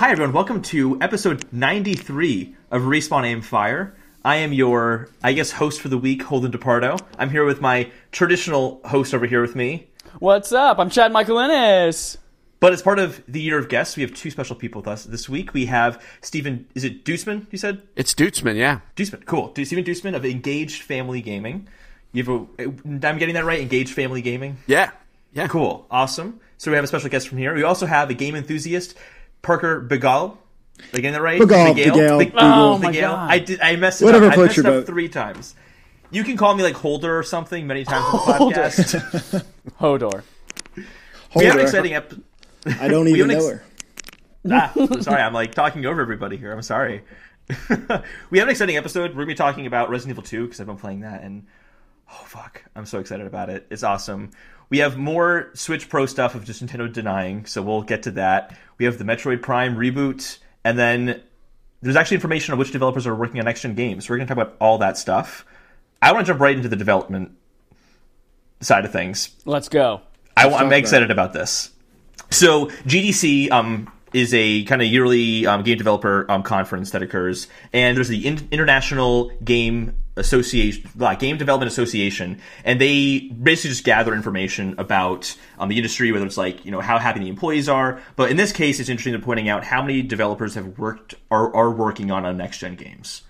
Hi, everyone. Welcome to episode 93 of Respawn Aim Fire. I am your, host for the week, Holden DePardo. I'm here with my traditional host over here with me. What's up? I'm Chad Michael Innes. But as part of the year of guests, we have two special people with us this week. We have Stephen, is it Dutzman, you said? It's Dutzman, yeah. Dutzman, cool. Stephen Dutzman of Engaged Family Gaming. I'm getting that right? Engaged Family Gaming? Yeah. Cool. Awesome. So we have a special guest from here. We also have a game enthusiast, Parker Begal. Am I getting that right? Begal. Oh my God. I messed it Whatever up. I messed floats it your up boat. 3 times. You can call me like Holder or something many times on the podcast. Hodor. We have an exciting episode. I don't even know her. Sorry, I'm like talking over everybody here. I'm sorry. We have an exciting episode. We're going to be talking about Resident Evil 2 because I've been playing that and oh fuck, I'm so excited about it. It's awesome. We have more Switch Pro stuff of just Nintendo denying, so we'll get to that. We have the Metroid Prime reboot, and then there's actually information on which developers are working on next-gen games. So we're going to talk about all that stuff. I want to jump right into the development side of things. Let's go. I'm excited about this. So GDC is a kind of yearly game developer conference that occurs, and there's the International Game Association, Game Development Association, and they basically just gather information about the industry, whether it's how happy the employees are. But in this case, it's interesting to pointing out how many developers have are working on next gen games.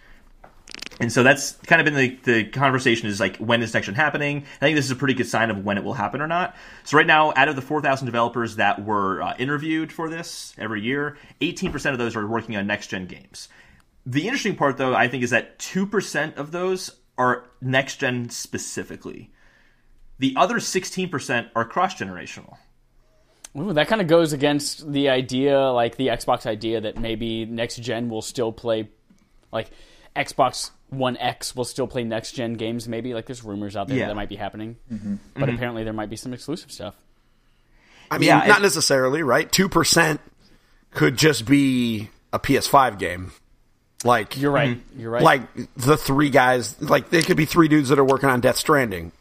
And so that's kind of been the conversation is when is next gen happening? I think this is a pretty good sign of when it will happen or not. So right now, out of the 4,000 developers that were interviewed for this every year, 18% of those are working on next gen games. The interesting part, though, I think, is that 2% of those are next gen specifically. The other 16% are cross-generational. Ooh, that kind of goes against the idea, the Xbox idea that maybe next gen will still play, Xbox One X will still play next gen games. Maybe there's rumors out there that might be happening, but apparently there might be some exclusive stuff. I mean, not necessarily, right? 2% could just be a PS5 game. You're right. You're right. Like the 3 guys, they could be 3 dudes that are working on Death Stranding.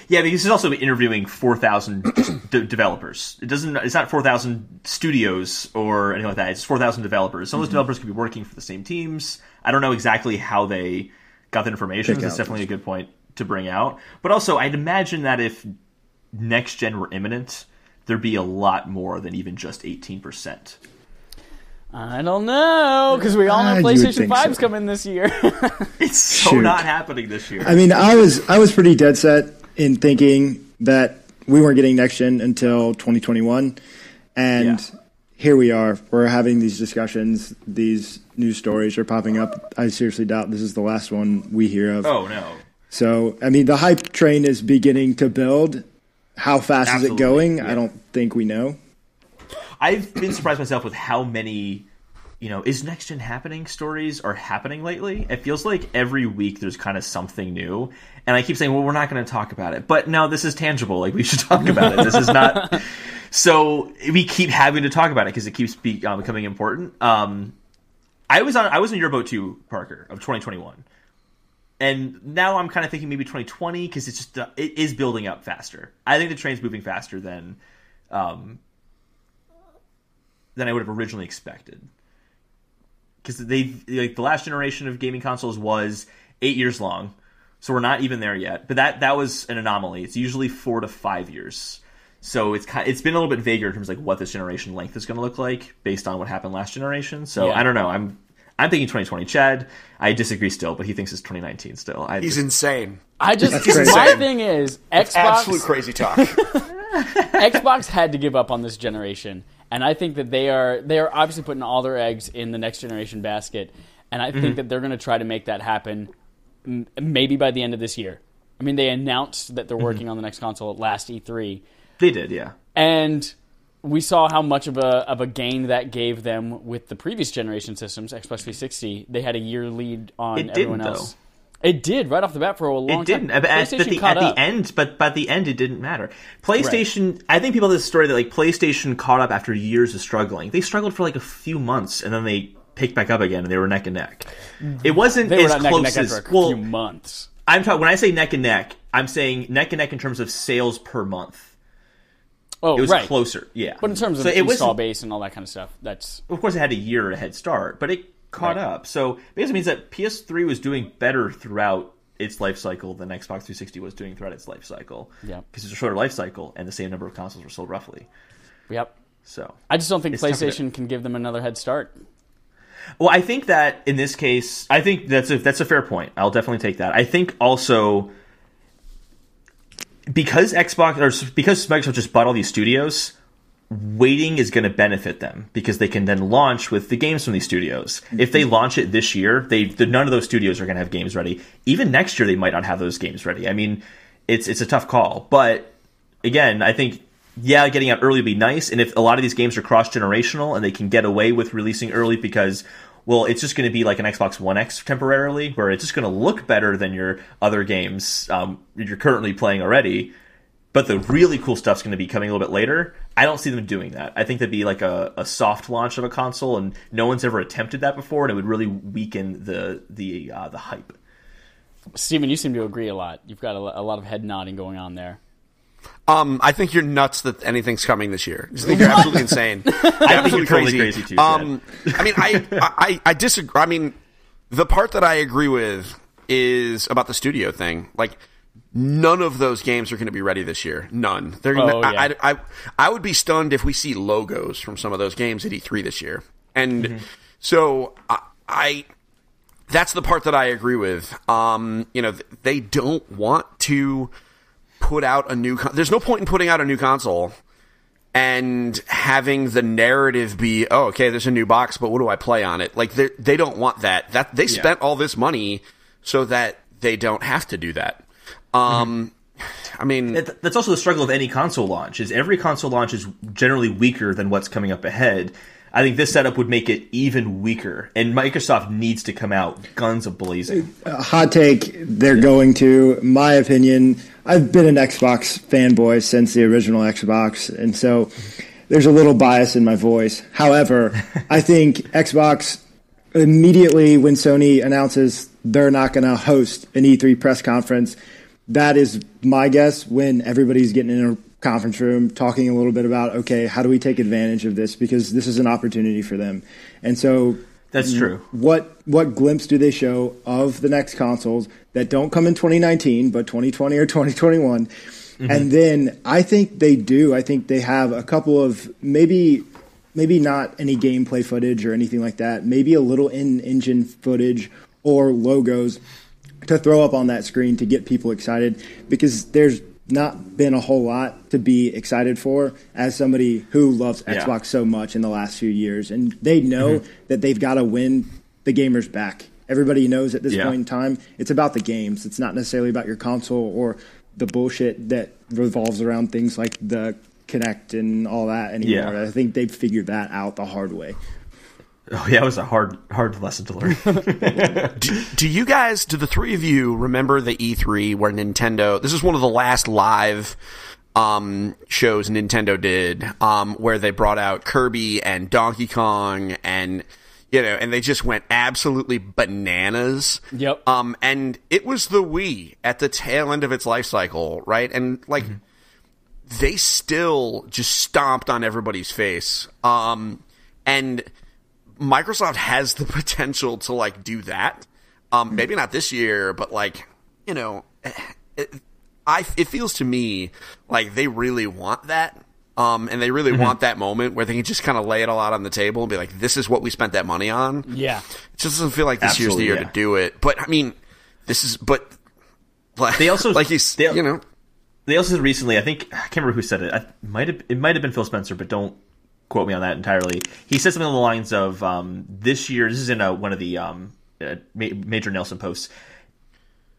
Yeah, because it's also interviewing 4,000 developers. It's not 4,000 studios or anything like that. It's 4,000 developers. Some of those developers could be working for the same teams. I don't know exactly how they got that information. That's definitely a good point to bring out. But also, I'd imagine that if next gen were imminent, there'd be a lot more than even just 18%. I don't know, because we all know PlayStation 5's coming this year. It's so not happening this year. I mean, I was pretty dead set in thinking that we weren't getting next gen until 2021, and here we are. We're having these discussions. These news stories are popping up. I seriously doubt this is the last one we hear of. Oh no! So I mean, the hype train is beginning to build. How fast is it going? Yeah. I don't think we know. I've been surprised myself with how many, is next gen happening stories are happening lately. It feels like every week there's kind of something new. And I keep saying, well, we're not going to talk about it. But no, this is tangible. We should talk about it. This is not. So we keep having to talk about it because it keeps becoming important. I was in your boat too, Parker, of 2021. And now I'm kind of thinking maybe 2020 because it's just it is building up faster. I think the train's moving faster than I would have originally expected. Because the last generation of gaming consoles was 8 years long, so we're not even there yet. But that was an anomaly. It's usually 4 to 5 years. So it's been a little bit vaguer in terms of what this generation length is going to look like based on what happened last generation. So I don't know. I'm thinking 2020. Chad, I disagree still, but he thinks it's 2019 still. He's insane. My thing is Xbox. Absolute crazy talk. Xbox had to give up on this generation. And I think that they are obviously putting all their eggs in the next generation basket. And I think that they're going to try to make that happen maybe by the end of this year. I mean, they announced that they're working on the next console at last E3. They did, yeah. And we saw how much of a gain that gave them with the previous generation systems, Xbox 360. They had a year lead on everyone else. It did right off the bat for a long time. It didn't at the end, but by the end it didn't matter. PlayStation, right. I think people have this story that PlayStation caught up after years of struggling. They struggled for a few months, and then they picked back up again, and they were neck and neck. It wasn't they as were close neck and neck as after a few months. I'm talking when I say neck and neck, I'm saying neck and neck in terms of sales per month. Oh, it was right. closer. Yeah. But in terms of install base and all that kind of stuff, that's... Of course, it had a year head start, but it caught up. So basically means that PS3 was doing better throughout its life cycle than Xbox 360 was doing throughout its life cycle. Yeah. Because it's a shorter life cycle, and the same number of consoles were sold roughly. Yep. So I just don't think PlayStation can give them another head start. Well, I think that in this case, I think that's a fair point. I'll definitely take that. I think also because Microsoft just bought all these studios, waiting is going to benefit them because they can then launch with the games from these studios. If they launch it this year, none of those studios are going to have games ready. Even next year, they might not have those games ready. I mean, it's a tough call. But again, I think, yeah, getting out early would be nice. And if a lot of these games are cross-generational and they can get away with releasing early because, well, it's just going to be like an Xbox One X temporarily, where it's just going to look better than your other games you're currently playing already. But the really cool stuff's going to be coming a little bit later. I don't see them doing that. I think that'd be like a soft launch of a console, and no one's ever attempted that before, and it would really weaken the hype. Steven, you seem to agree a lot. You've got a lot of head nodding going on there. I think you're nuts that anything's coming this year. I think you're absolutely insane. I think you're totally crazy too. I mean, I disagree. I mean, the part that I agree with is about the studio thing. Like, none of those games are going to be ready this year. None. They're gonna, I would be stunned if we see logos from some of those games at E3 this year. And so I that's the part that I agree with. They don't want to put out a new there's no point in putting out a new console and having the narrative be, oh, okay, there's a new box, but what do I play on it? Like, they don't want that. They spent all this money so that they don't have to do that. I mean, that's also the struggle of any console launch. Is every console launch is generally weaker than what's coming up ahead. I think this setup would make it even weaker, and Microsoft needs to come out guns a-blazing. Hot take, they're going to. My opinion, I've been an Xbox fanboy since the original Xbox, and so there's a little bias in my voice. However, I think Xbox, immediately when Sony announces they're not going to host an E3 press conference, that is my guess when everybody's getting in a conference room talking a little bit about, okay, how do we take advantage of this, because this is an opportunity for them. And so that's true. What glimpse do they show of the next consoles that don't come in 2019 but 2020 or 2021? And then I think they do. I think they have a couple of maybe not any gameplay footage or anything like that, maybe a little in-engine footage or logos to throw up on that screen to get people excited, because there's not been a whole lot to be excited for as somebody who loves Xbox so much in the last few years. And they know that they've got to win the gamers back. Everybody knows at this point in time, it's about the games. It's not necessarily about your console or the bullshit that revolves around things like the Kinect and all that anymore. I think they've figured that out the hard way. Oh yeah, it was a hard lesson to learn. Do the three of you remember the E3 where Nintendo? This is one of the last live shows Nintendo did, where they brought out Kirby and Donkey Kong, and and they just went absolutely bananas. Yep. And it was the Wii at the tail end of its life cycle, right? And like they still just stomped on everybody's face. And Microsoft has the potential to like do that. Maybe not this year, but like, it feels to me like they really want that. And they really want that moment where they can just kind of lay it all out on the table and be like, this is what we spent that money on. Yeah. It just doesn't feel like this year's the year to do it. But I mean, they also, like they also said recently, I think, I can't remember who said it. It might have been Phil Spencer, but don't quote me on that entirely. He said something along the lines of, this year, this is in one of the major Nelson posts,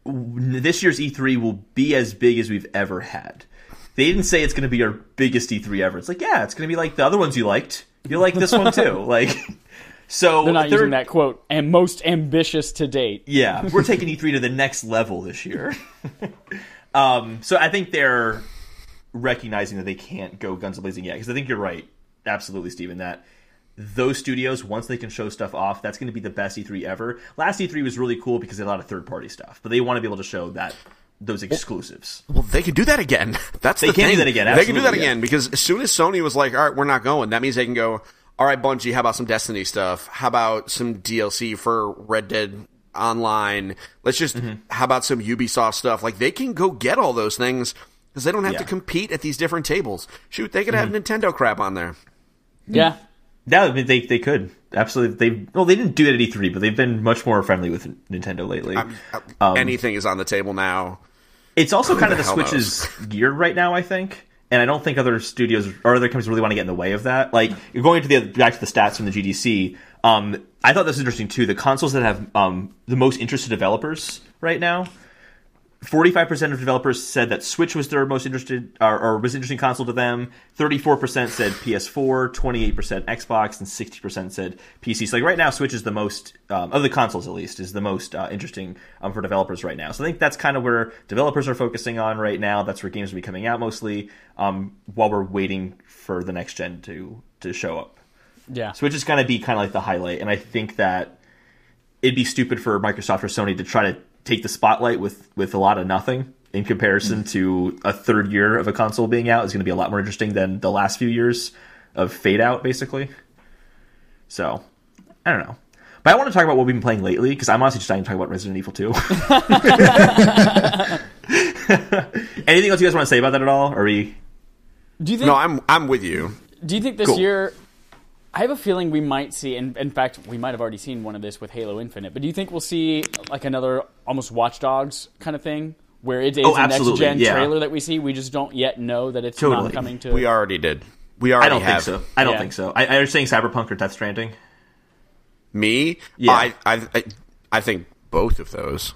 this year's E3 will be as big as we've ever had. They didn't say it's going to be our biggest E3 ever. It's like, yeah, it's going to be like the other ones you liked. You like this one too. Like, so they're not using that quote, and most ambitious to date. Yeah, we're taking E3 to the next level this year. So I think they're recognizing that they can't go guns blazing yet, because I think you're right. Absolutely, Steven, that those studios, once they can show stuff off, that's going to be the best E3 ever. Last E3 was really cool because they had a lot of third-party stuff, but they want to be able to show that those exclusives. Well, they could do that again. That's the thing. They can do that again. Absolutely, they can do that again because as soon as Sony was like, all right, we're not going, that means they can go, all right, Bungie, how about some Destiny stuff? How about some DLC for Red Dead Online? Let's just, how about some Ubisoft stuff? Like, they can go get all those things because they don't have to compete at these different tables. Shoot, they could have Nintendo crap on there. Yeah. Yeah, they could. Absolutely. They didn't do it at E3, but they've been much more friendly with Nintendo lately. Anything is on the table now. It's also kind of the Switch's gear right now, I think. And I don't think other studios or other companies really want to get in the way of that. Like, you're going back to the stats from the GDC. I thought this was interesting, too. The consoles that have the most interested developers right now, 45% of developers said that Switch was their most interested or was interesting console to them. 34% said PS4, 28% Xbox, and 60% said PC. So like right now, Switch is the most of the consoles, at least, is the most interesting for developers right now. So I think that's kind of where developers are focusing on right now. That's where games will be coming out mostly, while we're waiting for the next gen to show up. Yeah, Switch is going to be kind of like the highlight, and I think that it'd be stupid for Microsoft or Sony to try to take the spotlight with a lot of nothing in comparison to a third year of a console being out is going to be a lot more interesting than the last few years of fade out, basically. So, I don't know. But I want to talk about what we've been playing lately, because I'm honestly just dying to talk about Resident Evil 2. Anything else you guys want to say about that at all? Or are we... Do you think... No, I'm with you. Do you think this year... I have a feeling we might see, and in fact, we might have already seen one of this with Halo Infinite, but do you think we'll see like another almost Watch Dogs kind of thing, where it is a next-gen trailer that we see, we just don't yet know that it's not coming to... We already did. We already I don't think so. I don't think so. Are you saying Cyberpunk or Death Stranding? Me? Yeah. I think both of those.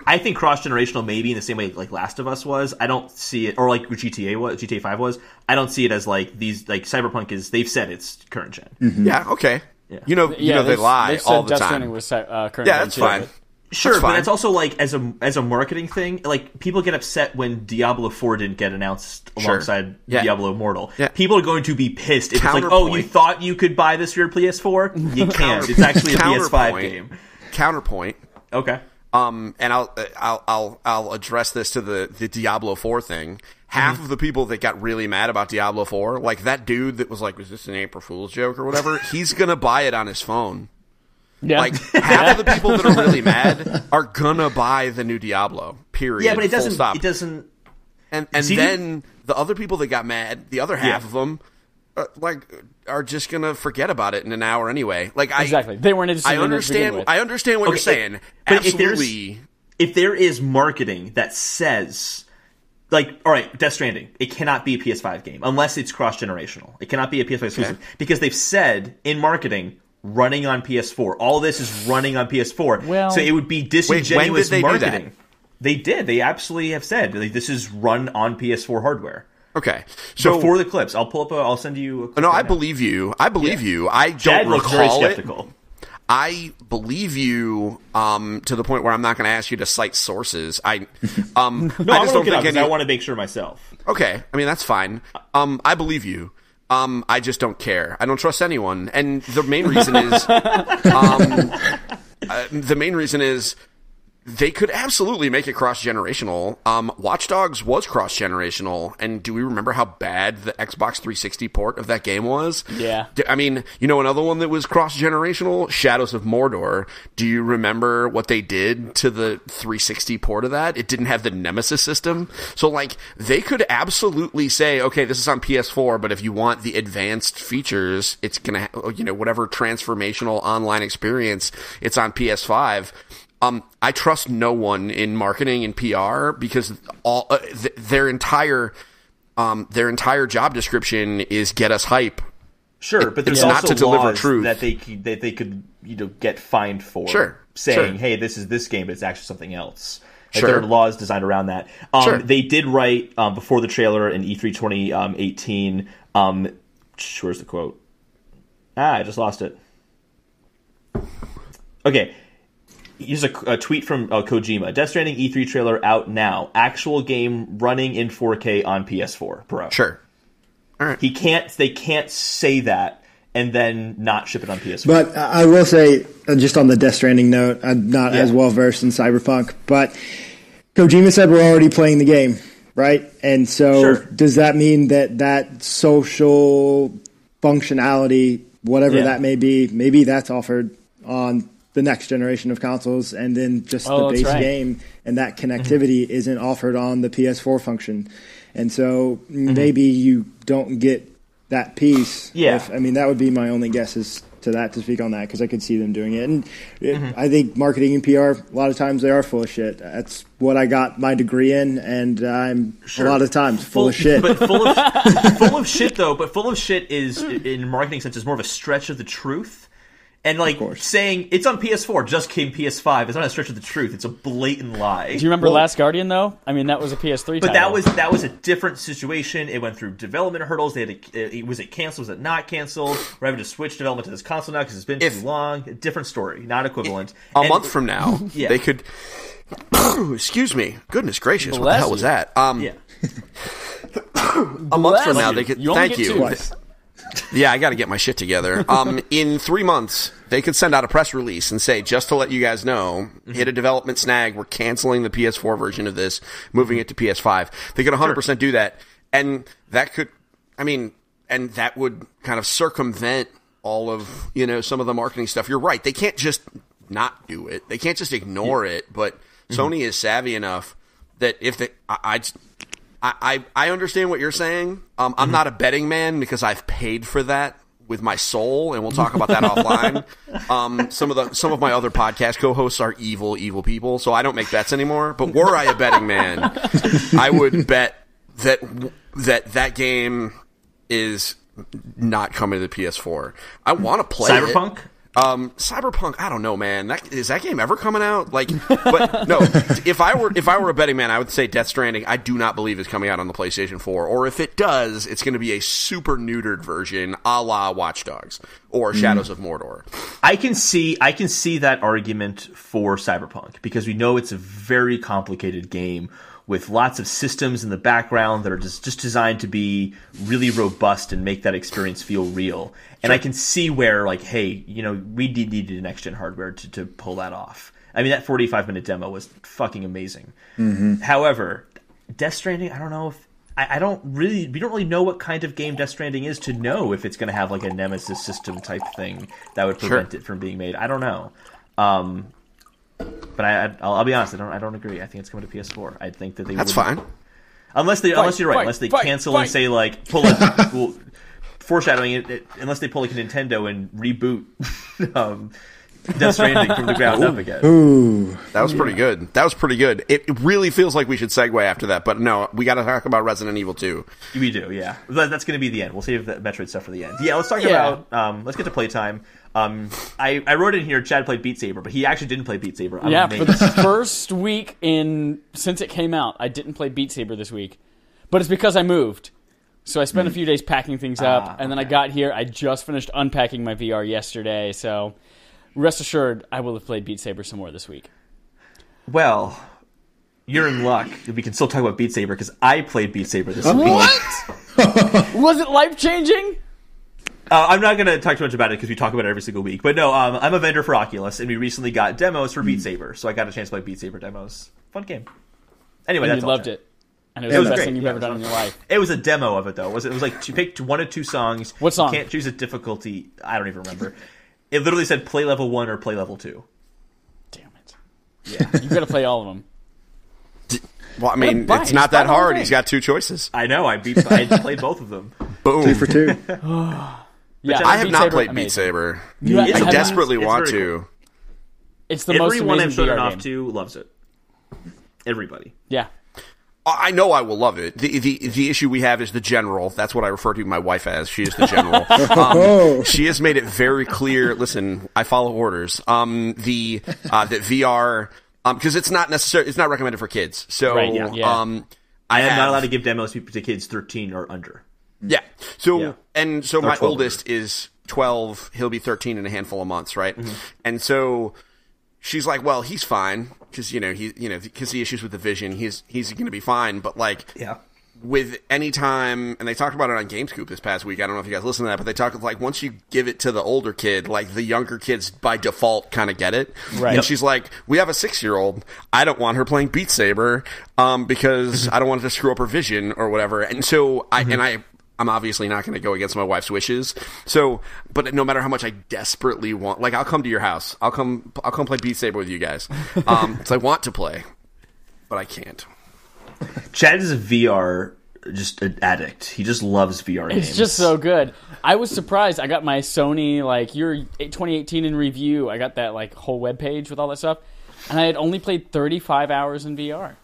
I think cross-generational maybe in the same way like Last of Us was. I don't see it, or like GTA 5 was. I don't see it as like these, like Cyberpunk is, they've said it's current gen. Mm-hmm. Yeah, okay. Yeah. You know they lie all the time. Death was current gen. Yeah, that's fine. Sure, that's fine. But that's also like as a marketing thing. Like people get upset when Diablo 4 didn't get announced alongside Diablo Immortal. Yeah. People are going to be pissed if it's like, oh, you thought you could buy this for your PS4? You can't. It's actually a PS5 game. Counterpoint. Okay. And I'll address this to the Diablo 4 thing. Half of the people that got really mad about Diablo 4, like that dude that was like, was this an April Fool's joke or whatever? He's gonna buy it on his phone. Yeah. Like half of the people that are really mad are gonna buy the new Diablo. Period. Yeah, but it doesn't. It doesn't. And then the other people that got mad, the other half of them, are just gonna forget about it in an hour anyway. Like exactly, they weren't interested. I understand what you're saying. But absolutely. If there is marketing that says, like, all right, Death Stranding, it cannot be a PS5 game unless it's cross-generational. It cannot be a PS5 exclusive because they've said in marketing running on PS4. All this is running on PS4. Well, so it would be disingenuous marketing. They did. They absolutely have said like, this is run on PS4 hardware. Okay, so before the clips, I'll pull up. I'll send you. A clip I believe you. I believe you. I don't recall it. I believe you to the point where I'm not going to ask you to cite sources. I just don't think I want to make sure myself. Okay, I mean that's fine. I believe you. I just don't care. I don't trust anyone, and the main reason is. They could absolutely make it cross-generational. Watch Dogs was cross-generational, and do we remember how bad the Xbox 360 port of that game was? Yeah. I mean, you know another one that was cross-generational? Shadows of Mordor. Do you remember what they did to the 360 port of that? It didn't have the Nemesis system. So, like, they could absolutely say, okay, this is on PS4, but if you want the advanced features, it's going to, whatever transformational online experience, it's on PS5. I trust no one in marketing and PR because all their entire job description is get us hype. Sure, but there's also not to deliver truth that they could get fined for. Saying, hey, this is this game, but it's actually something else. Like there are laws designed around that. They did write before the trailer in E3 2018. Where's the quote? I just lost it. Okay. Here's a tweet from Kojima. Death Stranding E3 trailer out now. Actual game running in 4K on PS4 Pro. Sure. All right. They can't say that and then not ship it on PS4. But I will say, just on the Death Stranding note, I'm not as well versed in Cyberpunk, but Kojima said we're already playing the game, right? And so does that mean that social functionality, whatever that may be, maybe that's offered on the next generation of consoles, and then just the base game and that connectivity isn't offered on the PS4 function. And so maybe you don't get that piece. Yeah. That would be my only guess is to speak on that, because I could see them doing it. And I think marketing and PR, a lot of times they are full of shit. That's what I got my degree in, and I'm a lot of times full of shit. But full of shit, though. But full of shit is, in marketing sense, is more of a stretch of the truth. And saying it's on PS4 just came PS5 is not a stretch of the truth. It's a blatant lie. Do you remember Last Guardian though? That was a PS3 but title. that was a different situation. It went through development hurdles. They had to, was it canceled? Was it not canceled? We're having to switch development to this console now because it's been too long. A different story, not equivalent. A month from now, they could. Excuse me. Goodness gracious, what the hell was that? A month from now, they could. Thank you. Yeah, I got to get my shit together. In 3 months, they could send out a press release and say, just to let you guys know, hit a development snag, we're canceling the PS4 version of this, moving it to PS5. They could 100% do that. And that could, and that would kind of circumvent all of, some of the marketing stuff. You're right. They can't just not do it. They can't just ignore it. But Sony is savvy enough that if they, I understand what you're saying. I'm not a betting man because I've paid for that with my soul, and we'll talk about that offline. Some of my other podcast co-hosts are evil people, so I don't make bets anymore. But were I a betting man, I would bet that game is not coming to the PS4. I want to play Cyberpunk? Cyberpunk, I don't know, man. Is that game ever coming out? But no. If I were a betting man, I would say Death Stranding. I do not believe is coming out on the PlayStation 4. Or if it does, it's going to be a super neutered version, a la Watch Dogs or Shadows of Mordor. I can see that argument for Cyberpunk because we know it's a very complicated game with lots of systems in the background that are just designed to be really robust and make that experience feel real. And I can see where, hey, we needed a next-gen hardware to pull that off. That 45-minute demo was fucking amazing. However, Death Stranding, I don't know if... we don't really know what kind of game Death Stranding is to know if it's going to have, a Nemesis system type thing that would prevent it from being made. I don't know. But I'll be honest, I don't agree. I think it's coming to PS4. I think that they That's fine. Unless you're right, unless they cancel and say pull it, foreshadowing it, unless they pull a Nintendo and reboot Death Stranding from the ground up again. Ooh, that was pretty good. It really feels like we should segue after that, but no, we got to talk about Resident Evil 2. We do, yeah. That's going to be the end. We'll save the Metroid stuff for the end. Yeah, let's talk about. Let's get to playtime. I wrote in here Chad played Beat Saber, but he actually didn't play Beat Saber. For the first week since it came out, I didn't play Beat Saber this week. But it's because I moved. So I spent a few days packing things up, and then I got here. I just finished unpacking my VR yesterday, so rest assured I will have played Beat Saber some more this week. Well, you're in luck. We can still talk about Beat Saber because I played Beat Saber this week. What? Was it life-changing? I'm not going to talk too much about it because we talk about it every single week. But no, I'm a vendor for Oculus, and we recently got demos for Beat Saber. So I got a chance to play Beat Saber demos. Fun game. Anyway, and that's you all. Loved it. And it was the best thing you've ever done in your life. It was a demo of it, though. It was you picked one of two songs. What song? You can't choose a difficulty. I don't even remember. It literally said play level 1 or play level 2. Damn it. Yeah. You got to play all of them. Well, it's not that hard. He's got two choices. I know. I played both of them. Boom. 2 for 2. Yeah, I have not played Beat Saber. I desperately want to. Cool. It's the most amazing Everyone I've shown VR it off game. to loves it. Everybody. Yeah. I know I will love it. The issue we have is the general. That's what I refer to my wife as. She is the general. She has made it very clear. Listen, I follow orders. That VR, because it's not recommended for kids. So, right, yeah. I am not allowed to give demos to kids 13 or under. Yeah. So, yeah. And so my oldest is 12. He'll be 13 in a handful of months, right? Mm-hmm. And so she's like, well, he's fine because because the issues with the vision, he's going to be fine. But with any time, and they talked about it on GameScoop this past week. I don't know if you guys listened to that, but they talked like once you give it to the older kid, like the younger kids by default kind of get it. Right. And she's like, we have a 6-year-old. I don't want her playing Beat Saber because I don't want it to screw up her vision or whatever. And so I'm obviously not going to go against my wife's wishes. So, but no matter how much I desperately want, like I'll come to your house. I'll come play Beat Saber with you guys. So I want to play, but I can't. Chad is a VR just an addict. He just loves VR games. It's just so good. I was surprised. I got my Sony, like, your 2018 in review. I got that, like, whole webpage with all that stuff. And I had only played 35 hours in VR.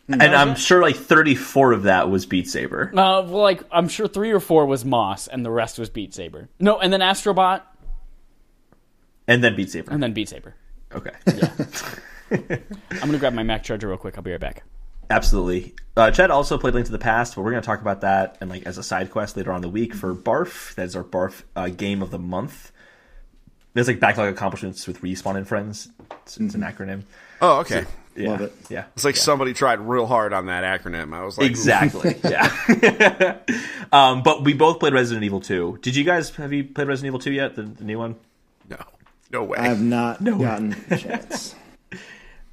And I'm sure, like, 34 of that was Beat Saber. Well, like, I'm sure 3 or 4 was Moss, and the rest was Beat Saber. No, and then Astrobot. And then Beat Saber. And then Beat Saber. Okay. Yeah. I'm going to grab my Mac charger real quick. I'll be right back. Absolutely. Chad also played Link to the Past, but we're going to talk about that and like as a side quest later on in the week for Barf. That's our Barf game of the month. There's like backlog accomplishments with Respawn and Friends. It's an acronym. Oh, okay. So, yeah, Love it. Yeah. It's like somebody tried real hard on that acronym. I was like, exactly. Yeah. But we both played Resident Evil 2. Have you played Resident Evil 2 yet? The new one? No way. I have not gotten a chance.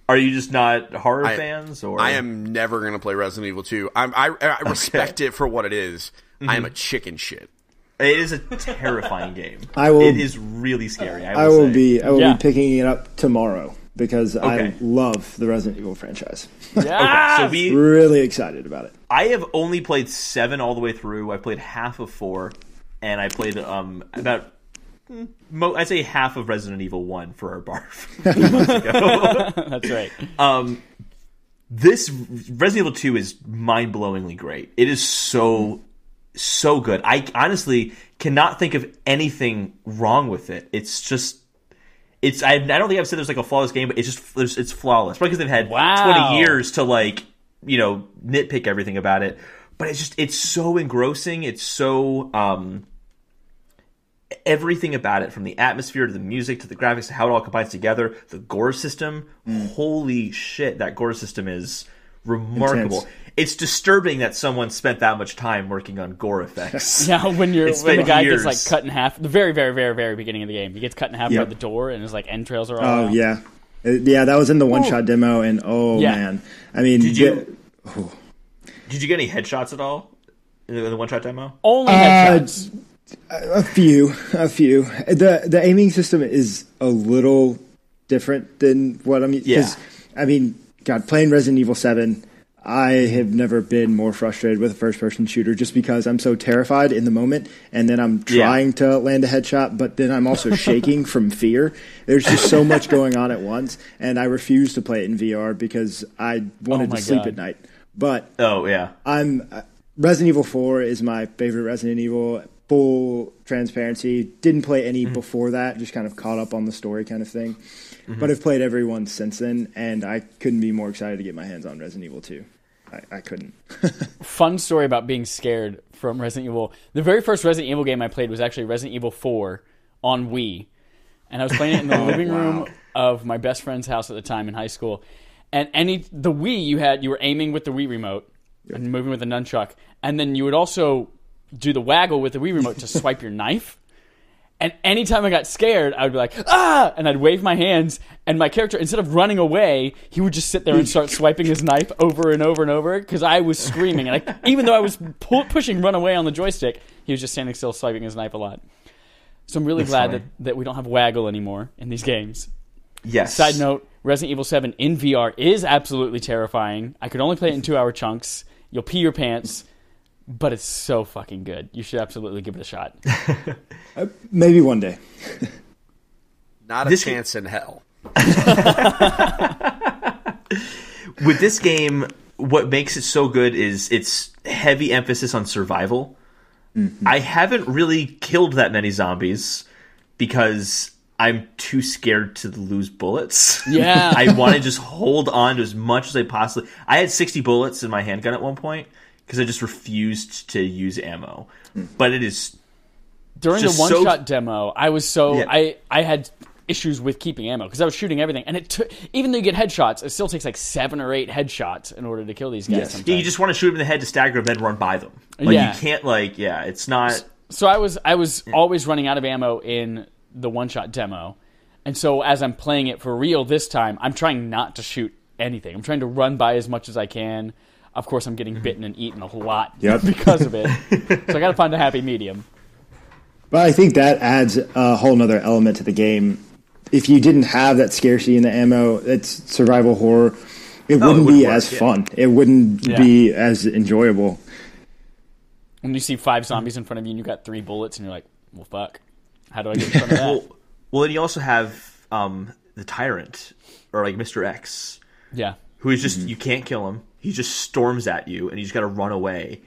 Are you just not horror fans? Or I am never going to play Resident Evil 2. I respect it for what it is. Mm-hmm. I am a chicken shit. It is a terrifying game. It is really scary. I will be picking it up tomorrow because I love the Resident Evil franchise. Yeah. Okay, so really excited about it. I have only played 7 all the way through. I played half of 4, and I played about I'd say half of Resident Evil 1 for our barf a few months ago. That's right. This Resident Evil 2 is mind-blowingly great. It is so good. I honestly cannot think of anything wrong with it. It's just I don't think I've said there's like a flawless game, but it's flawless. Probably because they've had 20 years to like, nitpick everything about it. But it's so engrossing. It's so everything about it, from the atmosphere to the music to the graphics to how it all combines together. The gore system, holy shit, that gore system is remarkable. Intense. It's disturbing that someone spent that much time working on gore effects. Yeah, when the guy years. gets like cut in half, the very, very, very, very beginning of the game, he gets cut in half by the door, and his like entrails are all out. Yeah, that was in the one-shot demo, and man, I mean, did you get any headshots at all in the one-shot demo? Only headshots. A few. The aiming system is a little different than what I'm. Yeah. I mean, God, playing Resident Evil 7, I have never been more frustrated with a first-person shooter just because I'm so terrified in the moment, and then I'm trying to land a headshot, but then I'm also shaking from fear. There's just so much going on at once, and I refuse to play it in VR because I wanted to sleep at night. But Resident Evil 4 is my favorite Resident Evil. Full transparency. Didn't play any before that, just kind of caught up on the story kind of thing. But I've played every one since then, and I couldn't be more excited to get my hands on Resident Evil 2. I couldn't. Fun story about being scared from Resident Evil. The very first Resident Evil game I played was actually Resident Evil 4 on Wii. And I was playing it in the living room of my best friend's house at the time in high school. And the Wii, you were aiming with the Wii remote and moving with the nunchuck. And then you would also do the waggle with the Wii remote to swipe your knife. And anytime I got scared, I would be like, ah! And I'd wave my hands, and my character, instead of running away, he would just sit there and start swiping his knife over and over and over, because I was screaming. And even though I was pushing run away on the joystick, he was just standing still swiping his knife a lot. So I'm really glad that we don't have waggle anymore in these games. Yes. Side note, Resident Evil 7 in VR is absolutely terrifying. I could only play it in 2-hour chunks. You'll pee your pants. But it's so fucking good. You should absolutely give it a shot. Maybe one day. Not a chance in hell. With this game, what makes it so good is its heavy emphasis on survival. I haven't really killed that many zombies because I'm too scared to lose bullets. Yeah. I want to just hold on to as much as I possibly... I had 60 bullets in my handgun at one point, because I just refused to use ammo. But it is during the one-shot demo, I was I had issues with keeping ammo because I was shooting everything, and even though you get headshots, it still takes like 7 or 8 headshots in order to kill these guys. Yes. Sometimes. Yeah, you just want to shoot them in the head to stagger them, then run by them. Like you can't it's not. So I was always running out of ammo in the one-shot demo, and so as I'm playing it for real this time, I'm trying not to shoot anything. I'm trying to run by as much as I can. Of course, I'm getting bitten and eaten a lot because of it. So I got to find a happy medium. But I think that adds a whole nother element to the game. If you didn't have that scarcity in the ammo, it's survival horror. It wouldn't be as fun. It wouldn't be as enjoyable. When you see 5 zombies in front of you and you got 3 bullets and you're like, well, fuck. How do I get in front of that? Well, and you also have the Tyrant, or like Mr. X. Yeah. Who is just, you can't kill him. He just storms at you, and you just got to run away.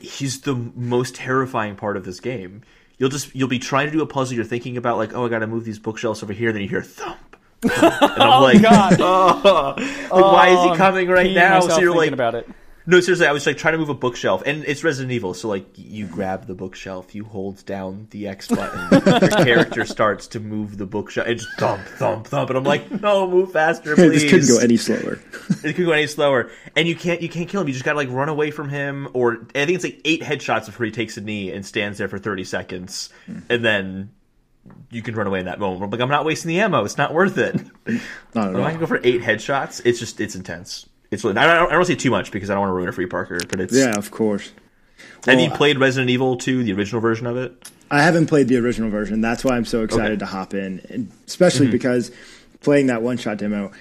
He's the most terrifying part of this game. You'll be trying to do a puzzle. You're thinking about like, oh, I got to move these bookshelves over here. And then you hear thump, thump. And I'm like, God. why is he coming right now? So you're like, about it. No, seriously, I was like trying to move a bookshelf, and it's Resident Evil, so like you grab the bookshelf, you hold down the X button, your character starts to move the bookshelf, and just thump, thump, thump, and I'm like, no, move faster, please. This couldn't go any slower. It could go any slower, and you can't kill him. You just gotta like run away from him, or I think it's like 8 headshots before he takes a knee and stands there for 30 seconds, and then you can run away in that moment. I'm like, I'm not wasting the ammo. It's not worth it. Not at all. I can go for 8 headshots. It's intense. It's I don't say too much because I don't want to ruin it for you, Parker. But it's of course. Have you played Resident Evil 2, the original version of it? I haven't played the original version. That's why I'm so excited to hop in, and especially because playing that one-shot demo,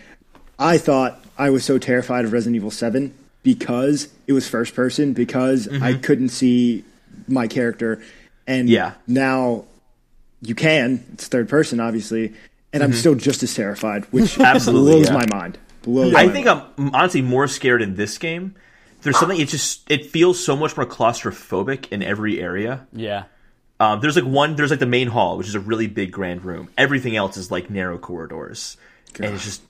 I thought I was so terrified of Resident Evil 7 because it was first person, because I couldn't see my character, and now you can. It's third person, obviously, and I'm still just as terrified, which blows my mind. I think I'm honestly more scared in this game. There's something, it feels so much more claustrophobic in every area. Yeah. There's like the main hall, which is a really big grand room. Everything else is like narrow corridors. God. And it's just,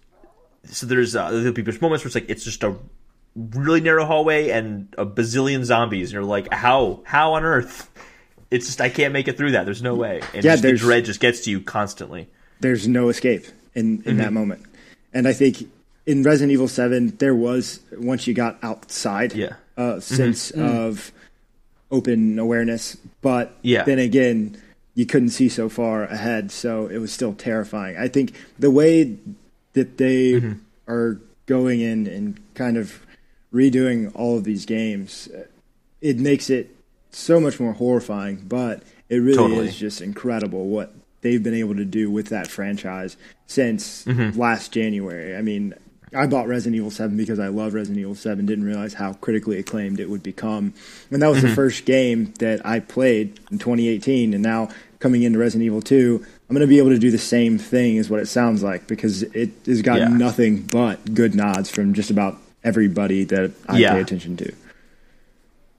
so there's moments where it's just a really narrow hallway and a bazillion zombies. And you're like, how on earth? It's just, I can't make it through that. There's no way. And the dread just gets to you constantly. There's no escape in that moment. And I think in Resident Evil 7, there was, once you got outside, a sense of open awareness. But then again, you couldn't see so far ahead, so it was still terrifying. I think the way that they are going in and kind of redoing all of these games, it makes it so much more horrifying, but it really is just incredible what they've been able to do with that franchise since last January. I mean, I bought Resident Evil 7 because I love Resident Evil 7, didn't realize how critically acclaimed it would become. And that was the first game that I played in 2018, and now coming into Resident Evil 2, I'm going to be able to do the same thing is what it sounds like, because it has got nothing but good nods from just about everybody that I pay attention to.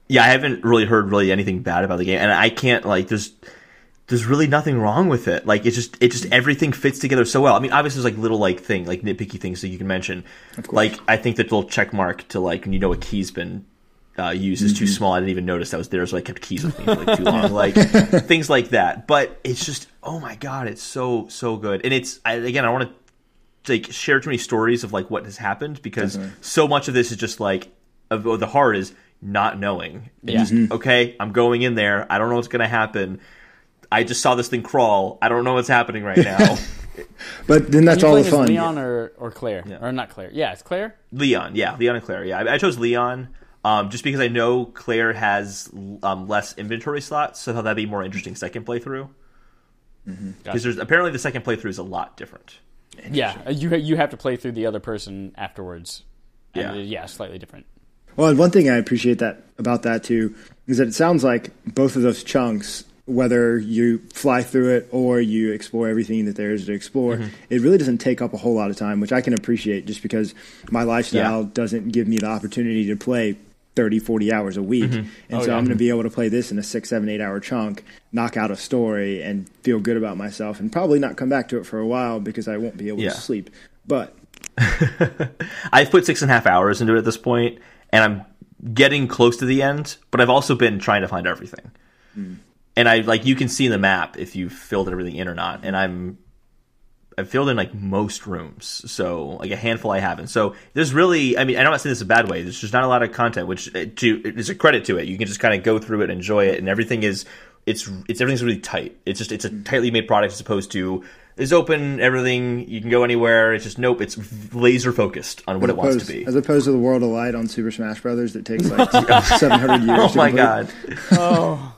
Yeah, I haven't really heard anything bad about the game, and I can't, there's really nothing wrong with it. Like, it's just everything fits together so well. I mean, obviously there's little nitpicky things that you can mention. Like, I think that little check mark to when a key's been used is too small. I didn't even notice that was there, so I kept keys with me for too long. Things like that. But it's just, oh my god, it's so good. And I don't want to share too many stories of what has happened, because so much of this is just the heart is not knowing. Okay, I'm going in there. I don't know what's going to happen. I just saw this thing crawl. I don't know what's happening right now. But then that's all the fun. Leon or Claire? Yeah. Or not Claire. Yeah, it's Claire? Leon. Yeah, Leon and Claire. Yeah, I chose Leon just because I know Claire has less inventory slots, so that'd be more interesting second playthrough. Because there's apparently the second playthrough is a lot different. Yeah, you have to play through the other person afterwards. And slightly different. Well, and one thing I appreciate about that too is that it sounds like both of those chunks, whether you fly through it or you explore everything that there is to explore, it really doesn't take up a whole lot of time, which I can appreciate just because my lifestyle doesn't give me the opportunity to play 30, 40 hours a week. And I'm going to be able to play this in a 6, 7, 8 hour chunk, knock out a story, and feel good about myself, and probably not come back to it for a while because I won't be able to sleep. But I've put 6.5 hours into it at this point, and I'm getting close to the end, but I've also been trying to find everything. And you can see in the map if you've filled everything in or not. And I've filled in like most rooms, so like a handful I haven't. So there's really, I mean, I'm not saying this in a bad way. There's just not a lot of content, which is a credit to it. You can just kind of go through it, and enjoy it, and everything's really tight. It's a tightly made product as opposed to it's open, everything, you can go anywhere. It's just nope. It's laser focused on what it wants to be, as opposed to the World of Light on Super Smash Brothers that takes like 700 years. Oh my god! Oh.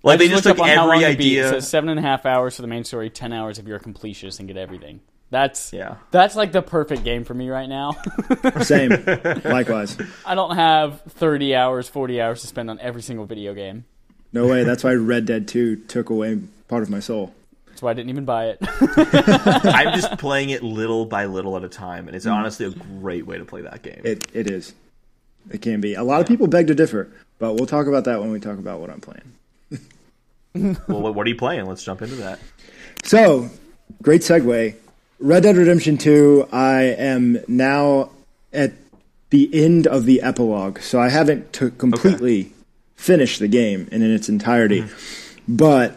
Like they just took every idea. It says 7.5 hours for the main story, 10 hours if you're a completionist and get everything. That's like the perfect game for me right now. Same. Likewise. I don't have 30 hours, 40 hours to spend on every single video game. No way. That's why Red Dead 2 took away part of my soul. That's why I didn't even buy it. I'm just playing it little by little at a time, and it's honestly a great way to play that game. It is. It can be. A lot of people beg to differ, but we'll talk about that when we talk about what I'm playing. Well, what are you playing? Let's jump into that. So, great segue. Red Dead Redemption 2, I am now at the end of the epilogue, so I haven't completely finished the game in its entirety. But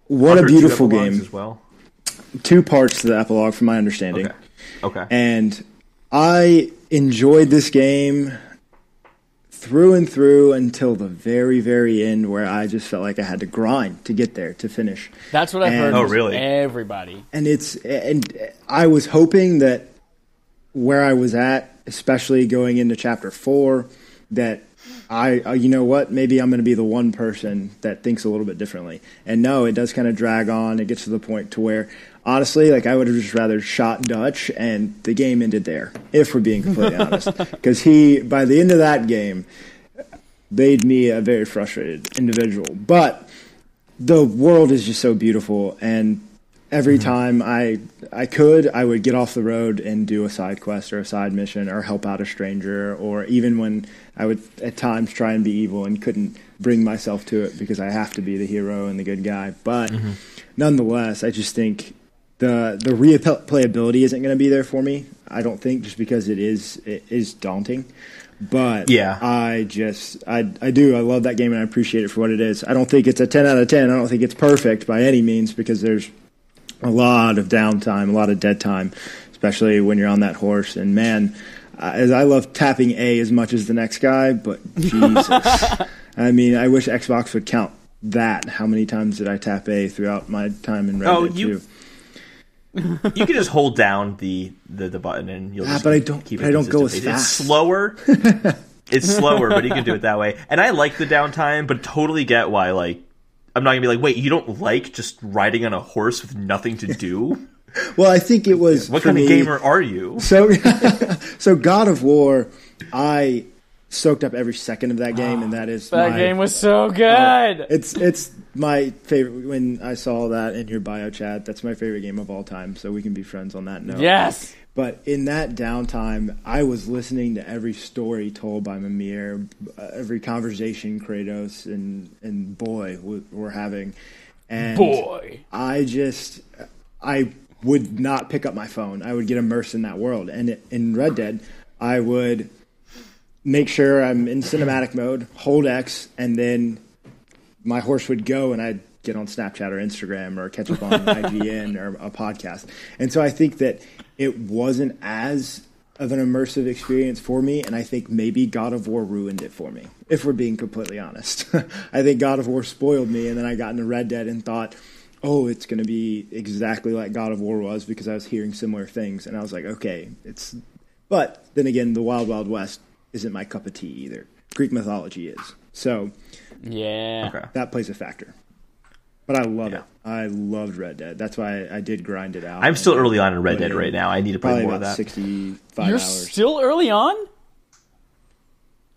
what a beautiful game. As well. 2 parts to the epilogue, from my understanding. Okay. And I enjoyed this game through and through until the very, very end, where I just felt like I had to grind to get there, to finish. That's what I heard. Oh, really? Everybody. And I was hoping that where I was at, especially going into Chapter 4, that you know what, maybe I'm going to be the one person that thinks a little bit differently. And no, it does kind of drag on. It gets to the point to where, honestly, like I would have just rather shot Dutch and the game ended there, if we're being completely honest. Because by the end of that game, made me a very frustrated individual. But the world is just so beautiful, and every time I would get off the road and do a side quest or a side mission or help out a stranger, or even when I would at times try and be evil and couldn't bring myself to it because I have to be the hero and the good guy. But nonetheless, I just think the replayability isn't going to be there for me. I don't think, just because it is daunting. But I love that game and I appreciate it for what it is. I don't think it's a 10 out of 10. I don't think it's perfect by any means, because there's a lot of downtime, a lot of dead time, especially when you're on that horse. And man, as I love tapping A as much as the next guy, but Jesus. I mean, I wish Xbox would count that. How many times did I tap A throughout my time in Red Dead 2? You can just hold down the button and you'll just keep it. I don't go as fast. It's slower. It's slower, but you can do it that way. And I like the downtime, but totally get why, like, I'm not going to be like, wait, you don't like just riding on a horse with nothing to do? Well, I think it was. What kind of gamer are you? So God of War, I soaked up every second of that game, and that game was so good. It's my favorite. When I saw that in your bio chat, that's my favorite game of all time. So we can be friends on that note. Yes. But in that downtime, I was listening to every story told by Mimir, every conversation Kratos and Boy were having, and Boy, I would not pick up my phone. I would get immersed in that world. And in Red Dead, I would make sure I'm in cinematic mode, hold X, and then my horse would go and I'd get on Snapchat or Instagram or catch up on IGN or a podcast. And so I think that it wasn't as of an immersive experience for me, and I think maybe God of War ruined it for me, if we're being completely honest. I think God of War spoiled me, and then I got into Red Dead and thought, oh, it's going to be exactly like God of War was, because I was hearing similar things, and I was like, okay, but then again, the Wild Wild West isn't my cup of tea either. Greek mythology is. So that plays a factor. But I love it. I loved Red Dead. That's why I did grind it out. I'm still early on in Red Dead right now. I need to play more of that. 65 You're hours. Still early on?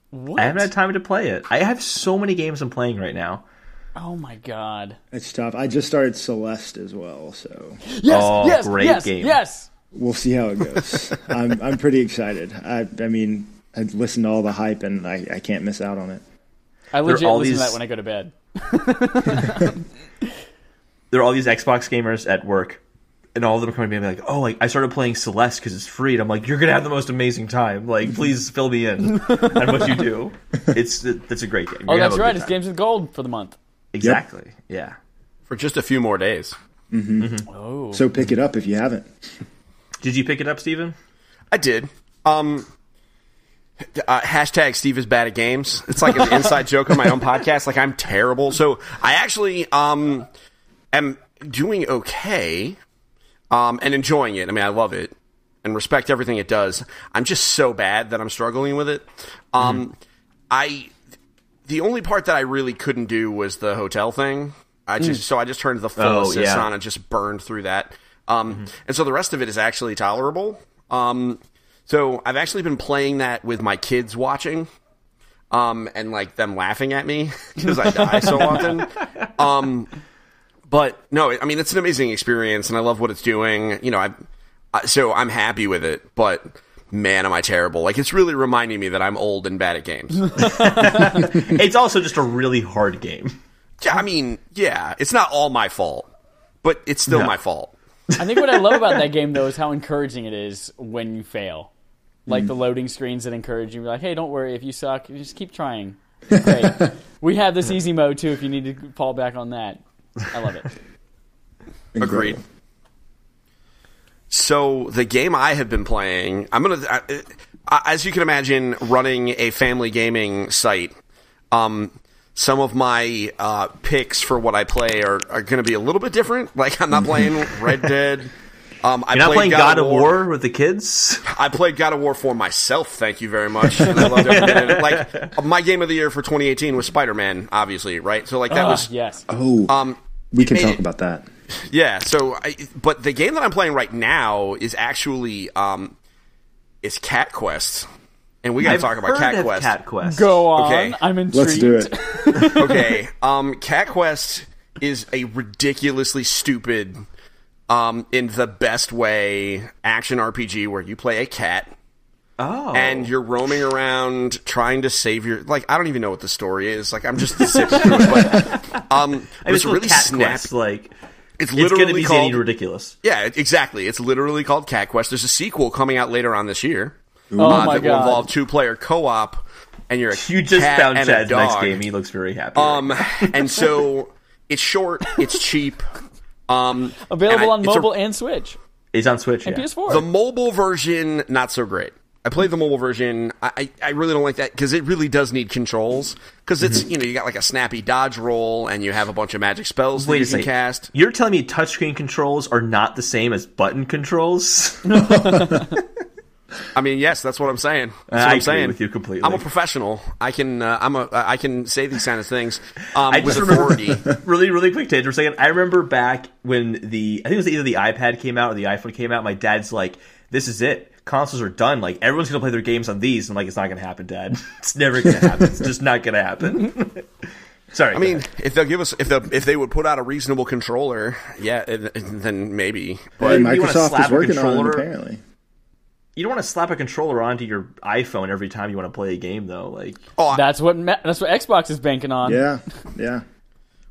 What? I haven't had time to play it. I have so many games I'm playing right now. Oh my god. It's tough. I just started Celeste as well, so great game. Yes. We'll see how it goes. I'm pretty excited. I mean, I listened to all the hype and I can't miss out on it. I legit listen to that when I go to bed. There are all these Xbox gamers at work, and all of them are coming to me and be like, oh, like, I started playing Celeste because it's free. And I'm like, you're going to have the most amazing time. Like, please fill me in on what you do. It's a great game. That's right. It's Games with Gold for the month. Exactly. Yep. Yeah. For just a few more days. Oh. So pick it up if you haven't. Did you pick it up, Steven? I did. Hashtag Steve is bad at games. It's like an inside joke on my own podcast. Like, I'm terrible. So I actually am doing okay and enjoying it. I mean, I love it and respect everything it does. I'm just so bad that I'm struggling with it. The only part that I really couldn't do was the hotel thing. I just turned the full assist on and just burned through that. And so the rest of it is actually tolerable. So I've actually been playing that with my kids watching, and like them laughing at me because I die so often. But no, I mean, it's an amazing experience and I love what it's doing. You know, so I'm happy with it, but man, am I terrible. Like, it's really reminding me that I'm old and bad at games. It's also just a really hard game. Yeah, I mean, yeah, it's not all my fault, but it's still my fault. I think what I love about that game, though, is how encouraging it is when you fail. Like the loading screens that encourage you. Like, hey, don't worry, if you suck, just keep trying. Great. We have this easy mode, too, if you need to fall back on that. I love it. Agreed. So the game I have been playing, as you can imagine, running a family gaming site, some of my picks for what I play are going to be a little bit different. Like, I'm not playing Red Dead. You're not playing God of War with the kids? I played God of War for myself, thank you very much. And I loved every minute. Like, my game of the year for 2018 was Spider-Man, obviously, right? So, like, that was... Yes. We can talk about that. Yeah, so... but the game that I'm playing right now is actually... it's Cat Quest. And we got to talk about Cat Quest. Go on. Okay. I'm intrigued. Let's do it. Okay. Cat Quest is a ridiculously stupid... in the best way, action RPG where you play a cat. Oh. And you're roaming around trying to save your... Like, I don't even know what the story is. Like, I'm just zipping through it. But it's really snappy. Like, it's going to literally be called... zany ridiculous. Yeah, exactly. It's literally called Cat Quest. There's a sequel coming out later on this year. Oh my that will God. involve 2-player co-op. And you're a You just cat found and Chad's a dog. next game. He looks very happy. And so it's short, it's cheap. Available on mobile and Switch. It's on Switch, And yeah. PS4. The mobile version, not so great. I played the mobile version. I really don't like that because it really does need controls. Because it's, you got like a snappy dodge roll and you have a bunch of magic spells that you can cast. You're telling me touchscreen controls are not the same as button controls? I mean, yes, that's what I'm saying. That's what I I'm saying. agree with you completely. I'm a professional. I can say these kind of things I with just remember, authority. really quick, Tate, for a second. I remember back when I think it was either the iPad came out or the iPhone came out. My dad's like, "This is it. Consoles are done. Like, everyone's gonna play their games on these." I'm like, "It's not gonna happen, Dad. It's never gonna happen. It's just not gonna happen." Sorry. I mean, if they'll give us, if they would put out a reasonable controller, yeah, then maybe. But you wanna Microsoft slap is a working on it controller? apparently. You don't want to slap a controller onto your iPhone every time you want to play a game, though. Like, That's what Xbox is banking on. Yeah.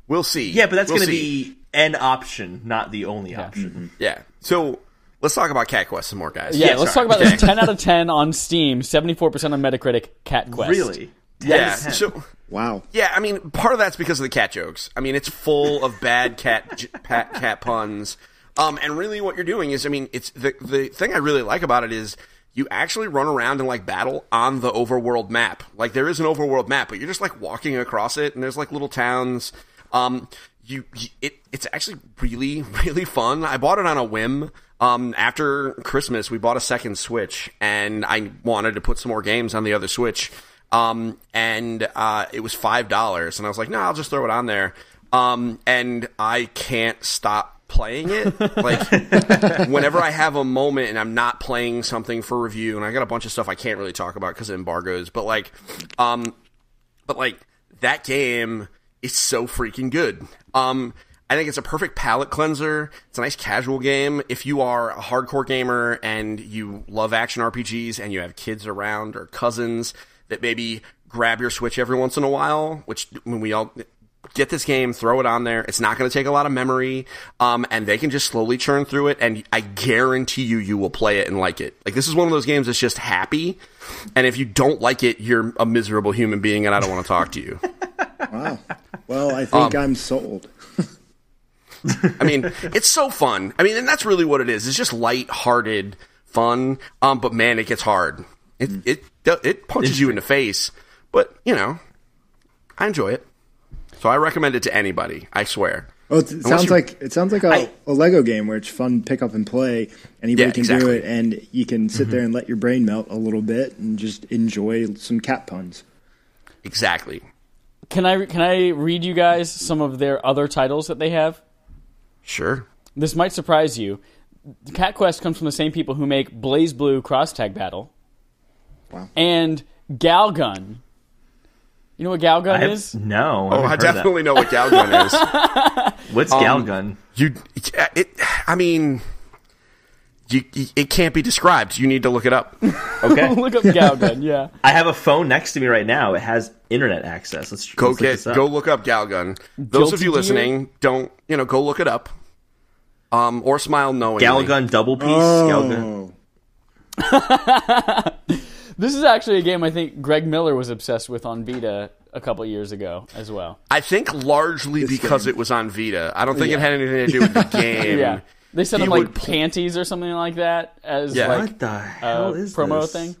We'll see. yeah, but that's We'll going to see. be an option, not the only option. Yeah. So let's talk about Cat Quest some more, guys. Yeah, let's talk about this. Okay. 10 out of 10 on Steam, 74% on Metacritic, Cat Quest. Really? Yeah. 10. So. Wow. Yeah, I mean, part of that's because of the cat jokes. I mean, it's full of bad cat puns. And really what you're doing is, I mean, it's the thing I really like about it is you actually run around and like battle on the overworld map. Like, there is an overworld map, but you're just like walking across it and there's like little towns. It's actually really, really fun. I bought it on a whim. After Christmas, we bought a second Switch and I wanted to put some more games on the other Switch. And it was $5 and I was like, no, I'll just throw it on there. And I can't stop playing it. Like, whenever I have a moment and I'm not playing something for review, and I got a bunch of stuff I can't really talk about because of embargoes, but that game is so freaking good. I think it's a perfect palate cleanser. It's a nice casual game. If you are a hardcore gamer and you love action RPGs and you have kids around or cousins that maybe grab your Switch every once in a while, which when we all get this game, throw it on there. It's not going to take a lot of memory, and they can just slowly churn through it, and I guarantee you will play it and like it. Like, this is one of those games that's just happy, and if you don't like it, you're a miserable human being, and I don't want to talk to you. Wow. Well, I think I'm sold. I mean, it's so fun. I mean, and that's really what it is. It's just light-hearted fun. But man, it gets hard. It punches you in the face. But, you know, I enjoy it. So I recommend it to anybody, I swear. Well, it sounds like a Lego game where it's fun to pick up and play. Anybody can do it, and you can sit there and let your brain melt a little bit and just enjoy some cat puns. Exactly. Can I read you guys some of their other titles that they have? Sure. This might surprise you. Cat Quest comes from the same people who make Blaze Blue Cross Tag Battle. Wow. And Galgun. You know what Galgun is? No. I definitely know what Galgun is. What's Galgun? It can't be described. You need to look it up. Okay. Look up Galgun, yeah. I have a phone next to me right now. It has internet access. Let's Go look this up. Go look up Galgun. Those of you listening, go look it up. Or smile knowingly. Galgun double piece. Oh. Galgun. This is actually a game I think Greg Miller was obsessed with on Vita a couple years ago as well. I think largely because it was on Vita. I don't think it had anything to do with the game. Yeah. They said on panties or something like that as What the hell is promo this? thing.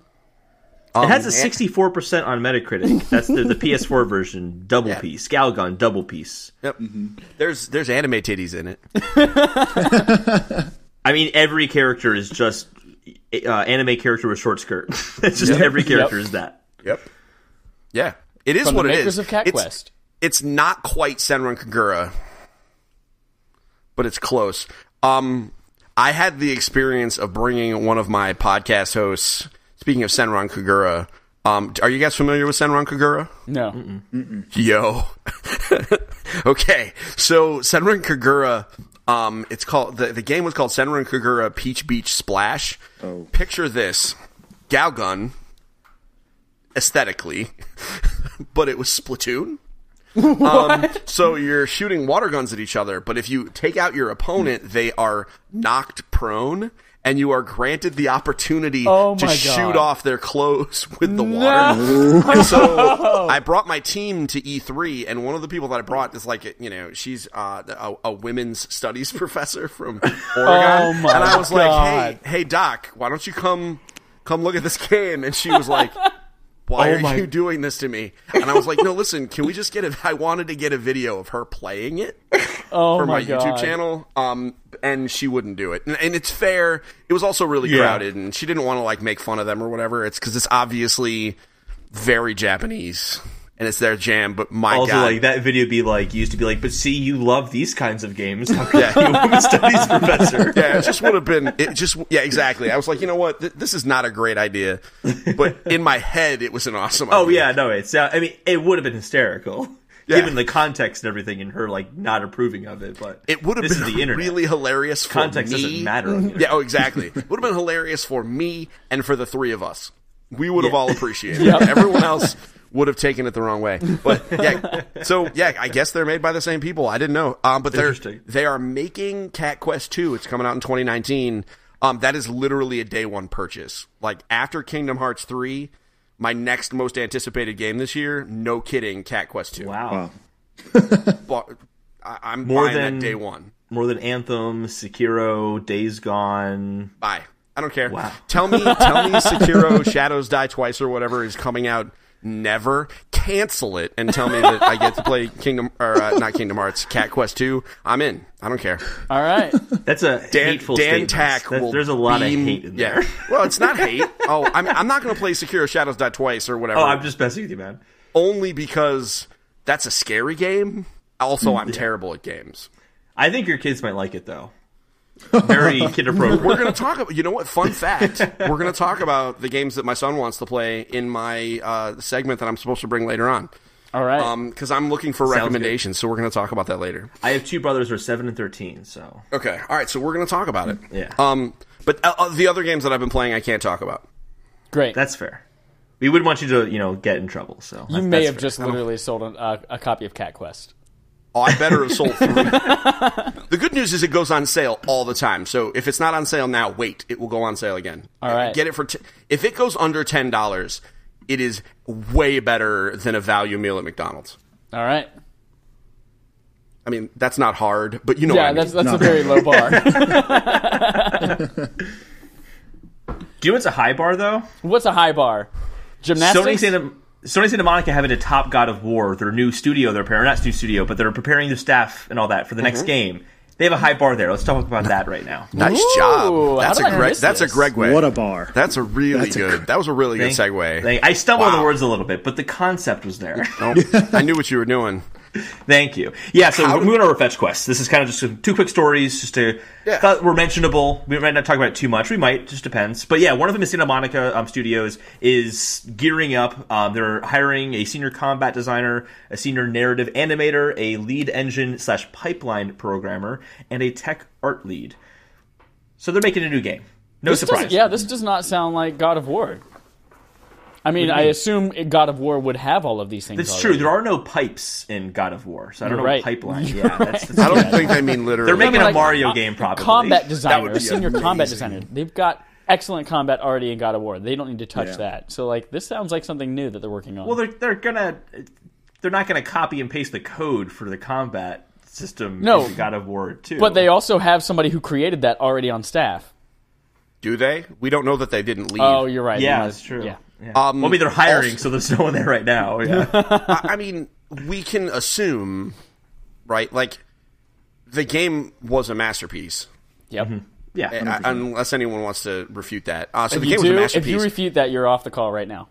It has a 64% on Metacritic. That's the PS4 version. Double piece. Galgun double piece. Yep. Mm-hmm. There's anime titties in it. I mean, every character is just anime character with short skirt. It's just every character is that. Yep. Yeah. It is From what the it makers is. of Cat Quest. It's not quite Senran Kagura, but it's close. I had the experience of bringing one of my podcast hosts. Speaking of Senran Kagura, are you guys familiar with Senran Kagura? No. Mm-mm. Yo. Okay, so Senran Kagura, it's called the game was called Senran Kagura Peach Beach Splash. Oh. Picture this: Galgun, aesthetically, but it was Splatoon. So you're shooting water guns at each other, but if you take out your opponent, they are knocked prone, and you are granted the opportunity to shoot off their clothes with the water. And so I brought my team to E3, and one of the people that I brought is she's a women's studies professor from Oregon. And I was like, hey Doc, why don't you come look at this game? And she was like, why are you doing this to me? And I was like, no, listen, can we just I wanted to get a video of her playing it for my YouTube channel. And she wouldn't do it. And it's fair. It was also really crowded, and she didn't want to make fun of them or whatever. It's because it's obviously very Japanese. And it's their jam, but my God. That video used to be but see, you love these kinds of games. How could you, a women's studies professor? Yeah, it just would have been, exactly. I was like, you know what? This is not a great idea. But in my head, it was an awesome idea. Oh, yeah, no, it would have been hysterical. Yeah. Given the context and everything, and her not approving of it, but it would have been the internet. Really hilarious. For context me. Doesn't matter. Yeah, exactly. It would have been hilarious for me and for the three of us. We would have all appreciated it. Everyone else would have taken it the wrong way. But I guess they're made by the same people. I didn't know. But they are making Cat Quest 2. It's coming out in 2019. That is literally a day one purchase. After Kingdom Hearts 3. My next most anticipated game this year, no kidding, Cat Quest 2. Wow. I'm buying that day one. More than Anthem, Sekiro, Days Gone. Buy. I don't care. Wow. Tell me Sekiro Shadows Die Twice or whatever is coming out. Never. Cancel it and tell me that I get to play not Kingdom Hearts, Cat Quest 2. I'm in. I don't care. All right. That's a hateful statement. There's a lot of hate in there. Well, it's not hate. Oh, I'm not going to play Sekiro Shadows Die Twice or whatever. Oh, I'm just messing with you, man. Only because that's a scary game. Also, I'm terrible at games. I think your kids might like it, though. Very kid appropriate. We're going to talk about, you know what, fun fact. We're going to talk about the games that my son wants to play in my segment that I'm supposed to bring later on. All right. Because I'm looking for recommendations, so we're going to talk about that later. I have two brothers who are 7 and 13, so. Okay. All right, so we're going to talk about it. Yeah. But the other games that I've been playing, I can't talk about. Great. That's fair. We wouldn't want you to, get in trouble, so. You may have just literally sold a copy of Cat Quest. Oh, I better have sold 3. The good news is it goes on sale all the time. So if it's not on sale now, wait. It will go on sale again. All right. Get it for if it goes under $10, it is way better than a value meal at McDonald's. All right. I mean, that's not hard, but you know what I mean. That's a very low bar. Do you know what's a high bar, though? What's a high bar? Gymnastics? Sony Santa Monica having a top God of War, their new studio they're preparing, not new studio, but they're preparing their staff and all that for the next game. They have a high bar there. Let's talk about that right now. Nice job. That's a Greg way. What a bar. That's a really good. That was a really good segue. I stumbled on the words a little bit, but the concept was there. I knew what you were doing. Thank you. Yeah, so we're moving over to Fetch Quest. This is kind of just two quick stories, just to thought were mentionable. We might not talk about it too much. We might, just depends. But yeah, one of them is Santa Monica Studios is gearing up. They're hiring a senior combat designer, a senior narrative animator, a lead engine / pipeline programmer, and a tech art lead. So they're making a new game. No surprise. This does not sound like God of War. I mean, I assume God of War would have all of these things. That's true. There are no pipes in God of War, so I don't know pipeline. Yeah, that's I don't think they mean literally. They're making a Mario game, probably. Combat designer, a senior combat designer. They've got excellent combat already in God of War. They don't need to touch that. So, this sounds like something new that they're working on. Well, they're not gonna copy and paste the code for the combat system into God of War 2. But they also have somebody who created that already on staff. Do they? We don't know that they didn't leave. Oh, you're right. Yeah, that's true. Yeah. Well, I mean, they're hiring, so there's no one there right now. Yeah. I mean, we can assume, right? The game was a masterpiece. Yep. Mm-hmm. Yeah. Unless anyone wants to refute that. So the game was a masterpiece. If you refute that, you're off the call right now.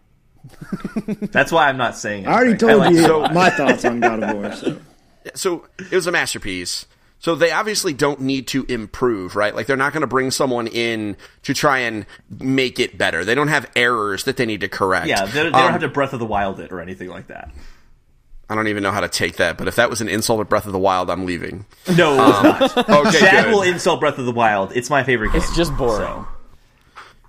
That's why I'm not saying it. I already told you my thoughts on God of War. So it was a masterpiece. So they obviously don't need to improve, right? They're not going to bring someone in to try and make it better. They don't have errors that they need to correct. Yeah, they don't have to Breath of the Wild it or anything like that. I don't even know how to take that, but if that was an insult at Breath of the Wild, I'm leaving. No, it's not. Okay, Chad will insult Breath of the Wild. It's my favorite game. It's just boring. So.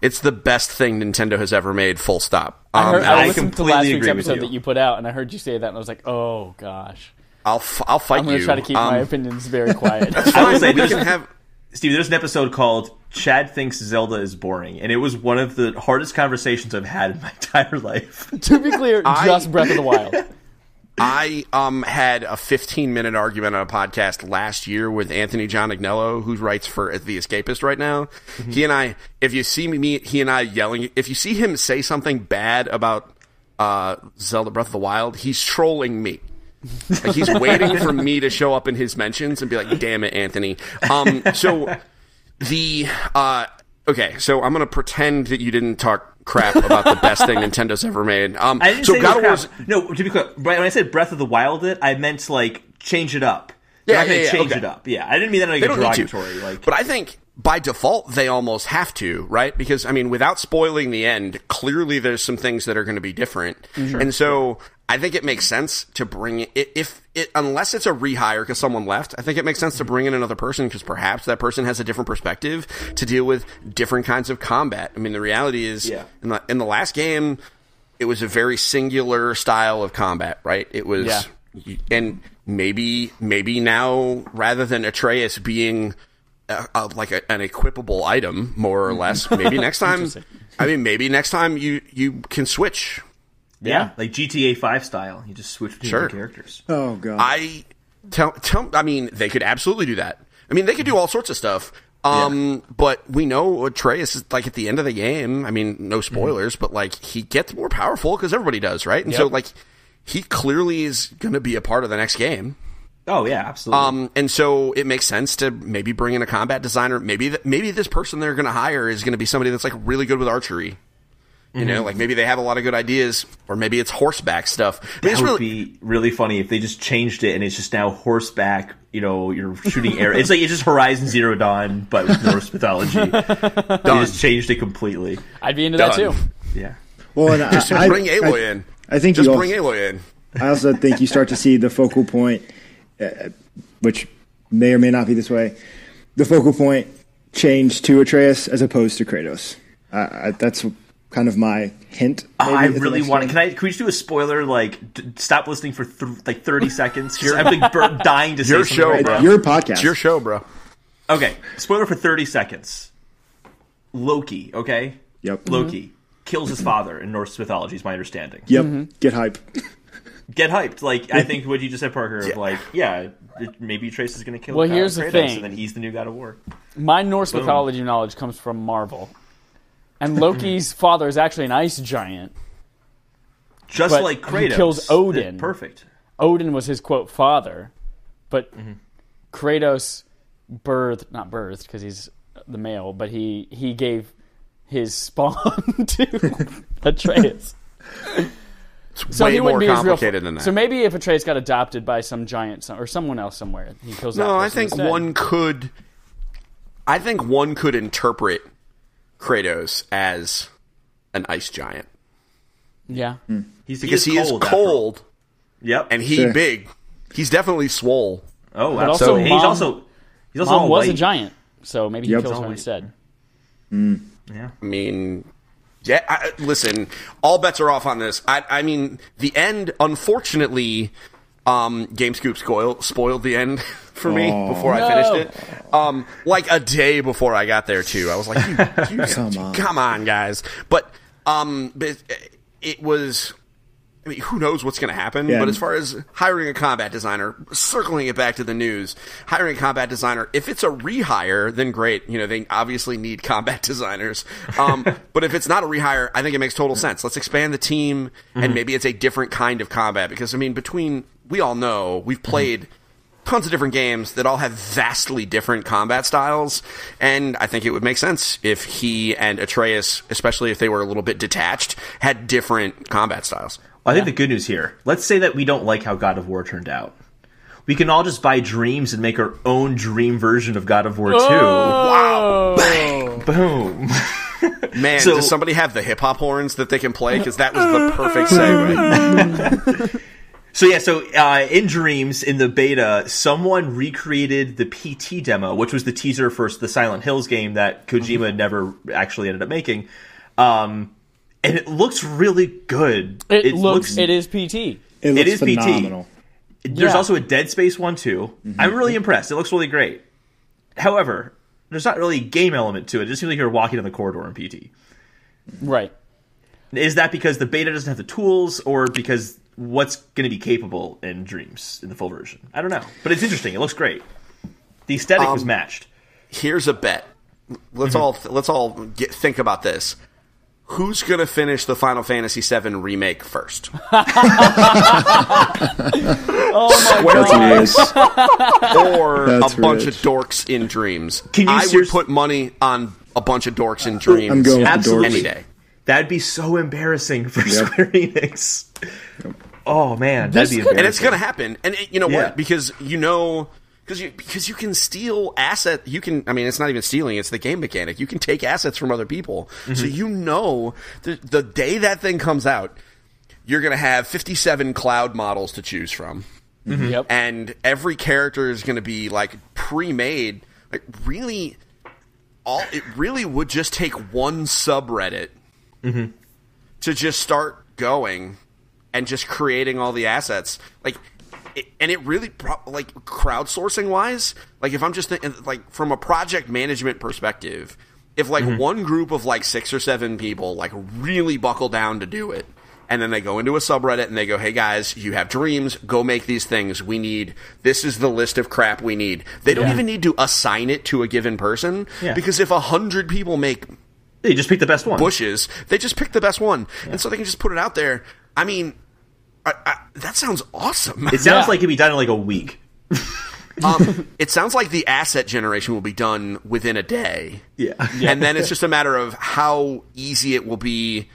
It's the best thing Nintendo has ever made, full stop. I listened to last week's episode that you put out, and I heard you say that, and I was like, oh, gosh. I'll fight you. I'm going to try to keep my opinions very quiet. I will say, Steve, there's an episode called Chad Thinks Zelda is Boring, and it was one of the hardest conversations I've had in my entire life. To be clear, just Breath of the Wild. I had a 15-minute argument on a podcast last year with Anthony John Agnello, who writes for The Escapist right now. Mm-hmm. He and I, if you see he and I yelling, if you see him say something bad about Zelda Breath of the Wild, he's trolling me. He's waiting for me to show up in his mentions and be like, damn it, Anthony. So I'm going to pretend that you didn't talk crap about the best thing Nintendo's ever made. I didn't say God of War's... No, to be clear, when I said Breath of the Wild I meant change it up. Change it up. Yeah, I didn't mean that like a derogatory. But I think by default they almost have to, right? Because I mean, without spoiling the end, clearly there's some things that are going to be different, and so I think it makes sense to bring it unless it's a rehire because someone left. I think it makes sense to bring in another person because perhaps that person has a different perspective to deal with different kinds of combat. I mean, the reality is in the last game, it was a very singular style of combat, right? It was, and maybe now rather than Atreus being an equipable item, more or less, maybe next time. Maybe next time you can switch. Yeah, like GTA 5 style. You just switch between the characters. Oh god. I mean, they could absolutely do that. I mean, they could do all sorts of stuff. But we know Atreus is at the end of the game. I mean, no spoilers, but he gets more powerful because everybody does, right? And so he clearly is going to be a part of the next game. Oh yeah, absolutely. And so it makes sense to maybe bring in a combat designer. Maybe this person they're going to hire is going to be somebody that's really good with archery. You know, maybe they have a lot of good ideas, or maybe it's horseback stuff. That would be really funny if they just changed it and it's just now horseback. You know, you're shooting arrows. It's just Horizon Zero Dawn, but with Norse mythology. They just changed it completely. I'd be into that too. Yeah. Well, and just bring Aloy in. I think just bring Aloy in. I also think you start to see the focal point, which may or may not be this way. The focal point change to Atreus as opposed to Kratos. That's kind of my hint. I really want to. Can we just do a spoiler? Stop listening for 30 seconds. I'm dying to say your show, right bro. Your podcast. It's your show, bro. Okay, spoiler for 30 seconds. Loki. Okay. Yep. Loki kills his father in Norse mythology. Is my understanding. Yep. Get hype. get hyped. Like, I think what you just said, Parker, maybe Trace is going to kill here's Kratos, the thing. and then he's the new God of War. My Norse mythology knowledge comes from Marvel. And Loki's father is actually an ice giant. Just like Kratos. He kills Odin. Perfect. Odin was his, quote, father. But Kratos not birthed, because he's the male, but he gave his spawn to Atreus. So way more complicated than that. So maybe if Atreus got adopted by some giant or someone else somewhere, he kills that person I think instead. one could interpret Kratos as an ice giant. Yeah. He is cold. Yep. And big. He's definitely swole. Oh, but absolutely. Also, he's also Mom was white. a giant, so maybe he kills her instead. Yeah. I mean, listen, all bets are off on this. I mean, the end, unfortunately, GameScoop spoiled the end for me before I finished it. Like a day before I got there, too. I was like, come on, guys. But it was... I mean, who knows what's going to happen? Yeah. But as far as hiring a combat designer, circling it back to the news, hiring a combat designer, if it's a rehire, then great. You know, they obviously need combat designers. But if it's not a rehire, I think it makes total sense. Let's expand the team, and maybe it's a different kind of combat. Because, I mean, we all know, we've played tons of different games that all have vastly different combat styles, and I think it would make sense if he and Atreus, especially if they were a little bit detached, had different combat styles. I think the good news here, let's say that we don't like how God of War turned out. We can all just buy Dreams and make our own dream version of God of War 2. Wow. Boom. Man, does somebody have the hip-hop horns that they can play? Because that was the perfect segue. So in Dreams, in the beta, someone recreated the PT demo, which was the teaser for the Silent Hills game that Kojima never actually ended up making. And it looks really good. It is PT. It is phenomenal. PT. There's also a Dead Space one too. I'm really impressed. It looks really great. However, there's not really a game element to it. It just seems like you're walking in the corridor in PT. Right. Is that because the beta doesn't have the tools, or because what's going to be capable in Dreams in the full version? I don't know. But it's interesting. It looks great. The aesthetic was matched. Here's a bet. Let's all think about this. Who's going to finish the Final Fantasy VII Remake first? Square Enix or a bunch of dorks in Dreams? I would put money on a bunch of dorks in Dreams. I'm going absolutely any day. That'd be so embarrassing for Square Enix. Oh man, that'd be embarrassing. And it's going to happen. And you know what? Because because you can steal asset. You can. I mean, it's not even stealing. It's the game mechanic. You can take assets from other people. So the day that thing comes out, you're going to have 57 cloud models to choose from. Yep. And every character is going to be like pre-made. Like really, it really would just take one subreddit to just start going and just creating all the assets. And it really, crowdsourcing wise, like if I'm just thinking, like from a project management perspective, if one group of 6 or 7 people really buckle down to do it, and then they go into a subreddit and they go, hey guys, you have Dreams, go make these things. This is the list of crap we need. They don't even need to assign it to a given person, because if 100 people make... They just pick the best one. Bushes, they just pick the best one. And so they can just put it out there. I mean... that sounds awesome. It sounds like it'd be done in a week. It sounds like the asset generation will be done within a day. Yeah. And then it's just a matter of how easy it will be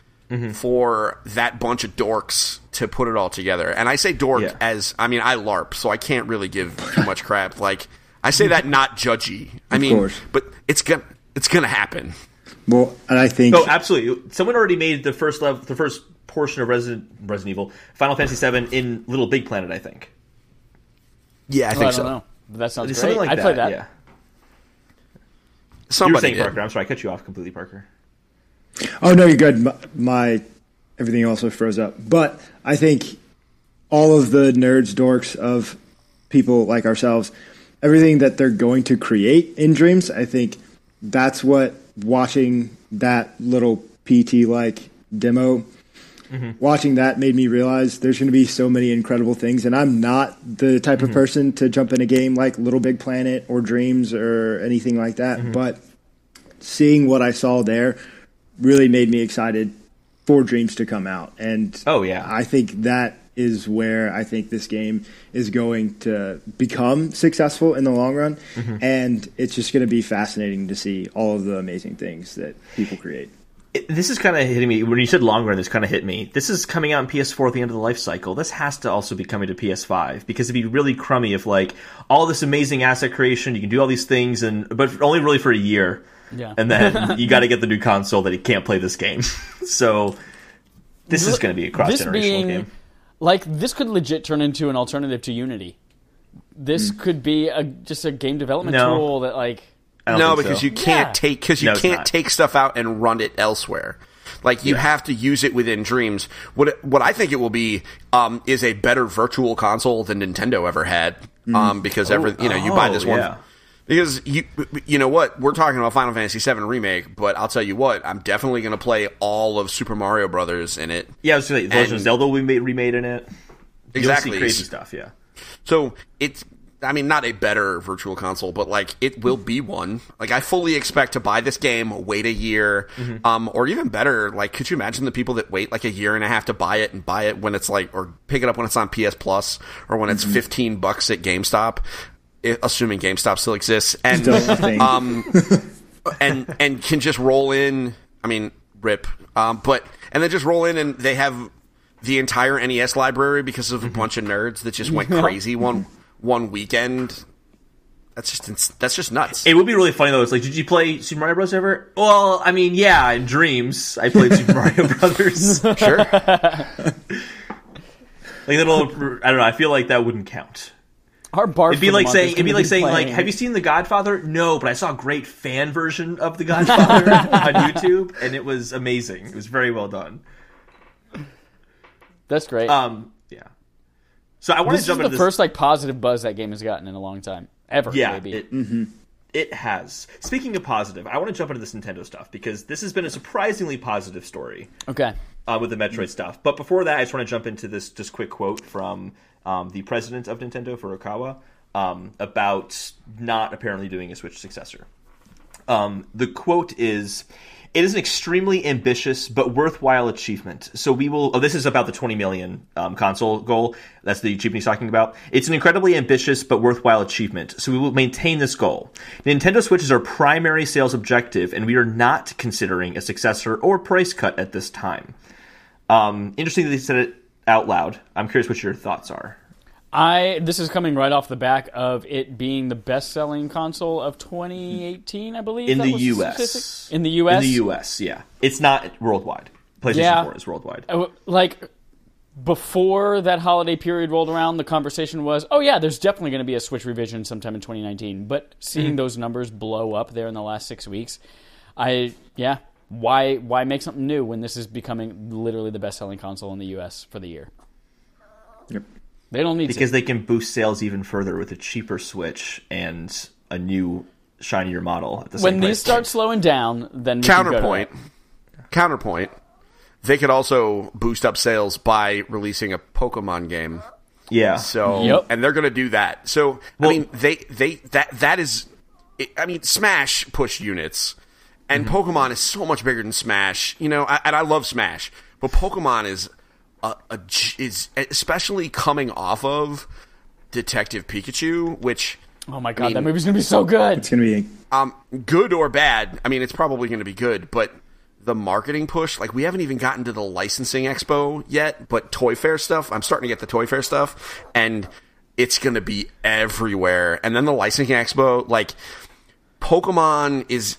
for that bunch of dorks to put it all together. And I say dork as, I mean, I LARP, so I can't really give too much crap. I say that not judgy. I mean, but it's gonna happen. Well, and I think... Oh, absolutely. Someone already made the first portion of Resident Evil, Final Fantasy VII in Little Big Planet, I think. Yeah, I think so. I don't know. But that sounds great. I'd play that. Yeah. Somebody you were saying, did. Parker. I'm sorry, I cut you off completely, Parker. Oh, no, you're good. My everything also froze up. But I think all of the nerds, dorks of people like ourselves, everything that they're going to create in Dreams, I think that's what watching that little PT-like demo watching that made me realize there's going to be so many incredible things. And I'm not the type of person to jump in a game like Little Big Planet or Dreams or anything like that. But seeing what I saw there really made me excited for Dreams to come out. And I think that is where I think this game is going to become successful in the long run. And it's just going to be fascinating to see all of the amazing things that people create. This is kind of hitting me. When you said long run, this kind of hit me. This is coming out in PS4 at the end of the life cycle. This has to also be coming to PS5 because it'd be really crummy if like all this amazing asset creation, you can do all these things, but only really for a year. Yeah. And then you got to get the new console that you can't play this game. So this is going to be a cross-generational game. Like, this could legit turn into an alternative to Unity. This could be just a game development tool that, like... No, because you can't take stuff out and run it elsewhere. Like, you have to use it within Dreams. What I think it will be is a better virtual console than Nintendo ever had. Because you buy this one... Because you know what, we're talking about Final Fantasy VII Remake, but I'll tell you what, I'm definitely going to play all of Super Mario Brothers in it. Yeah, I was going to say, Legend of Zelda will be remade in it. Exactly. You'll see crazy stuff, yeah. So it's, I mean, not a better virtual console, but like it will be one. Like, I fully expect to buy this game, wait a year, or even better. Like, could you imagine the people that wait like a year and a half to buy it and buy it when it's like, or pick it up when it's on PS Plus or when it's $15 at GameStop? Assuming GameStop still exists, and and can just roll in. I mean, rip, and then just roll in, and they have the entire NES library because of a bunch of nerds that just went crazy one weekend. That's just nuts. It would be really funny though. It's like, did you play Super Mario Bros. Ever? Well, I mean, yeah, in Dreams, I played Super Mario Brothers. Sure. Like little, I don't know. I feel like that wouldn't count. It'd be like saying, like, have you seen The Godfather? No, but I saw a great fan version of The Godfather on YouTube, and it was amazing. It was very well done. That's great. Yeah. So I want to jump into this. First like positive buzz that game has gotten in a long time, ever. Yeah, maybe. It has. Speaking of positive, I want to jump into this Nintendo stuff because this has been a surprisingly positive story. Okay. With the Metroid stuff, but before that, I just want to jump into this just quick quote from the president of Nintendo, Furukawa, about not apparently doing a Switch successor. The quote is, "It is an extremely ambitious but worthwhile achievement. So we will..." Oh, this is about the 20 million console goal. That's the achievement he's talking about. "It's an incredibly ambitious but worthwhile achievement. So we will maintain this goal. Nintendo Switch is our primary sales objective, and we are not considering a successor or price cut at this time." Interesting that they said it out loud. I'm curious what your thoughts are. This is coming right off the back of it being the best-selling console of 2018, I believe. In the U.S. In the U.S.? In the U.S., yeah. It's not worldwide. PlayStation 4 is worldwide. Like, before that holiday period rolled around, the conversation was, oh yeah, there's definitely going to be a Switch revision sometime in 2019. But seeing those numbers blow up there in the last 6 weeks, Why make something new when this is becoming literally the best-selling console in the U.S. for the year? Yep. They don't need because they can boost sales even further with a cheaper Switch and a new, shinier model at the same When these start slowing down, then we Counterpoint. They could also boost up sales by releasing a Pokemon game. Yeah. So, and they're going to do that. So, I mean, that is, I mean, Smash pushed units. And Pokemon is so much bigger than Smash, and I love Smash, but Pokemon is especially coming off of Detective Pikachu, which, oh my god, that movie's gonna be so good. It's gonna be good or bad. I mean, it's probably gonna be good, but the marketing push, like, we haven't even gotten to the licensing expo yet, but Toy Fair stuff. I'm starting to get the Toy Fair stuff, and it's gonna be everywhere. And then the licensing expo, like, Pokemon is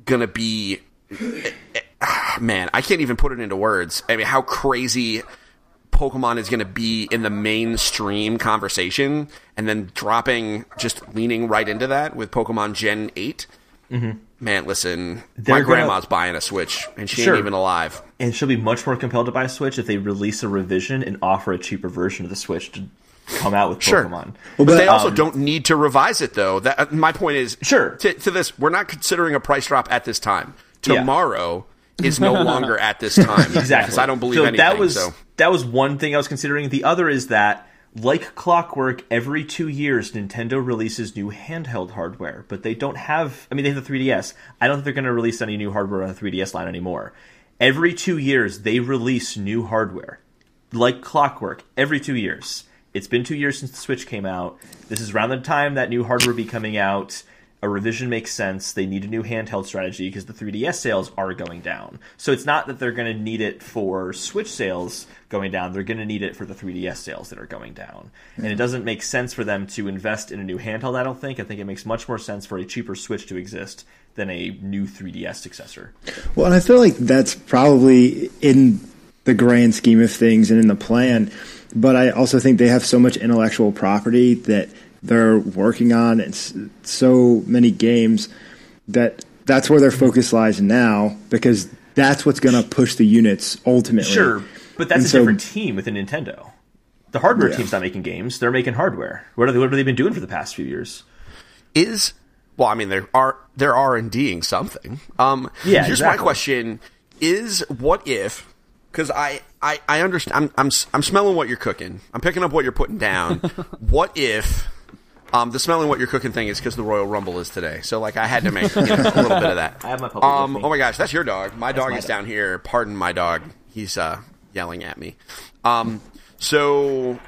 gonna be, man, I can't even put it into words. I mean, how crazy Pokemon is gonna be in the mainstream conversation, and then leaning right into that with Pokemon Gen 8. Man, listen, my grandma's buying a Switch, and she ain't even alive. And she'll be much more compelled to buy a Switch if they release a revision and offer a cheaper version of the Switch to come out with Pokemon. Well, but they also don't need to revise it, though. My point is, to this, we're not considering a price drop at this time. Tomorrow, is no longer at this time. Exactly. Because I don't believe so anything. That was one thing I was considering. The other is that, like clockwork, every 2 years Nintendo releases new handheld hardware, but they don't have. I mean, they have the 3DS. I don't think they're going to release any new hardware on the 3DS line anymore. Every 2 years they release new hardware, like clockwork. Every 2 years. It's been 2 years since the Switch came out. This is around the time that new hardware will be coming out. A revision makes sense. They need a new handheld strategy because the 3DS sales are going down. So it's not that they're going to need it for Switch sales going down. They're going to need it for the 3DS sales that are going down. And it doesn't make sense for them to invest in a new handheld, I don't think. I think it makes much more sense for a cheaper Switch to exist than a new 3DS successor. Well, and I feel like that's probably in the grand scheme of things and in the plan. But I also think they have so much intellectual property that they're working on, and so many games that's where their focus lies now, because that's what's going to push the units ultimately. Sure, but that's a different team within Nintendo. The hardware team's not making games; they're making hardware. What have they been doing for the past few years? Well, I mean, they're R&Ding something. Here's my question: is what if? Because I understand. I'm smelling what you're cooking. I'm picking up what you're putting down. What if? The smelling what you're cooking thing is because the Royal Rumble is today. So, like, I had to make a little bit of that. I have my puppy with me. Oh, my gosh. That's your dog. My dog is down here. Pardon my dog. He's yelling at me. It's all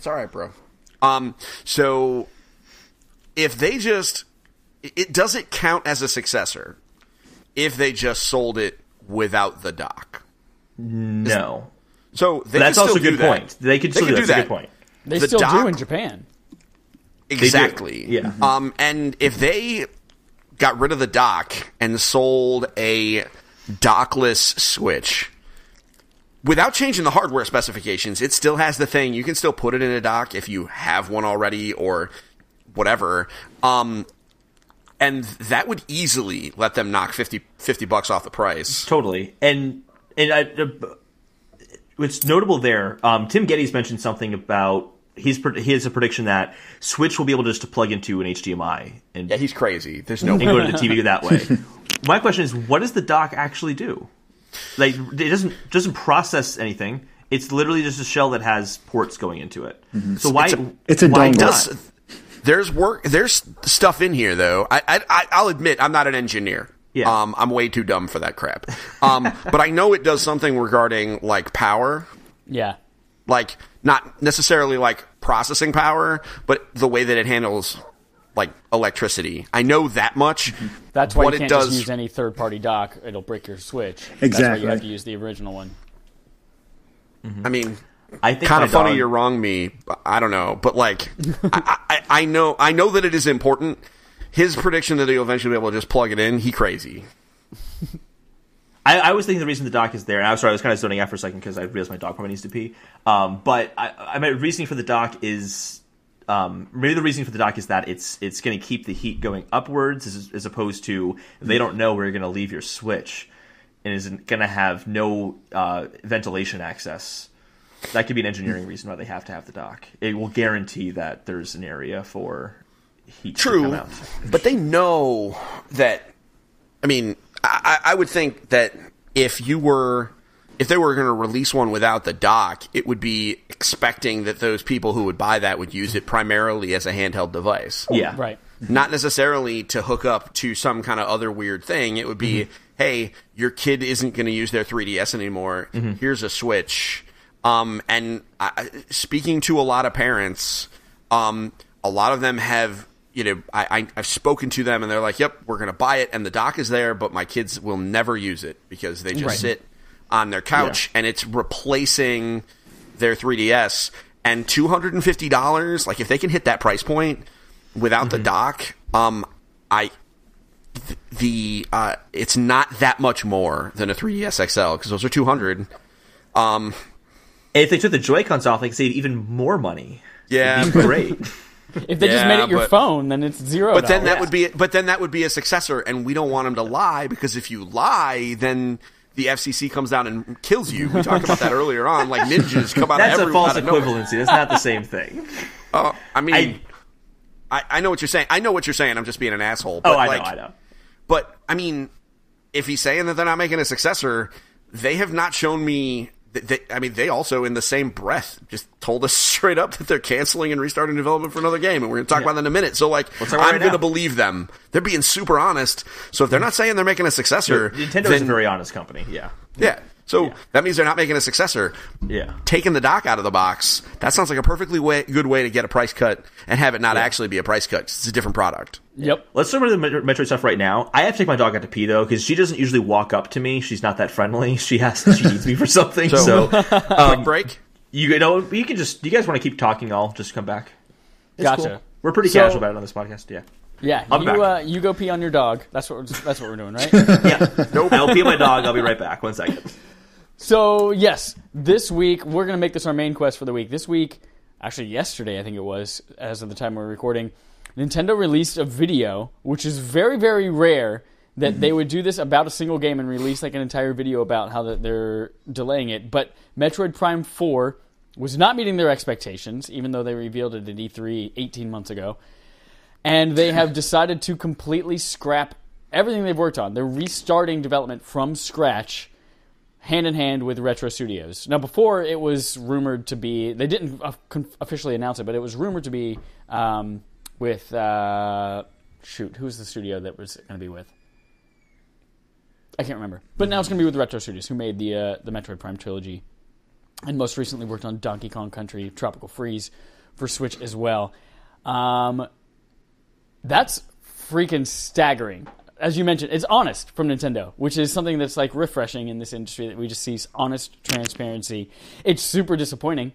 right, bro. So, if they just... Does it count as a successor if they just sold it without the dock? No. So, that's also a good point. They could still do that. That's a good point. They still do in Japan. Exactly. Yeah. And if they got rid of the dock and sold a dockless Switch without changing the hardware specifications, it still has the thing. You can still put it in a dock if you have one already or whatever. And that would easily let them knock $50 off the price. Totally. And what's notable there, Tim Geddes mentioned something about he has a prediction that Switch will be able just to plug into an HDMI. And he's crazy. There's no way. And go to the TV that way. My question is, what does the dock actually do? Like, it doesn't process anything. It's literally just a shell that has ports going into it. Mm-hmm. So it's a dongle. There's stuff in here though. I'll admit I'm not an engineer. Yeah. I'm way too dumb for that crap. But I know it does something regarding like power. Yeah. Like not necessarily like processing power, but the way that it handles like electricity. I know that much. That's why you can't just use any third-party dock. It'll break your Switch. Exactly. That's why you have to use the original one. Mm-hmm. I mean, I think kind of funny you're wrong me. I don't know. But like, I know that it is important. His prediction that he'll eventually be able to just plug it in, he crazy. I was thinking the reason the dock is there, and I was kind of zoning out for a second because I realized my dog probably needs to pee. But my reasoning for the dock is maybe the reasoning for the dock is that it's going to keep the heat going upwards as opposed to they don't know where you're going to leave your Switch and is going to have no ventilation access. That could be an engineering reason why they have to have the dock. It will guarantee that there's an area for heat to come out. But they know that. I mean, I would think that if they were going to release one without the dock, it would be expecting that those people who would buy that would use it primarily as a handheld device. Yeah. Right. Not necessarily to hook up to some kind of other weird thing. It would be, hey, your kid isn't going to use their 3DS anymore. Mm-hmm. Here's a Switch. And speaking to a lot of parents, a lot of them have, I've spoken to them and they're like, yep, we're going to buy it. And the dock is there, but my kids will never use it because they just sit on their couch and it's replacing their 3DS. And $250, like if they can hit that price point without the dock, it's not that much more than a 3DS XL because those are $200. If they took the Joy-Cons off, they could save even more money. Yeah, it'd be great. If they just made it your phone, then it's $0. But then that would be a successor, and we don't want them to lie because if you lie, then the FCC comes down and kills you. We talked about that earlier on, like ninjas come out. That's of a false equivalency. That's not the same thing. I mean, I know what you're saying. I know what you're saying. I'm just being an asshole. But I know. But I mean, if he's saying that they're not making a successor, they have not shown me. They also, in the same breath, just told us straight up that they're canceling and restarting development for another game, and we're going to talk about that in a minute. So, like, I'm going to believe them. They're being super honest. So if they're not saying they're making a successor... Nintendo's a very honest company, yeah. Yeah. So that means they're not making a successor. Yeah. Taking the dock out of the box, that sounds like a perfectly good way to get a price cut and have it not actually be a price cut. It's a different product. Yep. Let's start with the Metroid stuff right now. I have to take my dog out to pee, though, because she doesn't usually walk up to me. She's not that friendly. She needs me for something. So quick break? You guys want to keep talking, I'll just come back. Gotcha. Cool. We're pretty casual about it on this podcast, yeah. Yeah, you go pee on your dog. That's what we're doing, right? Yeah. Nope. I'll pee on my dog. I'll be right back. 1 second. So, yes, this week, we're going to make this our main quest for the week. This week, actually yesterday, I think it was, as of the time we're recording, Nintendo released a video, which is very, very rare, that they would do this about a single game and release like an entire video about how they're delaying it. But Metroid Prime 4 was not meeting their expectations, even though they revealed it at E3 18 months ago. And they have decided to completely scrap everything they've worked on. They're restarting development from scratch, hand in hand with Retro Studios. Now, before it was rumored to be, they didn't officially announce it, but it was rumored to be with, who's the studio that was going to be with? I can't remember. But now it's going to be with Retro Studios, who made the Metroid Prime trilogy, and most recently worked on Donkey Kong Country, Tropical Freeze for Switch as well. That's freaking staggering. As you mentioned, it's honest from Nintendo, which is something that's like refreshing in this industry, that we just see honest transparency. It's super disappointing.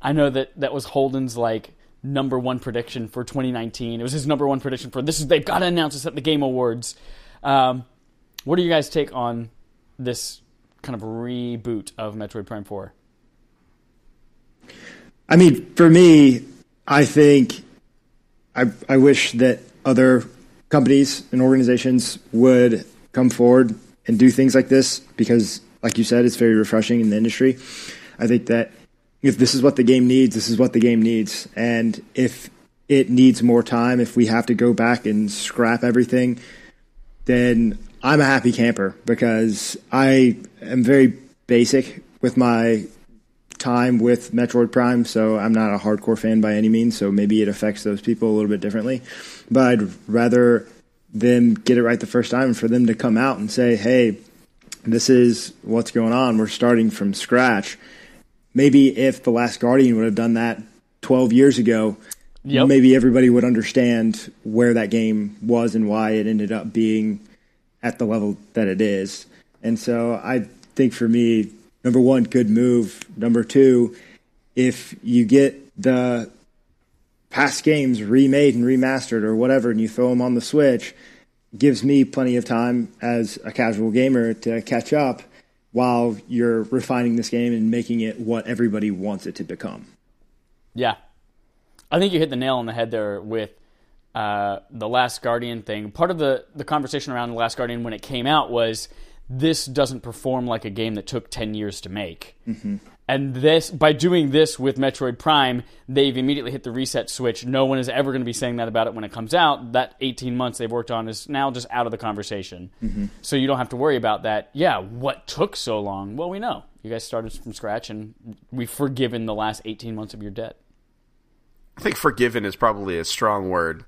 I know that was Holden's like number one prediction for 2019. It was his number one prediction for this. They've got to announce this at the Game Awards. What do you guys take on this kind of reboot of Metroid Prime 4? I mean, for me, I think I wish that other companies and organizations would come forward and do things like this, because, like you said, it's very refreshing in the industry. I think that if this is what the game needs, this is what the game needs. And if it needs more time, if we have to go back and scrap everything, then I'm a happy camper, because I am very basic with my time with Metroid Prime, so I'm not a hardcore fan by any means, so maybe it affects those people a little bit differently. But I'd rather them get it right the first time, and for them to come out and say, hey, this is what's going on, we're starting from scratch. Maybe if The Last Guardian would have done that 12 years ago, maybe everybody would understand where that game was and why it ended up being at the level that it is. And so I think for me, number one, good move. Number two, if you get the past games remade and remastered or whatever, and you throw them on the Switch, gives me plenty of time as a casual gamer to catch up while you're refining this game and making it what everybody wants it to become. Yeah. I think you hit the nail on the head there with the Last Guardian thing. Part of the conversation around The Last Guardian when it came out was, this doesn't perform like a game that took 10 years to make. Mm-hmm. And this, by doing this with Metroid Prime, they've immediately hit the reset switch. No one is ever going to be saying that about it when it comes out. That 18 months they've worked on is now just out of the conversation. Mm-hmm. So you don't have to worry about that. Yeah, what took so long? Well, we know. You guys started from scratch, and we've forgiven the last 18 months of your debt. I think forgiven is probably a strong word.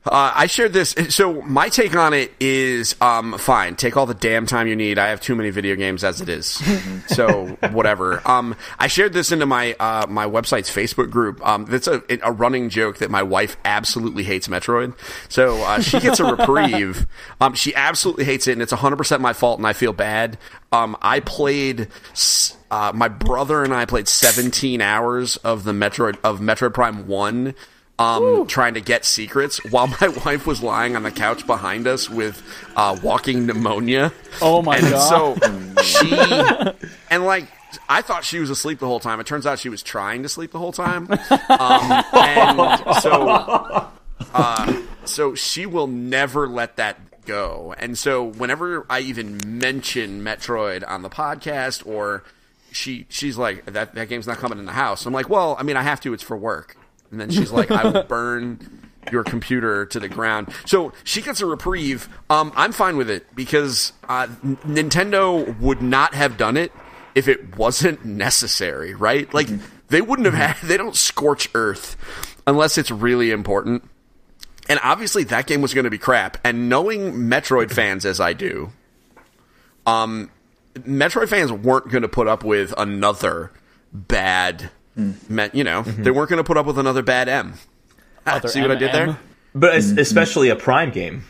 I shared this. So my take on it is, fine. Take all the damn time you need. I have too many video games as it is. So whatever. I shared this into my my website's Facebook group. That's a running joke that my wife absolutely hates Metroid. So she gets a reprieve. She absolutely hates it, and it's 100% my fault, and I feel bad. I played. My brother and I played 17 hours of Metroid Prime 1. Trying to get secrets while my wife was lying on the couch behind us with walking pneumonia. Oh my God. And so I thought she was asleep the whole time. It turns out she was trying to sleep the whole time. So she will never let that go. And so whenever I even mention Metroid on the podcast, or she's like, that game's not coming in the house. I'm like, well, I mean, I have to. It's for work. And then she's like, I will burn your computer to the ground. So she gets a reprieve. I'm fine with it because Nintendo would not have done it if it wasn't necessary, right? Like, they wouldn't have had... They don't scorch earth unless it's really important. And obviously that game was going to be crap. And knowing Metroid fans as I do, Metroid fans weren't going to put up with another bad... they weren't going to put up with another bad M. See what I did there? But especially a Prime game.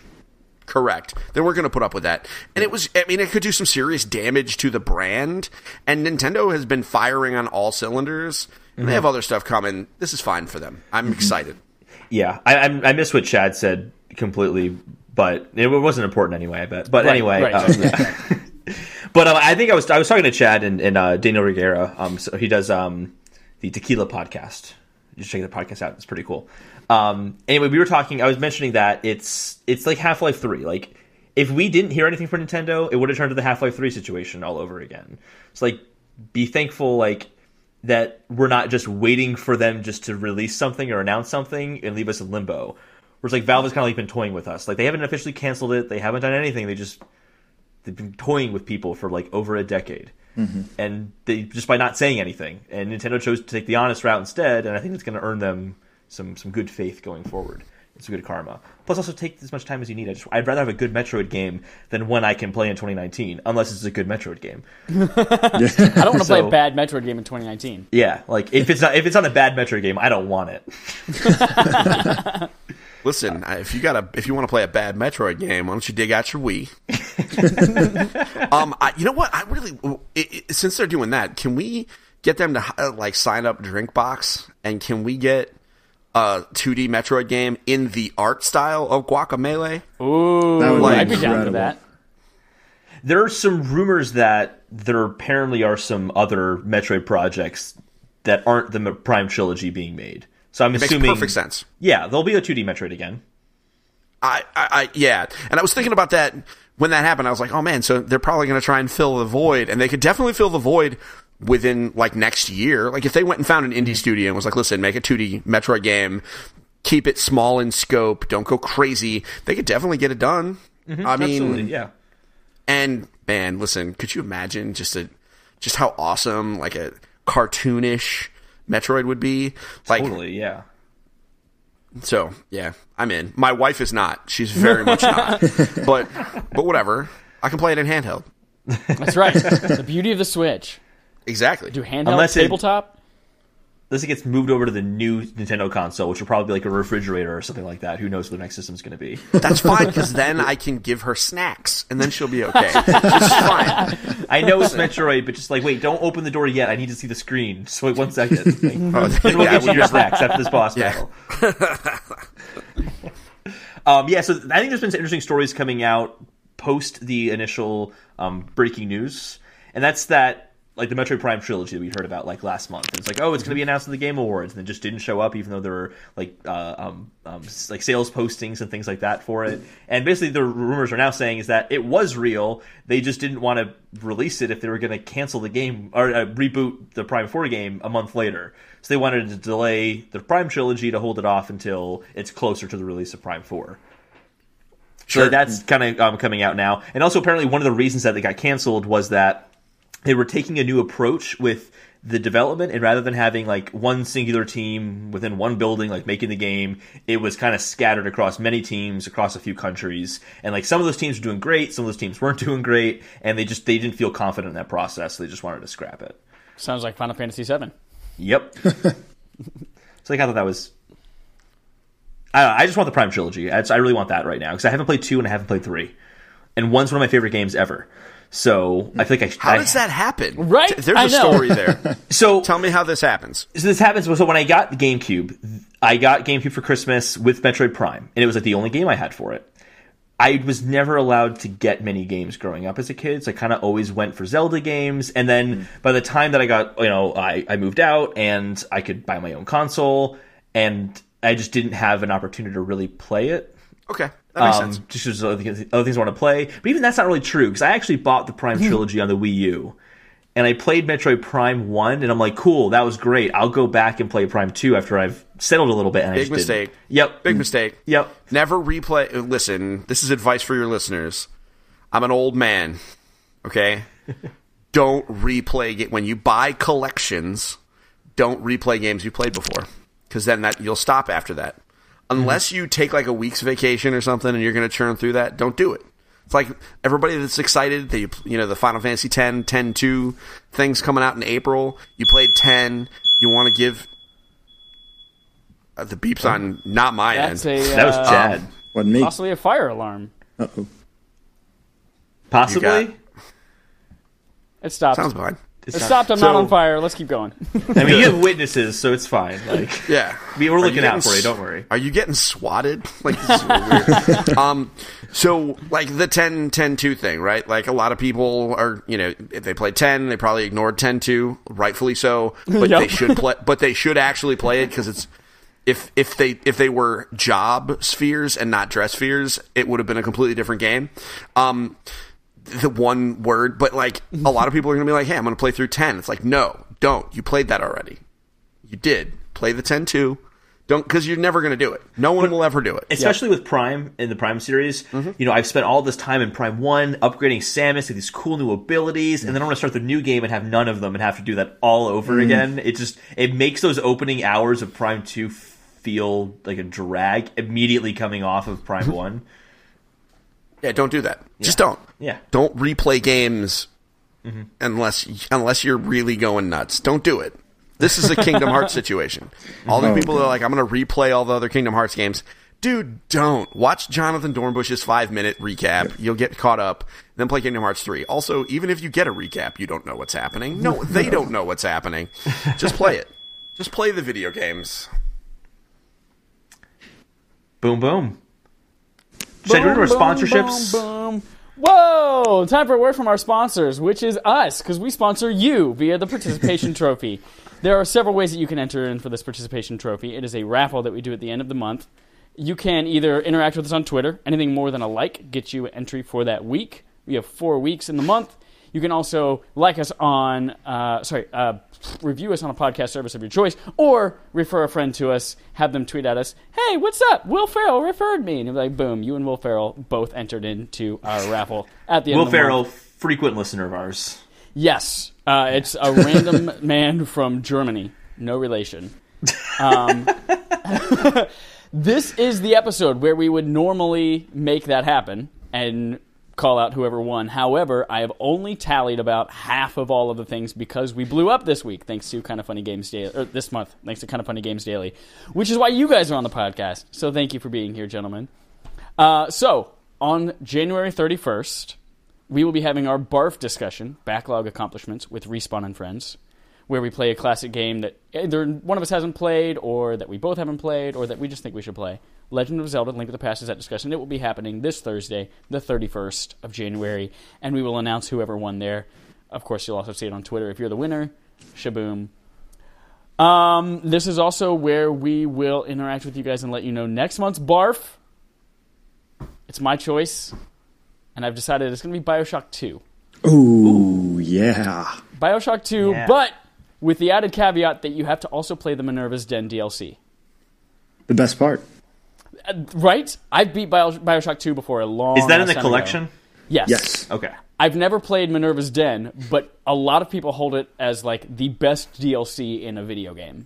Correct. They weren't going to put up with that. And it could do some serious damage to the brand. And Nintendo has been firing on all cylinders. And they have other stuff coming. This is fine for them. I'm excited. Yeah. I miss what Chad said completely, but it wasn't important anyway, I bet. But anyway. Right. But I think I was talking to Chad and Daniel Riguera. So he does the Tequila podcast. You should check the podcast out. It's pretty cool. Anyway, we were talking. I was mentioning that it's like Half-Life 3. Like, if we didn't hear anything from Nintendo, it would have turned to the Half-Life 3 situation all over again. So, like, be thankful, like, that we're not just waiting for them just to release something or announce something and leave us in limbo. Whereas, like, Valve has kind of like been toying with us. Like, they haven't officially canceled it. They haven't done anything. They've been toying with people for like over a decade. And they just by not saying anything. And Nintendo chose to take the honest route instead, and I think it's going to earn them some good faith going forward. It's a good karma. Plus, also take as much time as you need. I'd rather have a good Metroid game than one I can play in 2019, unless it's a good Metroid game. I don't want to play a bad Metroid game in 2019. Yeah, like if it's not a bad Metroid game, I don't want it. Listen, if you want to play a bad Metroid game, why don't you dig out your Wii? You know what? I really, since they're doing that, can we get them to sign up Drinkbox, and can we get a 2D Metroid game in the art style of Guacamelee? Ooh, I'd be down for that. There are some rumors that there apparently are some other Metroid projects that aren't the Prime trilogy being made. So I'm assuming makes perfect sense. Yeah, there'll be a 2D Metroid again. Yeah, and I was thinking about that when that happened. I was like, oh man, so they're probably going to try and fill the void, and they could definitely fill the void within like next year. Like if they went and found an indie studio and was like, listen, make a 2D Metroid game, keep it small in scope, don't go crazy, they could definitely get it done. I mean, absolutely, yeah. And man, listen, could you imagine just how awesome like a cartoonish Metroid would be? Like, totally, yeah. So, yeah, I'm in. My wife is not. She's very much not. But whatever. I can play it in handheld. That's right. The beauty of the Switch. Exactly. Do handheld tabletop? Unless it gets moved over to the new Nintendo console, which will probably be like a refrigerator or something like that. Who knows what the next system's going to be? That's fine, because then I can give her snacks, and then she'll be okay. It's fine. I know it's Metroid, but just like, wait, don't open the door yet. I need to see the screen. Just wait 1 second. Then we'll get you your snacks after this boss battle. So I think there's been some interesting stories coming out post the initial breaking news, and that's that. Like the Metroid Prime trilogy that we heard about like last month. It's like, oh, it's going to be announced at the Game Awards, and it just didn't show up, even though there were like sales postings and things like that for it. And basically, the rumors are now saying is that it was real. They just didn't want to release it if they were going to cancel the game or reboot the Prime 4 game a month later. So they wanted to delay the Prime trilogy to hold it off until it's closer to the release of Prime 4. Sure. So that's kind of coming out now. And also, apparently, one of the reasons that they got canceled was that they were taking a new approach with the development, and rather than having like one singular team within one building, like making the game, it was kind of scattered across many teams across a few countries. And like some of those teams were doing great, some of those teams weren't doing great, and they didn't feel confident in that process. So they just wanted to scrap it. Sounds like Final Fantasy VII. Yep. So like, I thought that was. I don't know, I just want the Prime trilogy. I really want that right now because I haven't played 2 and I haven't played 3, and 1's one of my favorite games ever. So I feel like How does that happen? Right? There's a story there. So tell me how this happens. So this happens. So when I got the GameCube, I got GameCube for Christmas with Metroid Prime, and it was like the only game I had for it. I was never allowed to get many games growing up as a kid, so I kind of always went for Zelda games. And then by the time that I got, I moved out and I could buy my own console, and I just didn't have an opportunity to really play it. Okay. That makes sense. Just because other things I want to play. But even that's not really true, because I actually bought the Prime trilogy on the Wii U. and I played Metroid Prime 1, and I'm like, cool, that was great. I'll go back and play Prime 2 after I've settled a little bit. And Big mistake. Didn't. Yep. Big mistake. Yep. Never replay. Listen, this is advice for your listeners. I'm an old man, okay? Don't replay when you buy collections. Don't replay games you played before, because then you'll stop after that. Unless you take like a week's vacation or something, and you're going to churn through that. Don't do it. It's like everybody that's excited that the Final Fantasy 10, 10-2 things coming out in April. You played 10. You want to give the beeps on not my end. That was Chad. Wasn't me. Possibly a fire alarm. Uh-oh. Possibly. It stopped. Sounds fine. It stopped. I'm not on fire. Let's keep going. I mean, you have witnesses, so it's fine. Like, yeah, we're looking out for you. Don't worry. Are you getting swatted? Like, this is weird. So like the 10-2 thing, right? Like a lot of people are, if they played 10, they probably ignored 10-2, rightfully so. But Yep. they should play. But they should actually play it because it's if they were job spheres and not dress spheres, it would have been a completely different game. The one word, but like a lot of people are going to be like, hey, I'm going to play through 10. It's like, no, don't. You played that already. You did. Play the 10-2. Don't, because you're never going to do it. No one will ever do it. Especially with Prime, in the Prime series, I've spent all this time in Prime 1 upgrading Samus to these cool new abilities, and then I'm going to start the new game and have none of them and have to do that all over again. It makes those opening hours of Prime 2 feel like a drag immediately coming off of Prime 1. Yeah, don't do that. Yeah. Just don't. Yeah. Don't replay games unless you're really going nuts. Don't do it. This is a Kingdom Hearts situation. All the people that are like, I'm going to replay all the other Kingdom Hearts games. Dude, don't. Watch Jonathan Dornbush's 5-minute recap. You'll get caught up. Then play Kingdom Hearts 3. Also, even if you get a recap, you don't know what's happening. No, they don't know what's happening. Just play it. Just play the video games. Boom, boom. Should we do our sponsorships? Boom. Whoa! Time for a word from our sponsors, which is us, because we sponsor you via the participation trophy. There are several ways that you can enter in for this participation trophy. It is a raffle that we do at the end of the month. You can either interact with us on Twitter. Anything more than a like gets you an entry for that week. We have 4 weeks in the month. You can also like us on, review us on a podcast service of your choice, or refer a friend to us, have them tweet at us, hey, what's up? Will Ferrell referred me. And you'll be like, boom, you and Will Ferrell both entered into our raffle at the end of the month. Will Ferrell, frequent listener of ours. Yes. It's a random man from Germany. No relation. This is the episode where we would normally make that happen and call out whoever won. However, I have only tallied about half of all of the things because we blew up this week, thanks to Kind of Funny Games Daily, or this month, thanks to Kind of Funny Games Daily, which is why you guys are on the podcast. So thank you for being here, gentlemen. So on January 31st, we will be having our BARF discussion, Backlog Accomplishments, with Respawn and Friends, where we play a classic game that either one of us hasn't played, or that we both haven't played, or that we just think we should play. Legend of Zelda: Link to the Past is that discussion. It will be happening this Thursday, the 31st of January, and we will announce whoever won there. Of course, you'll also see it on Twitter if you're the winner. Shaboom. This is also where we will interact with you guys and let you know next month's BARF. It's my choice, and I've decided it's going to be BioShock 2. Ooh, yeah. BioShock 2, but with the added caveat that you have to also play the Minerva's Den DLC. The best part. Right? I've beat BioShock 2 before a long time. Is that in the collection? Yes. Okay. I've never played Minerva's Den, but a lot of people hold it as like the best DLC in a video game.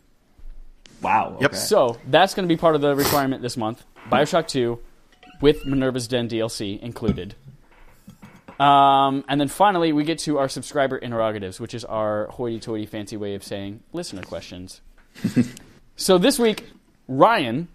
Wow. Okay. Yep. So that's going to be part of the requirement this month. BioShock 2 with Minerva's Den DLC included. And then finally, we get to our subscriber interrogatives, which is our hoity-toity fancy way of saying listener questions. So this week, Ryan,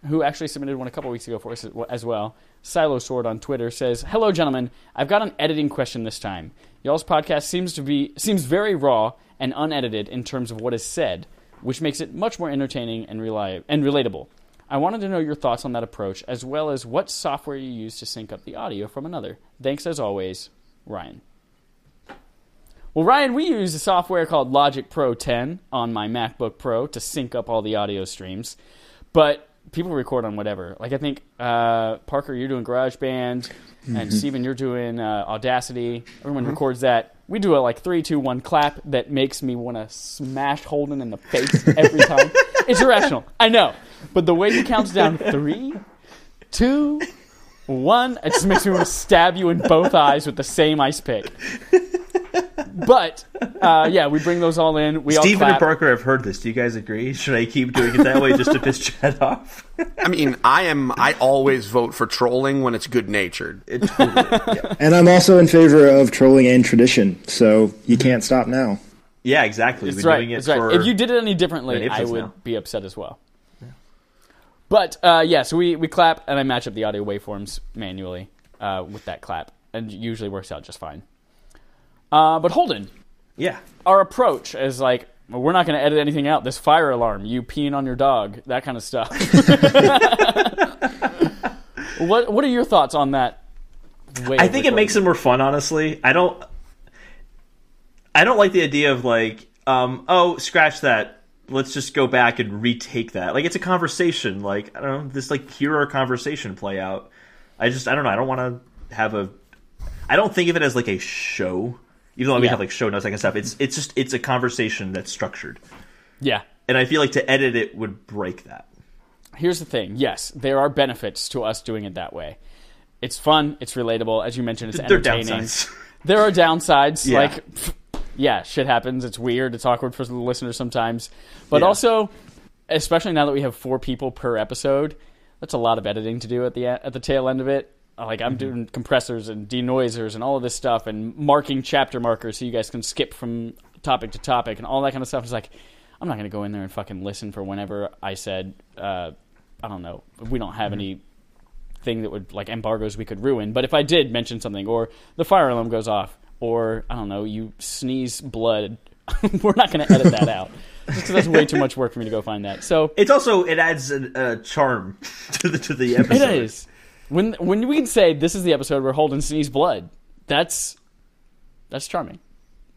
who actually submitted one a couple weeks ago for us as well, Silo Sword on Twitter, says, hello, gentlemen. I've got an editing question this time. Y'all's podcast seems very raw and unedited in terms of what is said, which makes it much more entertaining and relatable. I wanted to know your thoughts on that approach, as well as what software you use to sync up the audio from another. Thanks as always, Ryan. Well, Ryan, we use a software called Logic Pro 10 on my MacBook Pro to sync up all the audio streams. But people record on whatever. Like, I think, Parker, you're doing GarageBand, and Steven, you're doing Audacity. Everyone records that We do a 3, 2, 1 clap that makes me want to smash Holden in the face every time. It's irrational, I know. But the way he counts down 3, 2, 1, it just makes me want to stab you in both eyes with the same ice pick. But, we bring those all in. Steven and Parker have heard this. Do you guys agree? Should I keep doing it that way just to piss Chad off? I mean, I always vote for trolling when it's good-natured. And I'm also in favor of trolling and tradition, so you can't stop now. Yeah, exactly. That's right. If you did it any differently, I would be upset as well. Yeah. But, so we clap, and I match up the audio waveforms manually with that clap, and it usually works out just fine. But Holden, our approach is we're not going to edit anything out. This fire alarm, you peeing on your dog, that kind of stuff. What are your thoughts on that? I think it makes it more fun. Honestly, I don't like the idea of scratch that. Let's just go back and retake that. It's a conversation. I don't know, this hear our conversation play out. I don't know. I don't want to have I don't think of it as a show. Even though we have show notes, and stuff, it's a conversation that's structured. Yeah, and I feel to edit it would break that. Here's the thing: yes, there are benefits to us doing it that way. It's fun, it's relatable, as you mentioned, it's entertaining. There are downsides. Shit happens. It's weird. It's awkward for the listener sometimes, but also, especially now that we have 4 people per episode, that's a lot of editing to do at the tail end of it. I'm doing compressors and denoisers and all of this stuff and marking chapter markers so you guys can skip from topic to topic and all that kind of stuff. It's I'm not going to go in there and fucking listen for whenever I said, I don't know, we don't have any thing that would, embargoes we could ruin. But if I did mention something, or the fire alarm goes off, or, I don't know, you sneeze blood, we're not going to edit that out. Just because that's way too much work for me to go find that. So it adds a charm to the episode. It is. When we can say this is the episode where Holden sneezed blood, that's charming.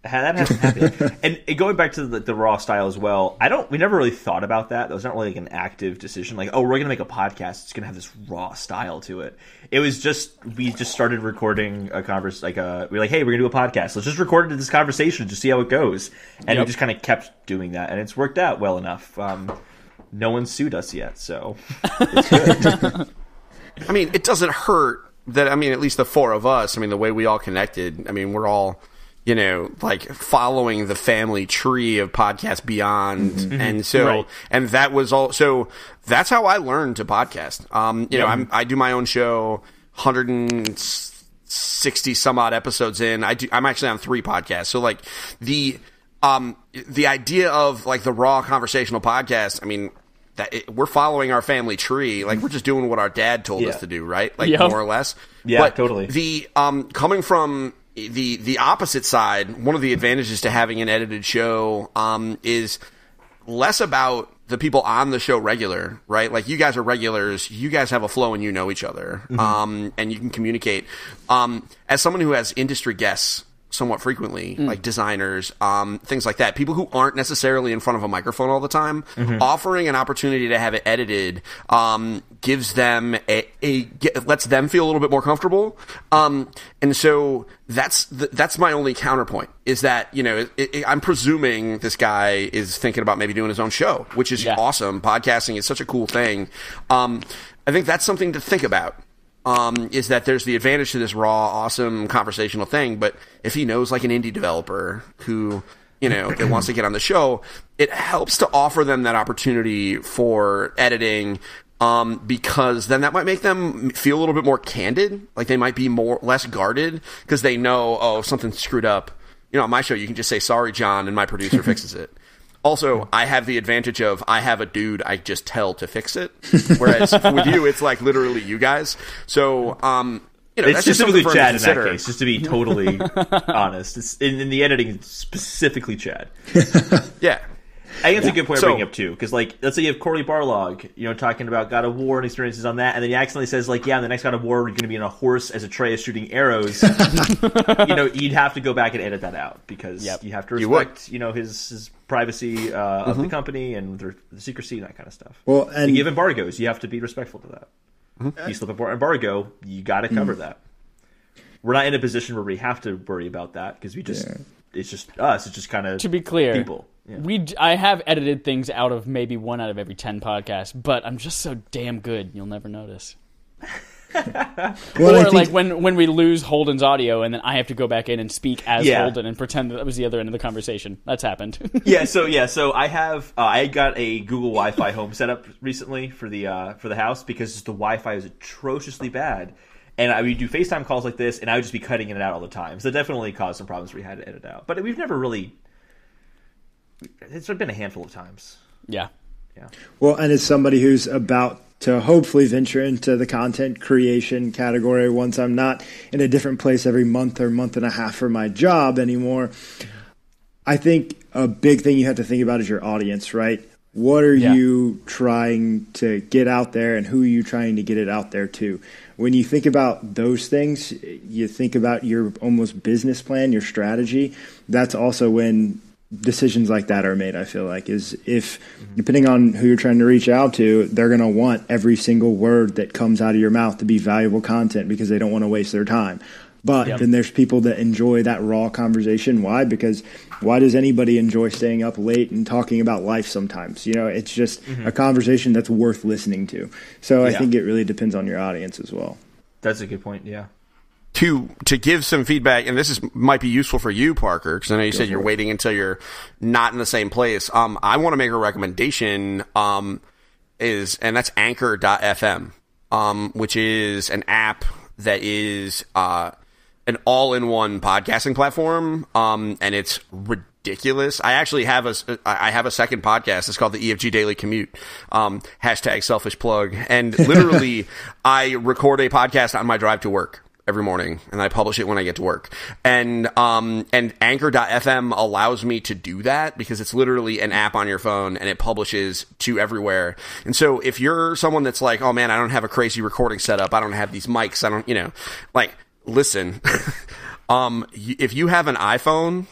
That hasn't happened. And going back to the raw style as well, we never really thought about that. That was not really an active decision. We're going to make a podcast. It's going to have this raw style to it. It was we just started recording a conversation. We're hey, we're going to do a podcast. Let's just record this conversation, just see how it goes. And we just kind of kept doing that, and it's worked out well enough. No one sued us yet, so it's good. I mean, it doesn't hurt that, at least the 4 of us, the way we all connected, we're all, following the family tree of Podcast Beyond. Mm-hmm. And so, and that was all, so that's how I learned to podcast. I do my own show, 160 some odd episodes in. I'm actually on 3 podcasts. So the idea of the raw conversational podcast, we're following our family tree. We're just doing what our dad told us to do, right? More or less. Yeah, but totally. The coming from the opposite side, one of the advantages to having an edited show is less about the people on the show regular, right? You guys are regulars. You guys have a flow and you know each other, and you can communicate. As someone who has industry guests somewhat frequently, like designers, things like that. People who aren't necessarily in front of a microphone all the time, offering an opportunity to have it edited, gives them lets them feel a little bit more comfortable. And so that's my only counterpoint is that, I'm presuming this guy is thinking about maybe doing his own show, which is awesome. Podcasting is such a cool thing. I think that's something to think about. Is that there's the advantage to this raw, awesome conversational thing, but if he knows an indie developer who, that wants to get on the show, it helps to offer them that opportunity for editing, because then that might make them feel a little bit more candid, they might be less guarded, because they know, if something screwed up, on my show you can just say, sorry, John, and my producer fixes it. Also, I have the advantage of I have a dude I just tell to fix it, whereas with you, it's literally you guys. So, it's specifically Chad in that case, just to be totally honest. It's in the editing, it's specifically Chad. Yeah. I think it's a good point to bring up, too, because, let's say you have Corey Barlog, talking about God of War and experiences on that, and then he accidentally says, in the next God of War, you're going to be on a horse as Atreus shooting arrows. You'd have to go back and edit that out, because you have to respect, his privacy of the company and the secrecy and that kind of stuff. Well, and you give embargoes, you have to be respectful to that. If you slip an embargo, you got to cover that. we're not in a position where we have to worry about that because we just it's just us. It's just kind of, to be clear, people. Yeah. I have edited things out of maybe 1 out of every 10 podcasts, but I'm just so damn good, you'll never notice. Or like when we lose Holden's audio and then I have to go back in and speak as Holden and pretend that was the other end of the conversation. That's happened. So I have I got a Google Wi-Fi home setup recently for the house because the Wi-Fi is atrociously bad. And I would do FaceTime calls like this, and I would just be cutting it out all the time. So it definitely caused some problems we had to edit out. But we've never really... It's been a handful of times. Yeah. Well, and as somebody who's about to hopefully venture into the content creation category once I'm not in a different place every month or month and a half for my job anymore, I think a big thing you have to think about is your audience, right? What are you trying to get out there, and who are you trying to get it out there to? When you think about those things, you think about your almost business plan, your strategy. That's also when decisions like that are made, I feel like, is if, depending on who you're trying to reach out to, they're going to want every single word that comes out of your mouth to be valuable content because they don't want to waste their time. But then there's people that enjoy that raw conversation. Why? Because why does anybody enjoy staying up late and talking about life sometimes? You know, it's just a conversation that's worth listening to. So I think it really depends on your audience as well. That's a good point, yeah. To give some feedback, and this might be useful for you, Parker, because I know you said you're waiting until you're not in the same place. I want to make a recommendation, and that's Anchor.fm, which is an app that is an all-in-one podcasting platform, and it's ridiculous. I actually have a second podcast. It's called the EFG Daily Commute, hashtag selfish plug. And literally, I record a podcast on my drive to work every morning, and I publish it when I get to work. And Anchor.fm allows me to do that because it's literally an app on your phone, and it publishes to everywhere. And so if you're someone that's like, oh man, I don't have a crazy recording setup, I don't have these mics, I don't, listen, if you have an iPhone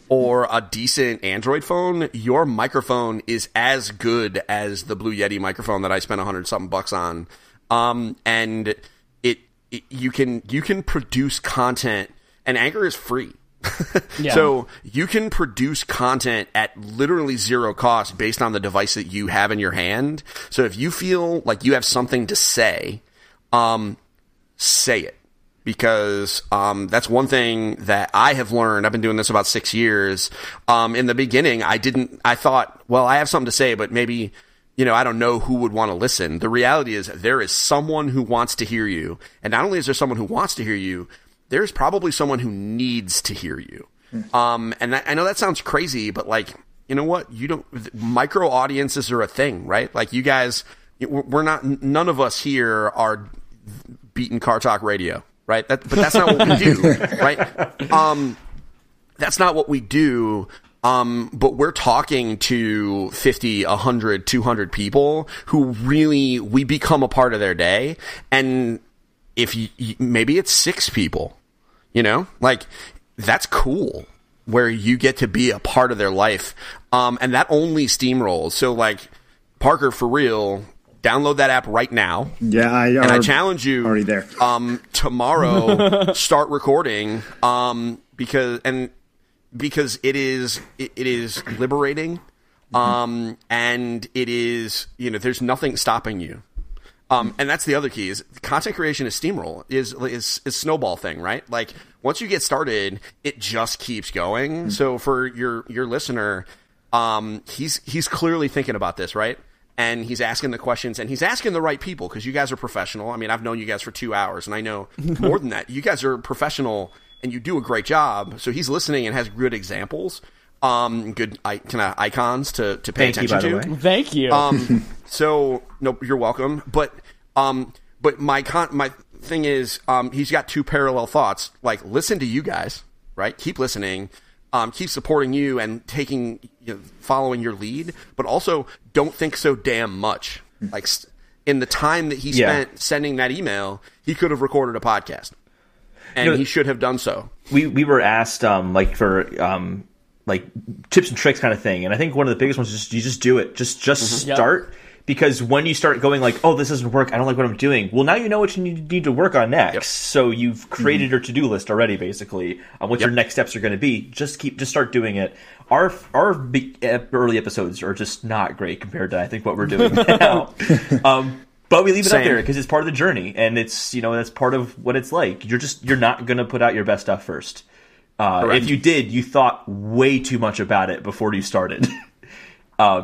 or a decent Android phone, your microphone is as good as the Blue Yeti microphone that I spent $100-something on. And you can produce content, and Anchor is free. So you can produce content at literally zero cost based on the device that you have in your hand. So if you feel like you have something to say, say it. Because that's one thing that I have learned. I've been doing this about 6 years. In the beginning, I thought, well, I have something to say, but maybe, I don't know who would want to listen. The reality is there is someone who wants to hear you. And not only is there someone who wants to hear you, there's probably someone who needs to hear you. And I know that sounds crazy, but you know what? Micro audiences are a thing, right? Like you guys, none of us here are beating Car Talk Radio. Right, but that's not what we do. Right, that's not what we do. But we're talking to 50, 100, 200 people who really we become a part of their day. And if maybe it's 6 people, that's cool. Where you get to be a part of their life, and that only steamrolls. So, Parker, for real. Download that app right now. Yeah, I challenge you already there. Tomorrow, start recording. Because it is liberating. And it is there's nothing stopping you. And that's the other key is content creation is steamroll is snowball thing, right? Like once you get started, it just keeps going. So for your listener, he's clearly thinking about this, right? And he's asking the questions, and he's asking the right people because you guys are professional. I mean, I've known you guys for 2 hours, and I know more than that. You guys are professional, and you do a great job. So he's listening and has good examples, good icons to pay attention to. Thank you. So no, you're welcome. But my thing is, he's got 2 parallel thoughts. Like, listen to you guys, right? Keep listening. Keep supporting you and following your lead, but also don't think so damn much. Like in the time that he spent sending that email, he could have recorded a podcast, and he should have done so. We were asked for tips and tricks kind of thing, and I think one of the biggest ones is you just do it, just start. Because when you start going like, oh, this doesn't work, I don't like what I'm doing. Well, now you know what you need to work on next. Yep. So you've created your to-do list already, basically, on what your next steps are going to be. Just start doing it. Our early episodes are just not great compared to, I think, what we're doing now. But we leave it up there because it's part of the journey, and it's, that's part of what it's like. You're not going to put out your best stuff first. If you did, you thought way too much about it before you started.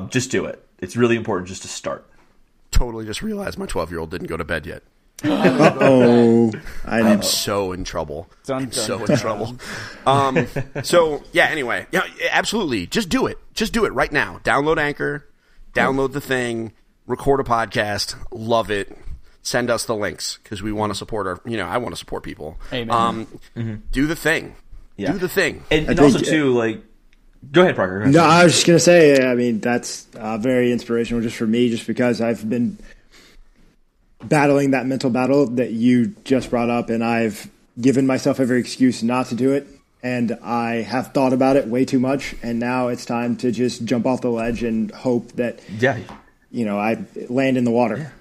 Just do it. It's really important just to start. Totally just realized my 12-year-old didn't go to bed yet. I'm so in trouble. Dun, So in trouble. Anyway. Yeah, absolutely. Just do it. Just do it right now. Download Anchor. Download the thing. Record a podcast. Love it. Send us the links because we want to support I want to support people. Amen. Do the thing. Yeah. Do the thing. And also, too, like... Go ahead, Parker. Go ahead. No, I was just going to say, I mean, that's very inspirational just for me, just because I've been battling that mental battle that you just brought up, and I've given myself every excuse not to do it, and I have thought about it way too much, and now it's time to just jump off the ledge and hope that, I land in the water.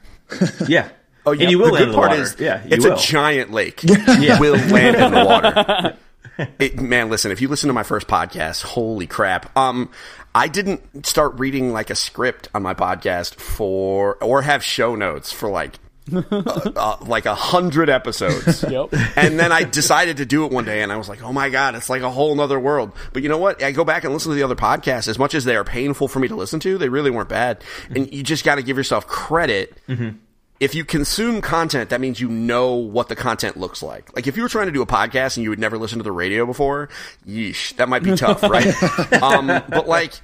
Yeah. Oh, yeah. And you will land in the water. It's a giant lake. You will land in the water. Man, listen, if you listen to my first podcast, holy crap. I didn't start reading like a script on my podcast or have show notes for like 100 episodes. Yep. And then I decided to do it one day and I was like, oh my God, it's like a whole nother world. But you know what? I go back and listen to the other podcasts. As much as they are painful for me to listen to, they really weren't bad. And you just got to give yourself credit. If you consume content, that means you know what the content looks like. Like if you were trying to do a podcast and you had never listened to the radio before, yeesh, that might be tough, right? But like,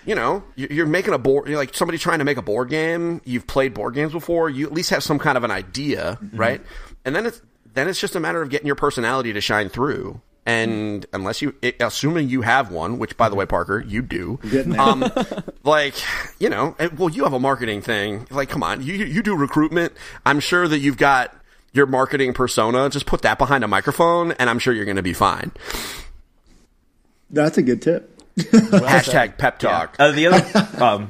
you're making you're like somebody trying to make a board game. You've played board games before. You at least have some kind of an idea, right? And then it's just a matter of getting your personality to shine through. And assuming you have one, which by the way, Parker, you do, you have a marketing thing. Like, come on, you do recruitment. I'm sure that you've got your marketing persona. Just put that behind a microphone and I'm sure you're going to be fine. That's a good tip. Hashtag pep talk. Yeah. The other,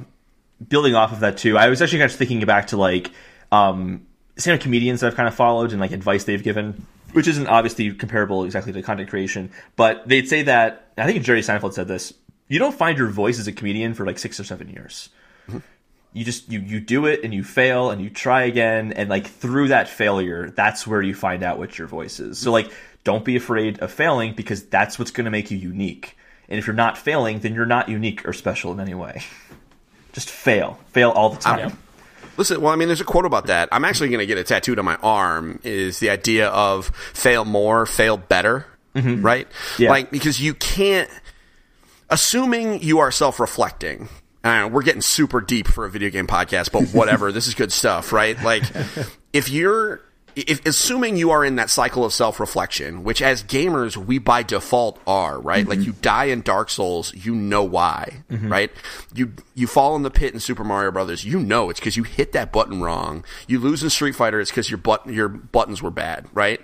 building off of that too, I was actually kind of thinking back to like, stand-up comedians that I've kind of followed and like advice they've given, which isn't obviously comparable exactly to content creation, but they'd say that, I think Jerry Seinfeld said this, you don't find your voice as a comedian for like 6 or 7 years. You just, you do it and you fail and you try again. And like through that failure, that's where you find out what your voice is. So like, don't be afraid of failing because that's what's going to make you unique. And if you're not failing, then you're not unique or special in any way. Just fail all the time. Listen, well, I mean, there's a quote about that. I'm actually going to get it tattooed on my arm, is the idea of fail more, fail better, right? Yeah. Like, because you can't, assuming you are self-reflecting, we're getting super deep for a video game podcast, but whatever, this is good stuff, right? Like, assuming you are in that cycle of self-reflection, which as gamers, we by default are, right? Like you die in Dark Souls, you know why, right? You fall in the pit in Super Mario Brothers, you know it's because you hit that button wrong. You lose in Street Fighter, it's because your buttons were bad, right?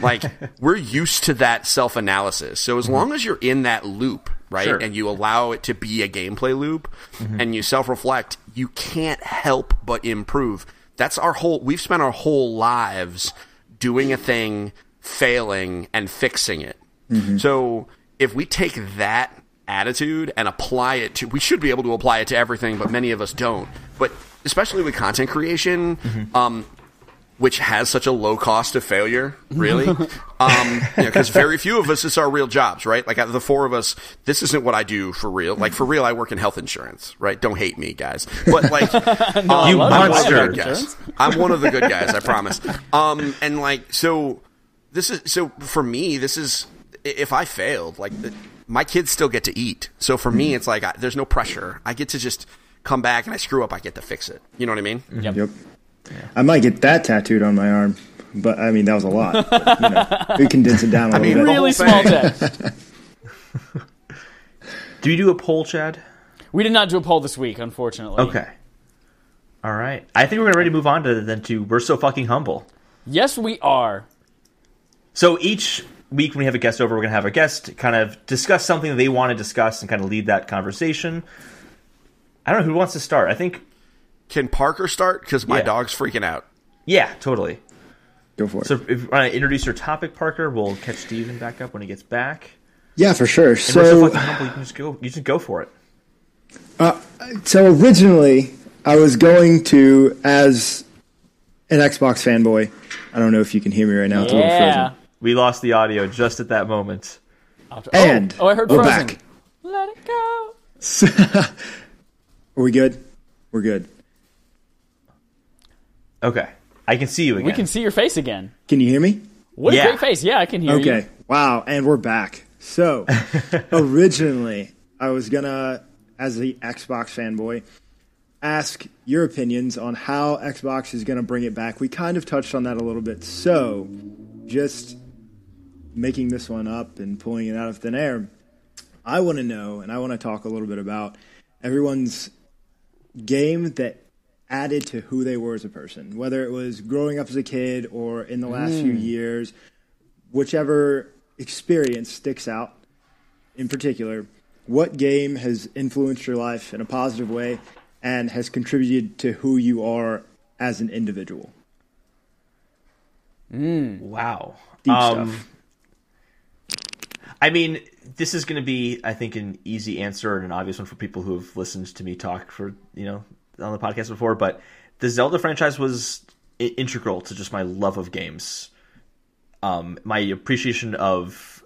Like, we're used to that self-analysis. So as long as you're in that loop, right, sure, and you allow it to be a gameplay loop, and you self-reflect, you can't help but improve. That's we've spent our whole lives doing a thing, failing, and fixing it. So if we take that attitude and apply it we should be able to apply it to everything, but many of us don't. But especially with content creation, which has such a low cost of failure, really. Because very few of us, it's our real jobs, right? Like, out of the 4 of us, this isn't what I do for real. Like, for real, I work in health insurance, right? Don't hate me, guys. But, like, you monster. I'm one of the good guys, I promise. And, like, so for me, if I failed, like, my kids still get to eat. So for me, it's like, there's no pressure. I get to just come back and I screw up, I get to fix it. You know what I mean? Yep. Yeah. I might get that tattooed on my arm, but I mean, that was a lot. But, we condense it down a little bit. Really small text. Do you do a poll, Chad? We did not do a poll this week, unfortunately. Okay. All right. I think we're ready to move on to We're So Fucking Humble. Yes, we are. So each week when we have a guest over, we're going to have a guest kind of discuss something that they want to discuss and kind of lead that conversation. I don't know who wants to start. I think Can Parker start? Because my Yeah. dog's freaking out. Yeah, totally. Go for it. So if you want to introduce your topic, Parker, we'll catch Steven back up when he gets back. Yeah, for sure. And we're so fucking humble, you can go for it. So originally, I was going to, as an Xbox fanboy, I don't know if you can hear me right now. It's a little frozen. We lost the audio just at that moment. And I heard we're Frozen. back. Let it go. Are we good? We're good. Okay. I can see you again. We can see your face again. Can you hear me? What Yeah. a great face. Yeah, I can hear you. Okay. Wow. And we're back. So, originally, I was going to, as the Xbox fanboy, ask your opinions on how Xbox is going to bring it back. We kind of touched on that a little bit. So, just making this one up and pulling it out of thin air, I want to know, and I want to talk a little bit about everyone's game that added to who they were as a person, whether it was growing up as a kid or in the last few years, whichever experience sticks out in particular. What game has influenced your life in a positive way and has contributed to who you are as an individual? Wow. Deep stuff. I mean, this is going to be, I think, an easy answer and an obvious one for people who have listened to me talk for, on the podcast before, but the Zelda franchise was integral to just my love of games. My appreciation of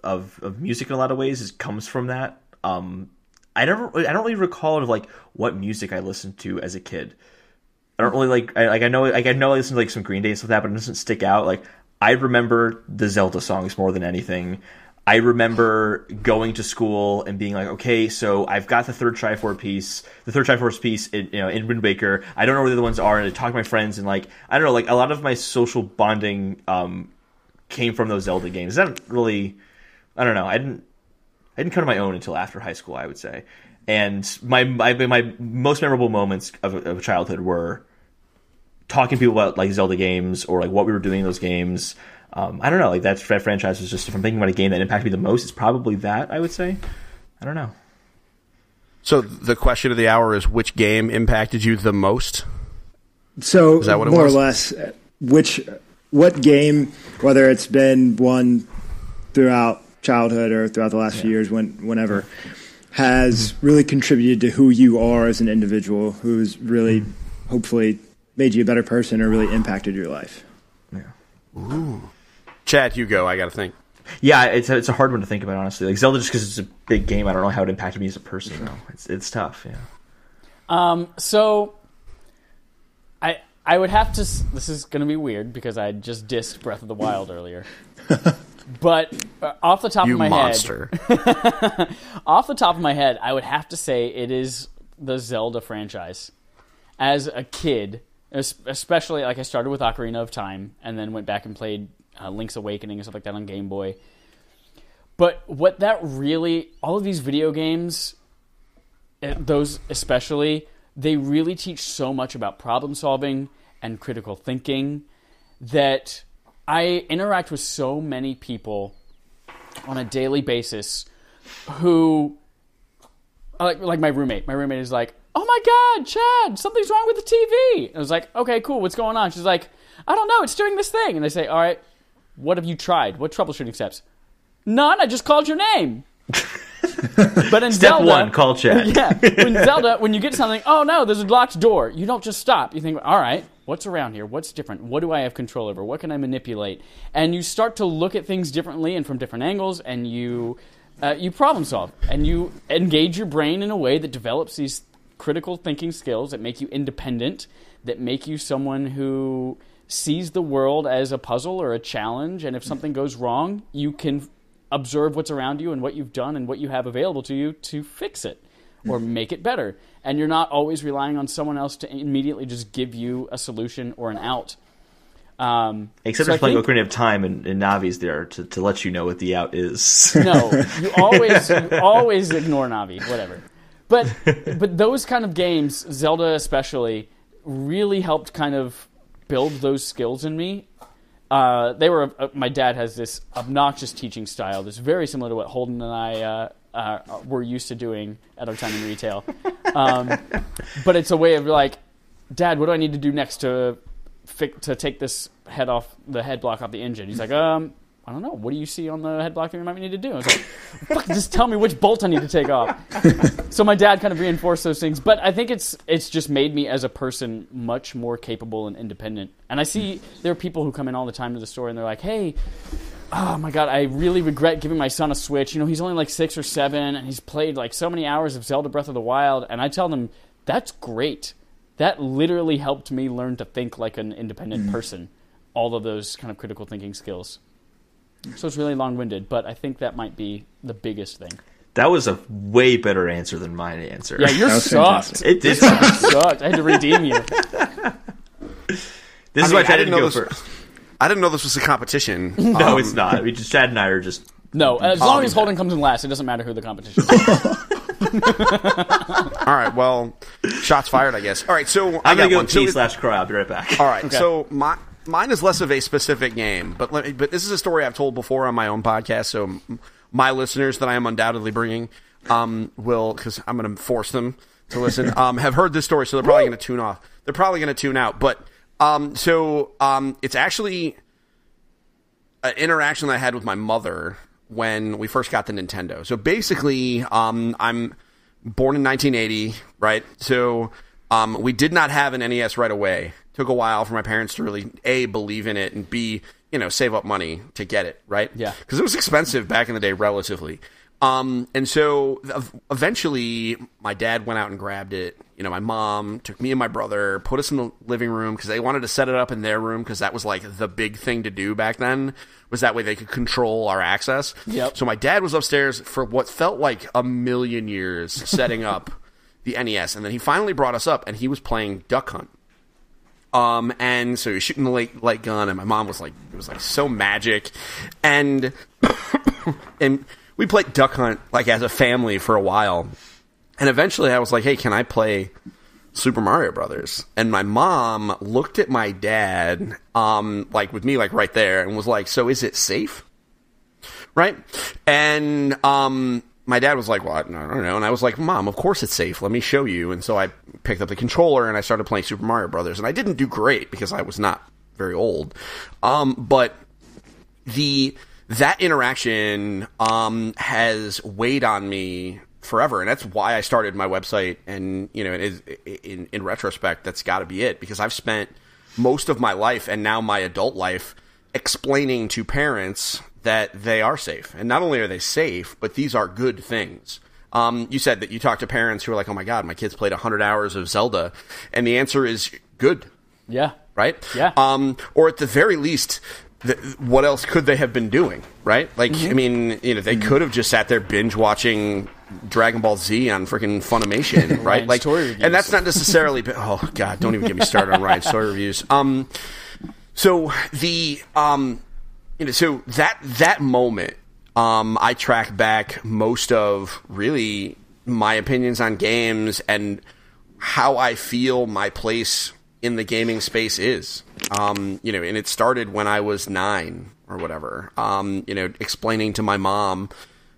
music in a lot of ways comes from that. I don't really recall what music I listened to as a kid. I don't really I know I listened to some Green Day and stuff like that, but it doesn't stick out. I remember the Zelda songs more than anything. I remember going to school and being like, okay, so I've got the third Triforce piece in Wind Waker. I don't know where the other ones are, and I talk to my friends, and I don't know, a lot of my social bonding came from those Zelda games. I don't know. I didn't come to my own until after high school, I would say. And my most memorable moments of childhood were talking to people about Zelda games or what we were doing in those games. I don't know, that franchise was just, if I'm thinking about a game that impacted me the most, it's probably that, I would say. I don't know. So the question of the hour is, which game impacted you the most? So, is that what it more was? or less, what game, whether it's been one throughout childhood or throughout the last few years, whenever, has really contributed to who you are as an individual, who's really, hopefully, made you a better person or really impacted your life? Yeah. Ooh. Chad, you go. I got to think. Yeah, it's a hard one to think about, honestly. Zelda, just because it's a big game, I don't know how it impacted me as a person, though. It's tough, yeah. So I would have to. This is going to be weird because I just dissed Breath of the Wild earlier. But off the top of my monster. head, off the top of my head, I would have to say it is the Zelda franchise. As a kid, especially I started with Ocarina of Time and then went back and played Link's Awakening and stuff like that on Game Boy. But what that really, all of these video games, those especially, they really teach so much about problem solving and critical thinking that I interact with so many people on a daily basis who, like my roommate. My roommate is like, "Oh my God, Chad, something's wrong with the TV." And I was like, "Okay, cool, what's going on?" She's like, "I don't know, it's doing this thing." And I say, "All right, what have you tried? What troubleshooting steps?" "None, I just called your name." But in Step Zelda, 1, call Chad. Yeah, in Zelda, when you get something, oh no, there's a locked door. You don't just stop. You think, all right, what's around here? What's different? What do I have control over? What can I manipulate? And you start to look at things differently and from different angles, and you problem solve, and you engage your brain in a way that develops these critical thinking skills that make you independent, that make you someone who sees the world as a puzzle or a challenge, and if something goes wrong, you can observe what's around you and what you've done and what you have available to you to fix it or make it better. And you're not always relying on someone else to immediately just give you a solution or an out. Except for playing Ocarina of Time and Navi's there to let you know what the out is. No, you always ignore Navi, whatever. But those kind of games, Zelda especially, really helped kind of build those skills in me. My dad has this obnoxious teaching style that's very similar to what Holden and I were used to doing at our time in retail. But it's a way of Dad, what do I need to do next to take this head block off the engine? He's like, I don't know. What do you see on the head block that you might need to do? I was like, fuck, just tell me which bolt I need to take off. So my dad kind of reinforced those things. But I think it's just made me as a person much more capable and independent. And I see there are people who come in all the time to the store and they're like, hey, oh my God, I really regret giving my son a Switch. You know, he's only like 6 or 7 and he's played like so many hours of Zelda Breath of the Wild. And I tell them, that's great. That literally helped me learn to think like an independent person. All of those kind of critical thinking skills. So it's really long-winded, but I think that might be the biggest thing. That was a way better answer than my answer. Yeah, you're sucked. It did sucked. I had to redeem you. This is why I didn't go first. I didn't know this was a competition. No, it's not. Chad and I are just... No, as long as Holden comes in last, it doesn't matter who the competition is. All right, well, shots fired, I guess. All right, so I'm going to go pee/cry. I'll be right back. All right, okay. So mine is less of a specific game, but this is a story I've told before on my own podcast, so my listeners that I am undoubtedly bringing will, because I'm going to force them to listen, have heard this story, so they're probably going to tune off. They're probably going to tune out, but it's actually an interaction that I had with my mother when we first got the Nintendo. So basically, I'm born in 1980, right? So we did not have an NES right away. Took a while for my parents to really, A, believe in it, and B, save up money to get it, right? Yeah. Because it was expensive back in the day, relatively. And so eventually my dad went out and grabbed it. My mom took me and my brother, put us in the living room because they wanted to set it up in their room because that was like the big thing to do back then, was that way they could control our access. Yep. So my dad was upstairs for what felt like a million years setting up the NES. And then he finally brought us up and he was playing Duck Hunt. And so he was shooting the light gun, and my mom was like, it was like so magic. And we played Duck Hunt like as a family for a while. And eventually I was like, hey, can I play Super Mario Brothers? And my mom looked at my dad, like with me, like right there, and was like, so is it safe? Right? And, my dad was like, well, I don't know. And I was like, Mom, of course it's safe. Let me show you. And so I picked up the controller and I started playing Super Mario Brothers. And I didn't do great because I was not very old. But that interaction has weighed on me forever. And that's why I started my website. And, it is, in retrospect, that's got to be it. Because I've spent most of my life and now my adult life explaining to parents that they are safe. And not only are they safe, but these are good things. You said that you talked to parents who are like, oh my God, my kids played 100 hours of Zelda. And the answer is good. Yeah. Right? Yeah. Or at the very least, what else could they have been doing? Right? Like, I mean, they could have just sat there binge watching Dragon Ball Z on freaking Funimation, right? Like, and that's not necessarily, oh God, don't even get me started on Ryan's toy reviews. So so that moment, I track back most of really my opinions on games and how I feel my place in the gaming space is. And it started when I was 9 or whatever. Explaining to my mom,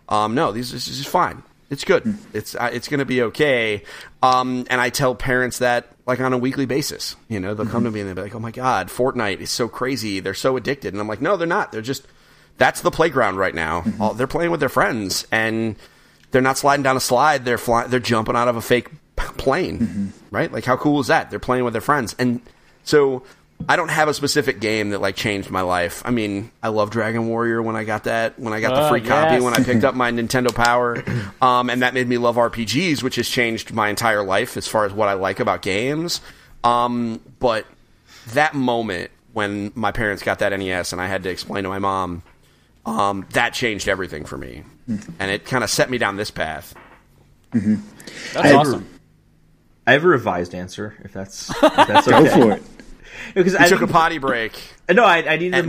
no, this is fine. It's good. It's going to be okay. And I tell parents that like on a weekly basis. They'll come to me and they'll be like, "Oh my God, Fortnite is so crazy. They're so addicted." And I'm like, "No, they're not. They're just that's the playground right now. They're playing with their friends and they're not sliding down a slide. They're jumping out of a fake plane, right? Like how cool is that? They're playing with their friends." And so I don't have a specific game that like changed my life. I mean, I love Dragon Warrior when I got the free copy when I picked up my Nintendo Power. And that made me love RPGs, which has changed my entire life as far as what I like about games. But that moment when my parents got that NES and I had to explain to my mom, that changed everything for me. And it kind of set me down this path. That's awesome. I have a revised answer, if that's okay. Go for it. Because I took a potty break. No, I needed the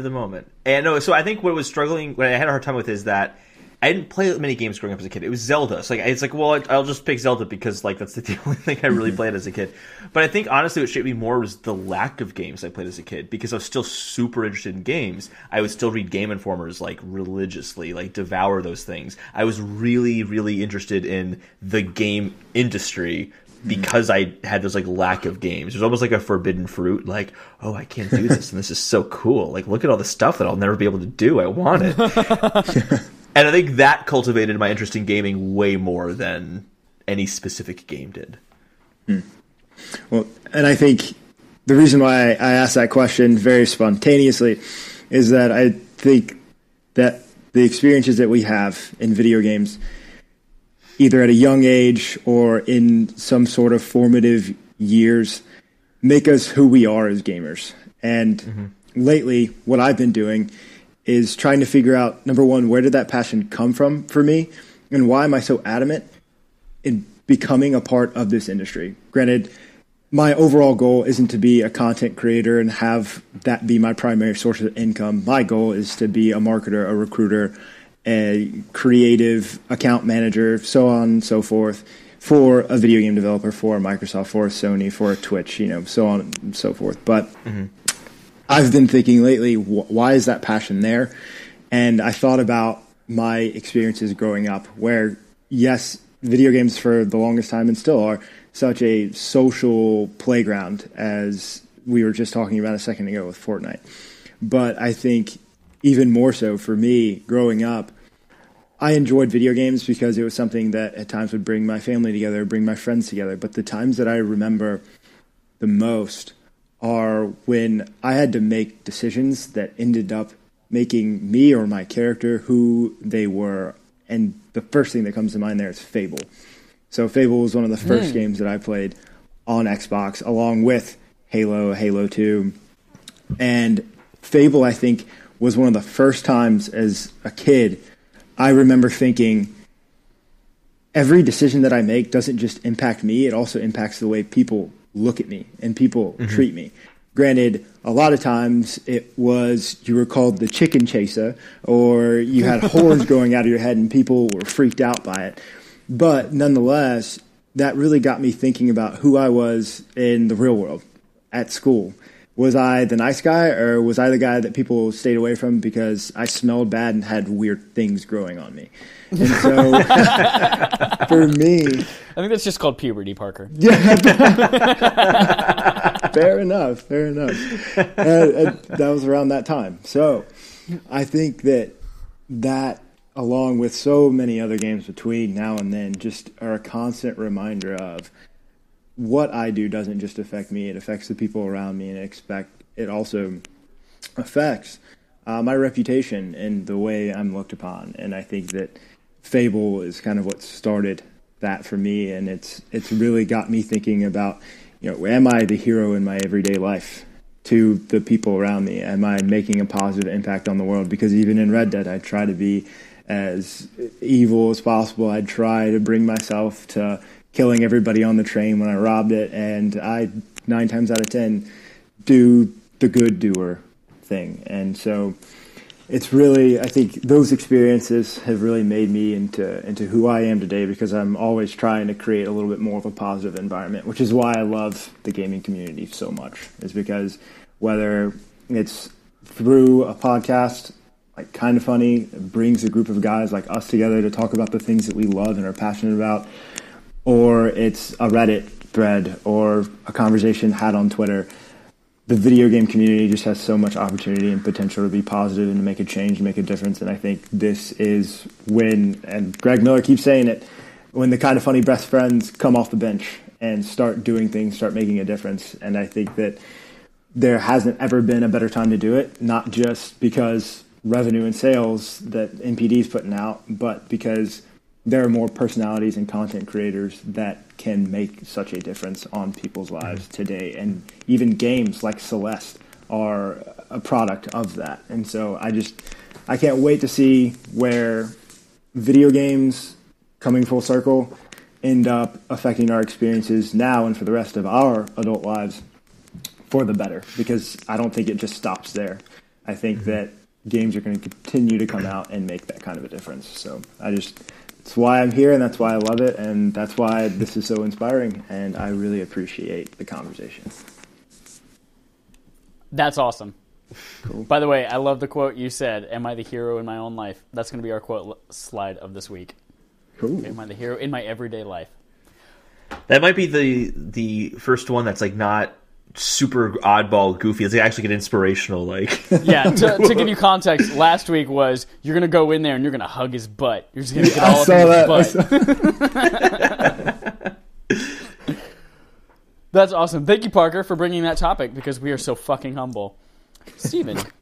moment. And no, so I think what I had a hard time with is that I didn't play many games growing up as a kid. It was Zelda. So it's like, well, I'll just pick Zelda because like that's the only thing I really played as a kid. But I think honestly what shaped me more was the lack of games I played as a kid because I was still super interested in games. I would still read Game Informers like religiously, like devour those things. I was really, really interested in the game industry, because I had this like lack of games. It was almost like a forbidden fruit. Like, oh, I can't do this, and this is so cool. Like, look at all the stuff that I'll never be able to do. I want it. And I think that cultivated my interest in gaming way more than any specific game did. Well, and I think the reason why I asked that question very spontaneously is that I think that the experiences that we have in video games, either at a young age or in some sort of formative years, make us who we are as gamers. And lately, what I've been doing is trying to figure out, number one, where did that passion come from for me? And why am I so adamant in becoming a part of this industry? Granted, my overall goal isn't to be a content creator and have that be my primary source of income. My goal is to be a marketer, a recruiter, a creative account manager, so on and so forth, for a video game developer, for Microsoft, for Sony, for Twitch, so on and so forth. But I've been thinking lately, why is that passion there? And I thought about my experiences growing up where, yes, video games for the longest time and still are such a social playground, as we were just talking about a second ago with Fortnite. But I think even more so for me growing up, I enjoyed video games because it was something that at times would bring my family together, bring my friends together. But the times that I remember the most are when I had to make decisions that ended up making me or my character who they were. And the first thing that comes to mind there is Fable. So Fable was one of the first games that I played on Xbox, along with Halo, Halo 2. And Fable, I think, was one of the first times as a kid I remember thinking, every decision that I make doesn't just impact me, it also impacts the way people look at me and people treat me. Granted, a lot of times it was you were called the chicken chaser, or you had horns growing out of your head and people were freaked out by it. But nonetheless, that really got me thinking about who I was in the real world at school. Was I the nice guy, or was I the guy that people stayed away from because I smelled bad and had weird things growing on me? And so, for me... I think that's just called puberty, Parker. Yeah. Fair enough. That was around that time. So, I think that, along with so many other games between now and then, just are a constant reminder of what I do doesn't just affect me, it affects the people around me, and it also affects my reputation and the way I'm looked upon. And I think that Fable is kind of what started that for me, and it's really got me thinking about, am I the hero in my everyday life to the people around me? Am I making a positive impact on the world? Because even in Red Dead, I try to be as evil as possible. I'd try to bring myself to killing everybody on the train when I robbed it, and I 9 times out of 10 do the good doer thing. And so it's really, I think those experiences have really made me into who I am today, because I'm always trying to create a little bit more of a positive environment, which is why I love the gaming community so much, is because whether it's through a podcast like Kind of Funny, it brings a group of guys like us together to talk about the things that we love and are passionate about, or it's a Reddit thread or a conversation had on Twitter, the video game community just has so much opportunity and potential to be positive and to make a change, make a difference. And I think this is when, and Greg Miller keeps saying it, when the Kind of Funny best friends come off the bench and start doing things, start making a difference. And I think that there hasn't ever been a better time to do it, not just because revenue and sales that NPD is putting out, but because there are more personalities and content creators that can make such a difference on people's lives today. And even games like Celeste are a product of that. And so I can't wait to see where video games, coming full circle, end up affecting our experiences now and for the rest of our adult lives for the better, because I don't think it just stops there. I think that games are going to continue to come out and make that kind of a difference. So it's why I'm here, and that's why I love it, and that's why this is so inspiring, and I really appreciate the conversation. That's awesome. Cool. By the way, I love the quote you said, "Am I the hero in my own life?" That's going to be our quote slide of this week. Cool. Am I the hero in my everyday life? That might be the first one that's like not super oddball goofy. It's like actually get inspirational. Like yeah, to give you context, last week was you're gonna go in there and you're gonna hug his butt. You're just gonna get all up in his butt. That's awesome. Thank you, Parker, for bringing that topic because we are so fucking humble. Steven. Great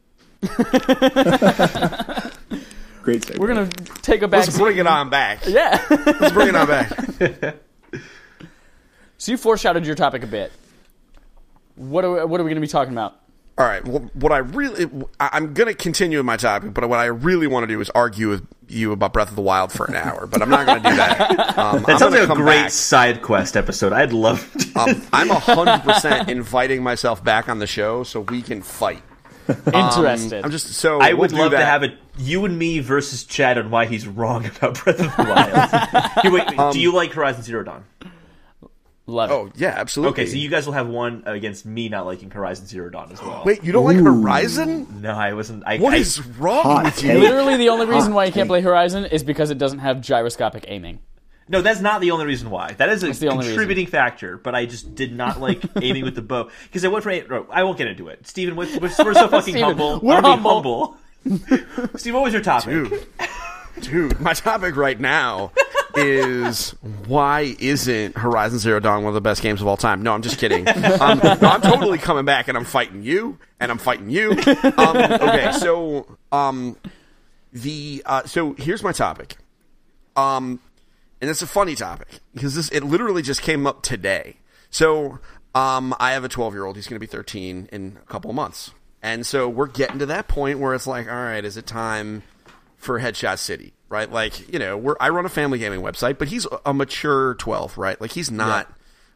segue. We're gonna take a back. Let's bring it on back. Yeah, let's bring it on back. So you foreshadowed your topic a bit. What are we going to be talking about? All right. Well, I'm going to continue with my topic, but what I really want to do is argue with you about Breath of the Wild for an hour. But I'm not going to do that. That sounds like a great side quest episode. I'd love to. I'm 100% inviting myself back on the show so we can fight. Interested. I would love to have you and me versus Chad on why he's wrong about Breath of the Wild. Do you like Horizon Zero Dawn? Love it. Oh, yeah, absolutely. Okay, so you guys will have one against me not liking Horizon Zero Dawn as well. Wait, you don't like Horizon? No, I wasn't. What is wrong with you? Literally, the only reason why you can't play Horizon is because it doesn't have gyroscopic aiming. No, that's not the only reason why. That is a contributing factor, but I just did not like aiming with the bow. Because I went from... I won't get into it. Steven, we're so fucking Steven, humble. We're humble. Steve, what was your topic? Dude, my topic right now is why isn't Horizon Zero Dawn one of the best games of all time? No, I'm just kidding. I'm totally coming back, and I'm fighting you, and I'm fighting you. Okay, so so here's my topic, and it's a funny topic because it literally just came up today. So I have a 12-year-old. He's going to be 13 in a couple of months, and so we're getting to that point where it's like, all right, is it time for Headshot City? Right, like, you know, I run a family gaming website, but he's a mature 12, right? Like, he's not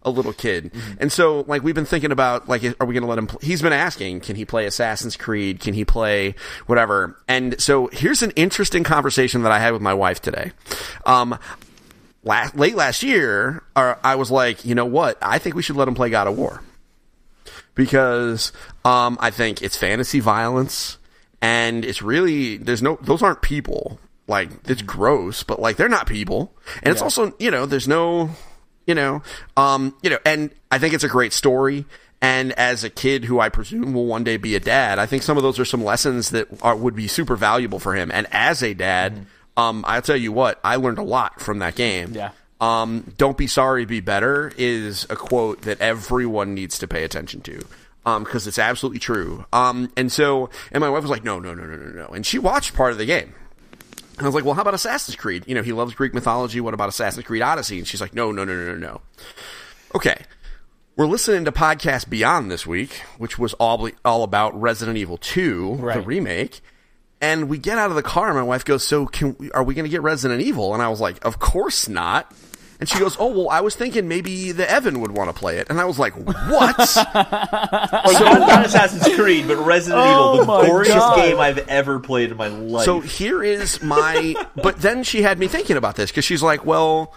a little kid. Mm-hmm. And so, like, we've been thinking about, like, are we going to let him he's been asking, can he play Assassin's Creed? Can he play whatever? And so here's an interesting conversation that I had with my wife today. Late last year, I was like, you know what? I think we should let him play God of War. Because I think it's fantasy violence, and it's really, those aren't people. Like, it's gross, but, like, they're not people. And it's also, you know, there's no, and I think it's a great story. And as a kid who I presume will one day be a dad, I think some of those are some lessons that would be super valuable for him. And as a dad, I'll tell you what, I learned a lot from that game. Yeah. Don't be sorry, be better is a quote that everyone needs to pay attention to. Because it's absolutely true. And my wife was like, no. And she watched part of the game. And I was like, well, how about Assassin's Creed? You know, he loves Greek mythology. What about Assassin's Creed Odyssey? And she's like, no. Okay. We're listening to Podcast Beyond this week, which was all about Resident Evil 2, the remake. And we get out of the car, and my wife goes, so are we going to get Resident Evil? And I was like, of course not. And she goes, oh, well, I was thinking maybe the Evan would want to play it. And I was like, what? Not Assassin's Creed, but Resident Evil, the gorgeous game I've ever played in my life. So here is but then she had me thinking about this, because she's like, well,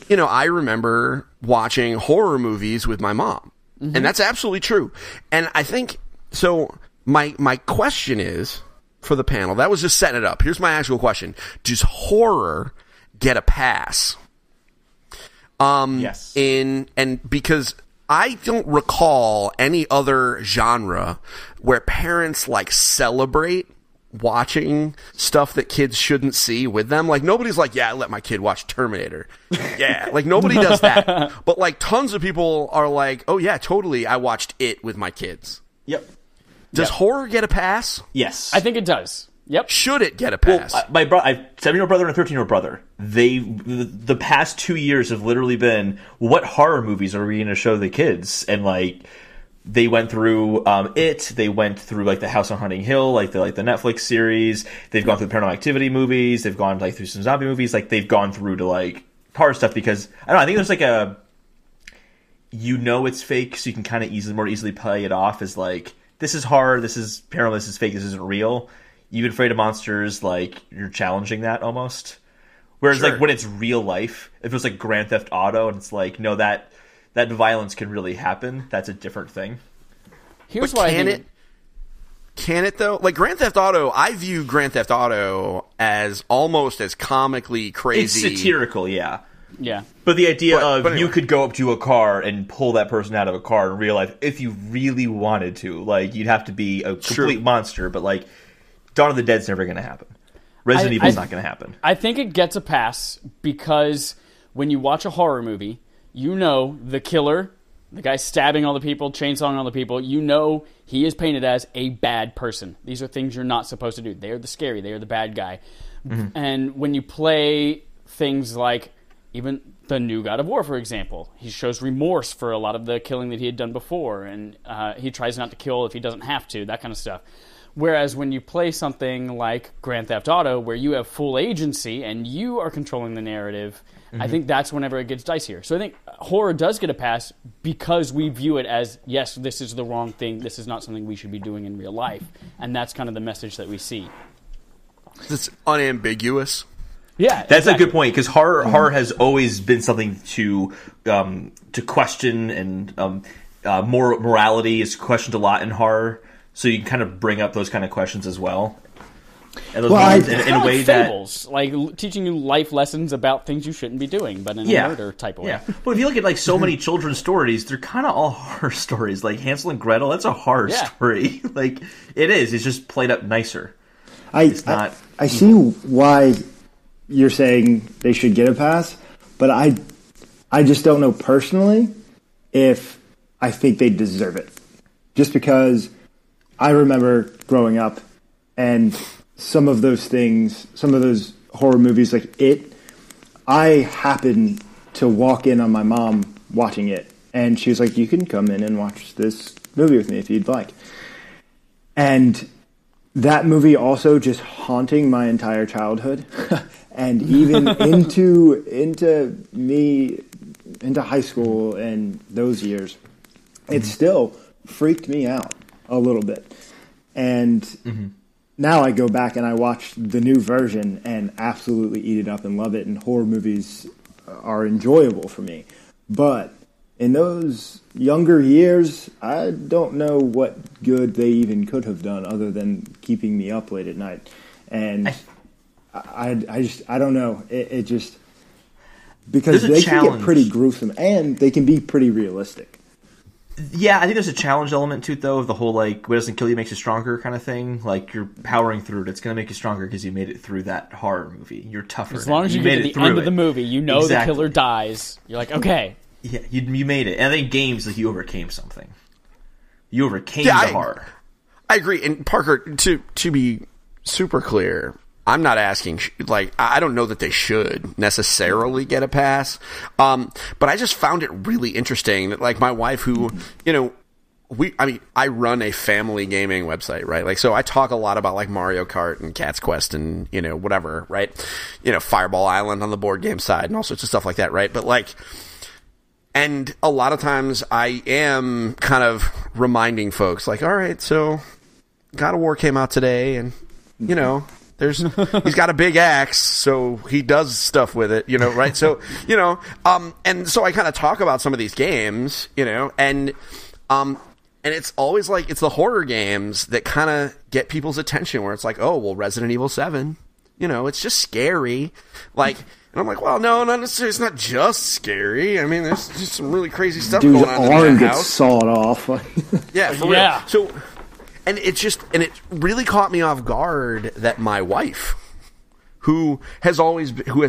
you know, I remember watching horror movies with my mom. Mm-hmm. And that's absolutely true. And I think, so my question is, for the panel, that was just setting it up. Here's my actual question. Does horror get a pass? Yes. And because I don't recall any other genre where parents like celebrate watching stuff that kids shouldn't see with them. Like, nobody's like, yeah, I let my kid watch Terminator. Yeah, like, nobody does that. But like, tons of people are like, oh yeah, totally, I watched it with my kids. Yep. Does horror get a pass? Yes. I think it does. Yep. Should it get a pass? Well, I have a 7-year-old brother and a 13-year-old brother. The past 2 years have literally been, what horror movies are we going to show the kids? And like, they went through It. They went through like the House on Hunting Hill, like the Netflix series. They've gone through the Paranormal Activity movies. They've gone like through some zombie movies. Like, they've gone through to like horror stuff because I don't know. I think there's like it's fake, so you can kind of more easily play it off as like, this is horror, this is paranormal, this is fake, this isn't real. You've been afraid of monsters, like, you're challenging that almost. Whereas, like, when it's real life, if it was, like, Grand Theft Auto, and it's like, no, that violence can really happen, that's a different thing. Here's why Can it, though? Like, Grand Theft Auto, I view Grand Theft Auto as almost as comically crazy. It's satirical, yeah. Yeah. But the idea anyway. You could go up to a car and pull that person out of a car in real life if you really wanted to. Like, you'd have to be a complete monster, but, like, Dawn of the Dead's never going to happen. Resident Evil's not going to happen. I think it gets a pass because when you watch a horror movie, you know the killer, the guy stabbing all the people, chainsawing all the people, you know he is painted as a bad person. These are things you're not supposed to do. They are the scary. They are the bad guy. Mm-hmm. And when you play things like even the new God of War, for example, he shows remorse for a lot of the killing that he had done before, and he tries not to kill if he doesn't have to, that kind of stuff. Whereas when you play something like Grand Theft Auto, where you have full agency and you are controlling the narrative, I think that's whenever it gets dicier. So I think horror does get a pass because we view it as, yes, this is the wrong thing, this is not something we should be doing in real life. And that's kind of the message that we see. It's unambiguous. Yeah, that's a good point, because horror has always been something to question, and morality is questioned a lot in horror. So you can kind of bring up those kind of questions as well. And those in a way fables, like teaching you life lessons about things you shouldn't be doing, but in a murder type of way. Yeah, but if you look at like so many children's stories, they're kind of all horror stories. Like Hansel and Gretel, that's a horror story. Like it is. It's just played up nicer. I see why you're saying they should get a pass, but I just don't know personally if I think they deserve it. Just because I remember growing up and some of those things, some of those horror movies like It, I happened to walk in on my mom watching it, and she was like, you can come in and watch this movie with me if you'd like. And that movie also just haunting my entire childhood and even into high school and those years, it still freaked me out a little bit. And now I go back and I watch the new version and absolutely eat it up and love it, and horror movies are enjoyable for me. But in those younger years, I don't know what good they even could have done other than keeping me up late at night. And I don't know. It just, because they can get pretty gruesome and they can be pretty realistic. Yeah, I think there's a challenge element to it, though, of the whole, like, what doesn't kill you makes you stronger kind of thing. Like, you're powering through it. It's going to make you stronger because you made it through that horror movie. You're tougher. As long as you get to the end of the movie, you know the killer dies. You're like, okay. Yeah, you made it. And I think games, like, you overcame something. You overcame the horror. I agree. And, Parker, to be super clear, I'm not asking, like, I don't know that they should necessarily get a pass. But I just found it really interesting that, like, my wife, who, you know, I run a family gaming website, right? Like, so I talk a lot about, like, Mario Kart and Cat's Quest and, you know, whatever, right? You know, Fireball Island on the board game side and all sorts of stuff like that, right? But, like, and a lot of times I am kind of reminding folks, like, all right, so God of War came out today and, you know, he's got a big axe, so he does stuff with it, you know, right? So, you know, and so I kind of talk about some of these games, you know, and it's always like, it's the horror games that kind of get people's attention, where it's like, oh, well, Resident Evil 7, you know, it's just scary. Like, and I'm like, well, no, not necessarily. It's not just scary. I mean, there's just some really crazy stuff going on in that arm house. Gets sawed off. Yeah, for real. So, and it really caught me off guard that my wife, who has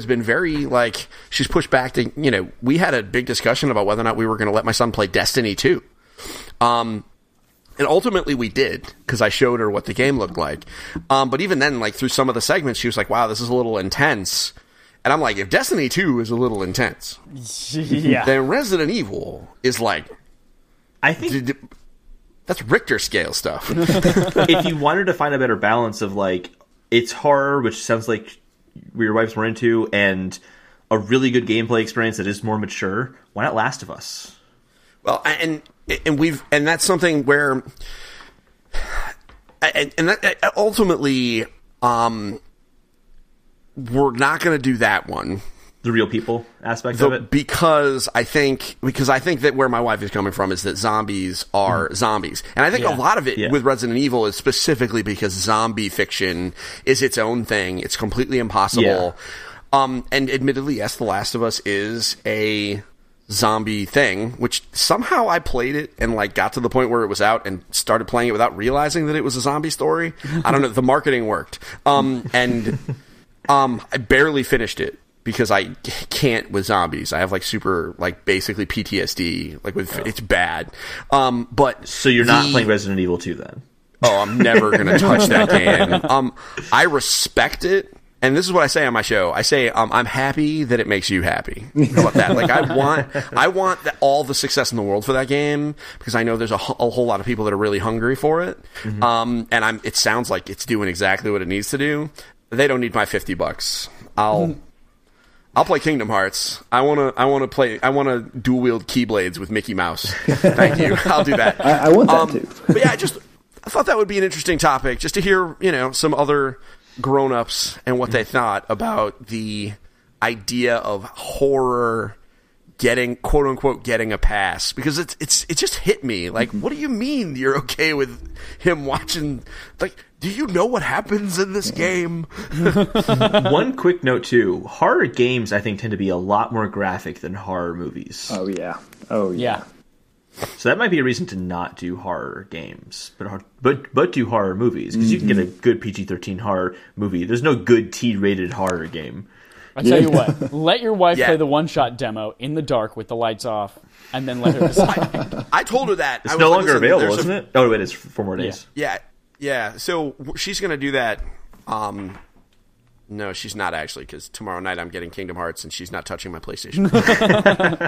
been very, like, she's pushed back to, you know, we had a big discussion about whether or not we were going to let my son play Destiny 2. And ultimately we did, because I showed her what the game looked like. But even then, like, through some of the segments, she was like, wow, this is a little intense. And I'm like, if Destiny 2 is a little intense, then Resident Evil is like, I think that's Richter scale stuff. If you wanted to find a better balance of, like, it's horror, which sounds like your wife's more into, and a really good gameplay experience that is more mature, why not Last of Us? Well, and that's something where, and that ultimately, we're not going to do that one. The real people aspect of it? Because I think that where my wife is coming from is that zombies are zombies. And I think a lot of it with Resident Evil is specifically because zombie fiction is its own thing. It's completely impossible. And admittedly, yes, The Last of Us is a zombie thing, which somehow I played it and like got to the point where it was out and started playing it without realizing that it was a zombie story. I don't know. The marketing worked. I barely finished it because I can't with zombies. I have like super, like basically PTSD, like with, it's bad. But so you're not playing Resident Evil 2 then? Oh, I'm never going to touch that game. I respect it. And this is what I say on my show. I say, I'm happy that it makes you happy. How about that? Like, I want all the success in the world for that game because I know there's a whole lot of people that are really hungry for it. And it sounds like it's doing exactly what it needs to do. They don't need my $50. I'll play Kingdom Hearts. I want to dual wield Keyblades with Mickey Mouse. Thank you. I'll do that. I want that too. But yeah, I thought that would be an interesting topic just to hear, some other grown-ups and what they thought about the idea of horror getting, quote unquote, getting a pass, because it just hit me like, what do you mean you're okay with him watching? Like, do you know what happens in this game? One quick note too: horror games I think tend to be a lot more graphic than horror movies. Oh yeah. So that might be a reason to not do horror games, but do horror movies, because you can get a good PG-13 horror movie. There's no good T-rated horror game. I tell you what, let your wife play the one-shot demo in the dark with the lights off, and then let her decide. I told her that. It's no longer available, isn't it? Oh, wait, it's 4 more days. Yeah. So she's going to do that. No, she's not actually, because tomorrow night I'm getting Kingdom Hearts and she's not touching my PlayStation.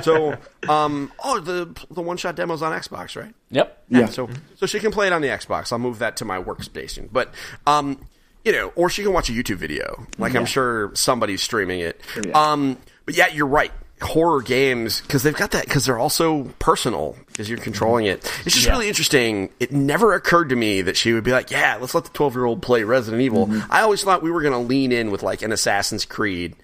So, the one-shot demo's on Xbox, right? Yep. Yeah. So she can play it on the Xbox. I'll move that to my workstation. But, or she can watch a YouTube video. Like, I'm sure somebody's streaming it. Yeah. But yeah, you're right. Horror games, because they've got that, because they're also personal, because you're controlling it. It's just really interesting. It never occurred to me that she would be like, yeah, let's let the 12-year-old play Resident Evil. I always thought we were going to lean in with like an Assassin's Creed,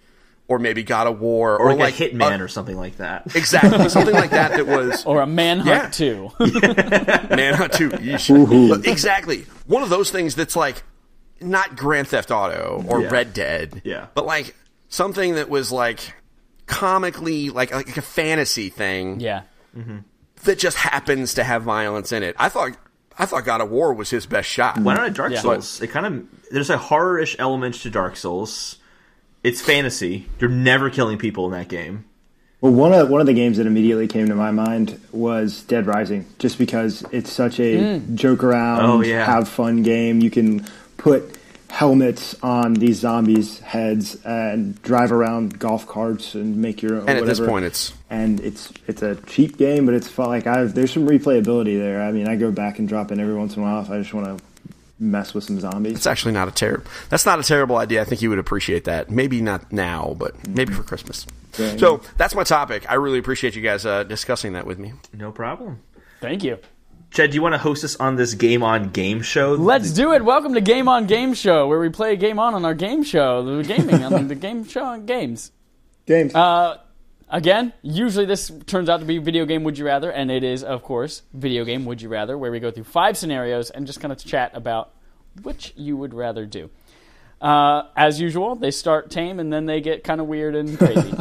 or maybe God of War, or like a Hitman or something like that. Exactly, something like that was... Or a Manhunt 2. Manhunt 2, yeesh. Exactly. One of those things that's like, not Grand Theft Auto or Red Dead, but like something that was like comically like a fantasy thing that just happens to have violence in it. I thought God of War was his best shot. Why not Dark Souls? It there's a horror-ish element to Dark Souls. It's fantasy. You're never killing people in that game. Well, one of the games that immediately came to my mind was Dead Rising, just because it's such a joke around, have fun game. You can put helmets on these zombies' heads and drive around golf carts and make your own. And whatever. At this point, it's a cheap game, but it's fun. Like there's some replayability there. I mean, I go back and drop in every once in a while if I just want to mess with some zombies. It's actually not that's not a terrible idea. I think you would appreciate that. Maybe not now, but maybe for Christmas. Yeah. So that's my topic. I really appreciate you guys discussing that with me. No problem. Thank you. Chad, do you want to host us on this Game On Game Show? Let's do it. Welcome to Game On Game Show, where we play a game on our game show. The gaming on the game show on games. Again, usually this turns out to be Video Game Would You Rather, and it is, of course, Video Game Would You Rather, where we go through 5 scenarios and just kind of chat about which you would rather do. As usual, they start tame, and then they get kind of weird and crazy.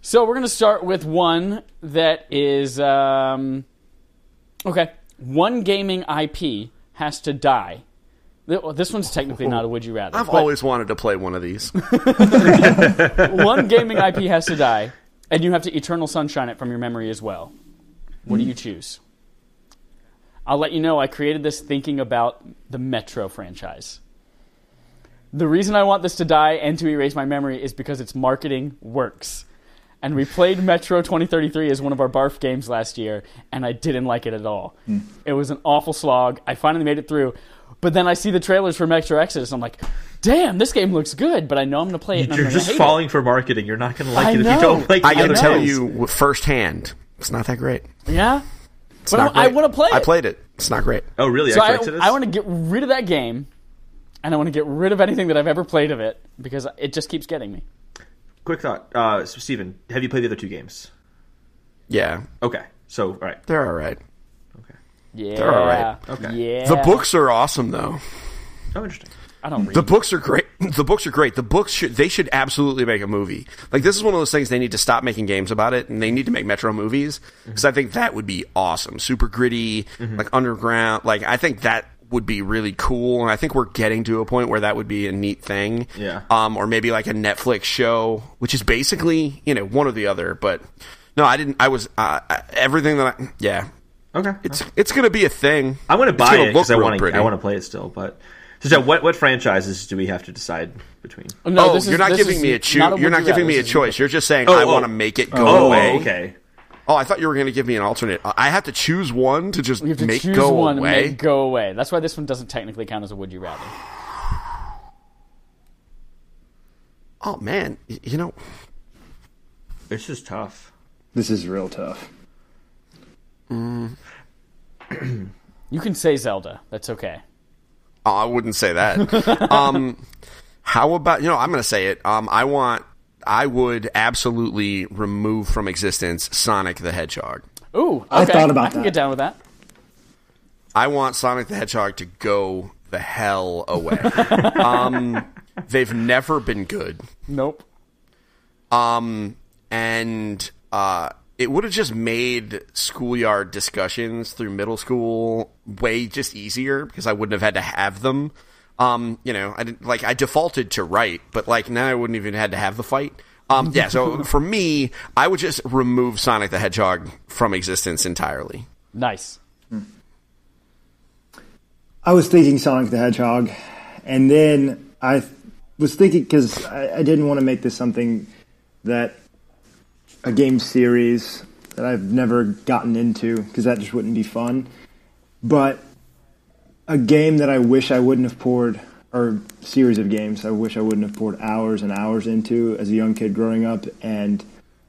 So we're going to start with one that is... Okay, one gaming IP has to die. This one's technically not a Would You Rather. I've always wanted to play one of these. One gaming IP has to die, and you have to Eternal Sunshine it from your memory as well. What do you choose? I'll let you know I created this thinking about the Metro franchise. The reason I want this to die and to erase my memory is because its marketing works. And we played Metro 2033 as one of our barf games last year, and I didn't like it at all. It was an awful slog. I finally made it through. But then I see the trailers for Metro Exodus, and I'm like, damn, this game looks good, but I know I'm going to play it, and You're I'm just falling for marketing. You're not going to like it if you don't like I the other can tell games. you firsthand, it's not that great. Yeah? It's But not I great. want to play it. I played it. It's not great. Oh, really? So Exodus? I want to get rid of that game, and I want to get rid of anything that I've ever played of it, because it just keeps getting me. Quick thought. So Steven, have you played the other 2 games? Yeah. Okay. So, all right. They're all right. Okay. Yeah. They're all right. Okay. Yeah. The books are awesome, though. Oh, interesting. I don't read. The books are great. The books are great. The books should absolutely make a movie. Like, this is one of those things they need to stop making games about it, and they need to make Metro movies, because I think that would be awesome. Super gritty, like underground. Like, I think that would be really cool, and I think we're getting to a point where that would be a neat thing. Yeah. Or maybe like a Netflix show, which is basically, one or the other. But no, I didn't. I was everything that yeah. Okay. It's going to be a thing. I'm going to buy it because I want to play it still. But so, what franchises do we have to decide between? No, you're not giving me a You're not giving me a choice. You're just saying I want to make it go away. Okay. Oh, I thought you were going to give me an alternate. I have to choose one to just make choose go one away. And make go away. That's why this one doesn't technically count as a would you rather. Oh man, this is tough. This is real tough. You can say Zelda. That's okay. Oh, I wouldn't say that. How about I'm going to say it. I would absolutely remove from existence Sonic the Hedgehog. Ooh, okay. I thought about I can that. get down with that. I want Sonic the Hedgehog to go the hell away. They've never been good. Nope. And it would have just made schoolyard discussions through middle school way just easier, because I wouldn't have had to have them. I defaulted to right, but now I wouldn't even had to have the fight. So for me, I would just remove Sonic the Hedgehog from existence entirely. Nice. I was thinking Sonic the Hedgehog, and then I was thinking, because I didn't want to make this something that a game series that I've never gotten into, because that just wouldn't be fun. But a game that I wish I wouldn't have poured, or series of games I wish I wouldn't have poured hours and hours into as a young kid growing up, and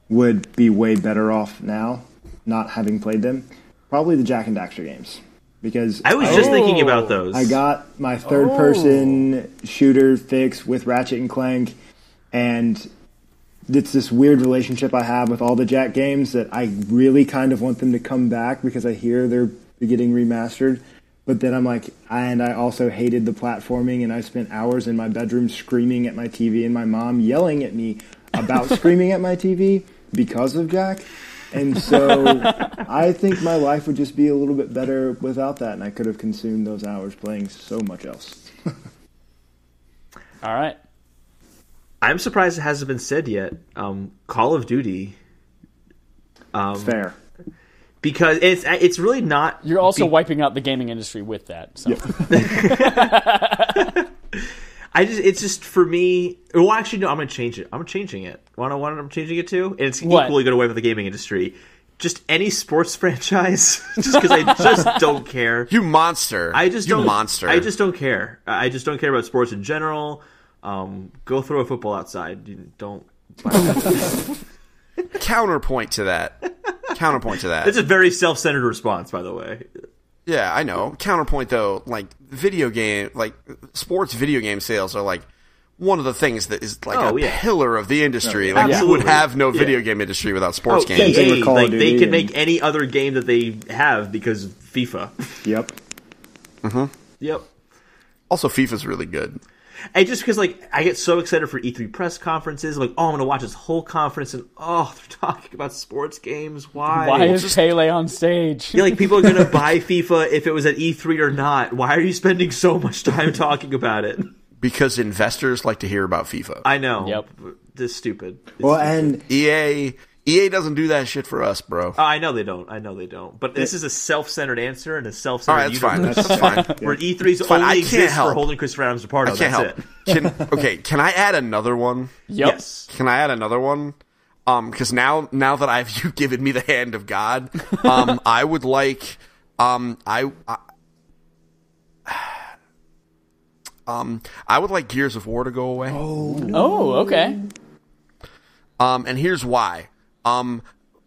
would be way better off now not having played them. Probably the Jak and Daxter games. Because I was just thinking about those. I got my third-person shooter fix with Ratchet and Clank, and it's this weird relationship I have with all the Jak games that I really kind of want them to come back, because I hear they're getting remastered. But then I'm like, and I also hated the platforming, and I spent hours in my bedroom screaming at my TV, and my mom yelling at me about screaming at my TV because of Jak. And so I think my life would just be a little bit better without that, and I could have consumed those hours playing so much else. All right. I'm surprised it hasn't been said yet. Call of Duty. Fair. Because it's really not... You're also wiping out the gaming industry with that. So. Yep. It's just, for me... Well, actually, no, I'm going to change it. I'm changing it. Want to know what I'm changing it to? And it's equally going away with the gaming industry. Just any sports franchise. Just because I just don't care. You monster. I just don't care. I just don't care about sports in general. Go throw a football outside. You don't... Counterpoint to that. It's a very self-centered response, by the way. Yeah, I know. Counterpoint, though, sports video game sales are one of the things that is pillar of the industry. You would have no video game industry without sports games. EA, they can make any other game that they have because of FIFA. Yep. Mm-hmm. Yep. Also, FIFA's really good. And just because, I get so excited for E3 press conferences, I'm going to watch this whole conference, and, they're talking about sports games. Why? Why is Pele on stage? Yeah, people are going to buy FIFA if it was at E3 or not. Why are you spending so much time talking about it? Because investors like to hear about FIFA. I know. Yep. This is stupid. And EA doesn't do that shit for us, bro. I know they don't. But this is a self-centered answer and a self-centered universe. That's fine. Where E3's only exists for holding Christopher Adams apart. I can't help. Can I add another one? Yep. Yes. Can I add another one? Because now that you've given me the hand of God, I would like I would like Gears of War to go away. Oh, okay. And here's why.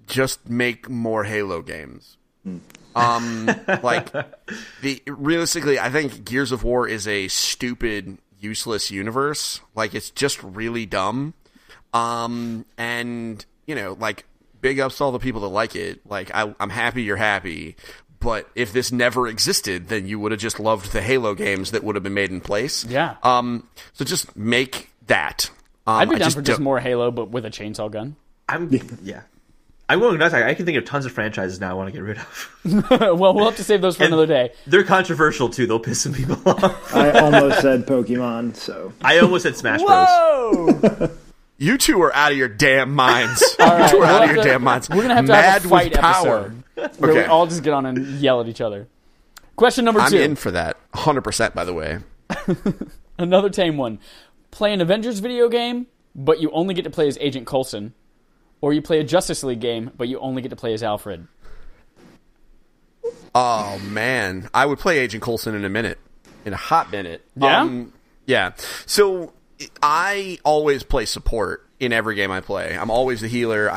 Just make more Halo games. Realistically, I think Gears of War is a stupid, useless universe. It's just really dumb. And big ups to all the people that like it. I'm happy you're happy, but if this never existed, then you would have just loved the Halo games that would have been made in place. Yeah. So just make that. I'd be down for just more Halo, but with a chainsaw gun. I'm going nuts. I can think of tons of franchises now I want to get rid of. Well, we'll have to save those for another day. They're controversial, too. They'll piss some people off. I almost said Pokemon, so... I almost said Smash Bros. Whoa! You two are out of your damn minds. All right, you two are out of your damn minds. We're going to have a fight episode where we all just get on and yell at each other. Question number 2. I'm in for that. 100%, by the way. Another tame one. Play an Avengers video game, but you only get to play as Agent Coulson. Or you play a Justice League game, but you only get to play as Alfred. Oh, man. I would play Agent Coulson in a minute. In a hot minute. Yeah? Yeah. So, I always play support in every game I play. I'm always the healer.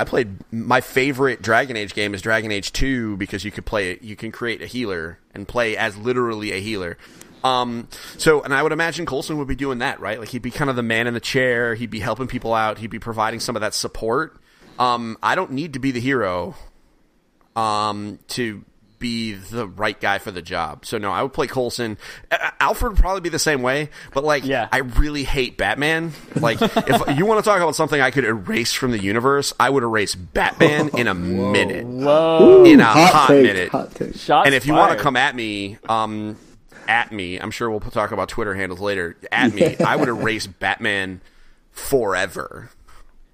My favorite Dragon Age game is Dragon Age 2 because you can create a healer and play as literally a healer. And I would imagine Coulson would be doing that, right? Like, he'd be kind of the man in the chair. He'd be helping people out. He'd be providing some of that support. I don't need to be the hero to be the right guy for the job. So, no, I would play Coulson. Alfred would probably be the same way, but, I really hate Batman. Like, if you want to talk about something I could erase from the universe, I would erase Batman in a minute. Whoa. In a hot minute. Hot take. Shots And if you fired. want to come at me, I'm sure we'll talk about Twitter handles later. At me, I would erase Batman forever.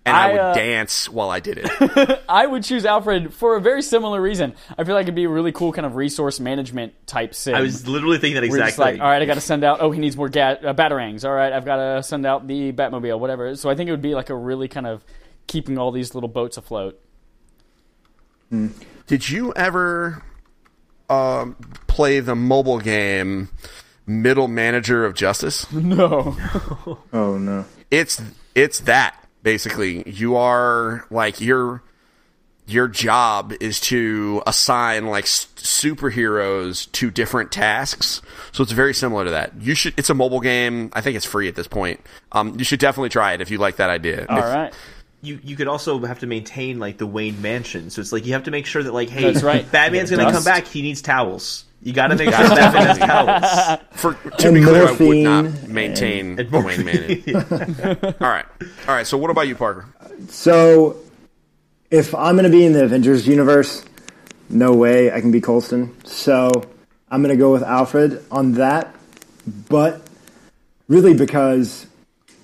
And I would dance while I did it. I would choose Alfred for a very similar reason. I feel like it'd be a really cool kind of resource management type sim. I was literally thinking that Where you're exact just like, thing. all right, I got to send out. Oh, he needs more batarangs. All right, I've got to send out the Batmobile, whatever. So I think it would be like a really kind of keeping all these little boats afloat. Did you ever play the mobile game Middle Manager of Justice? No. Oh, no. It's that. Basically, you are like your job is to assign like superheroes to different tasks. So it's very similar to that. It's a mobile game. I think it's free at this point. You should definitely try it if you like that idea. All right. You could also have to maintain like the Wayne Mansion. So it's like you have to make sure that like, hey, That's right. Batman's going to come back. He needs towels. You got to make sure Batman has towels. To be clear, I would morphine not maintain and Wayne Mansion. All right. So what about you, Parker? So, if I'm going to be in the Avengers universe, no way I can be Coulson. So, I'm going to go with Alfred on that. But really because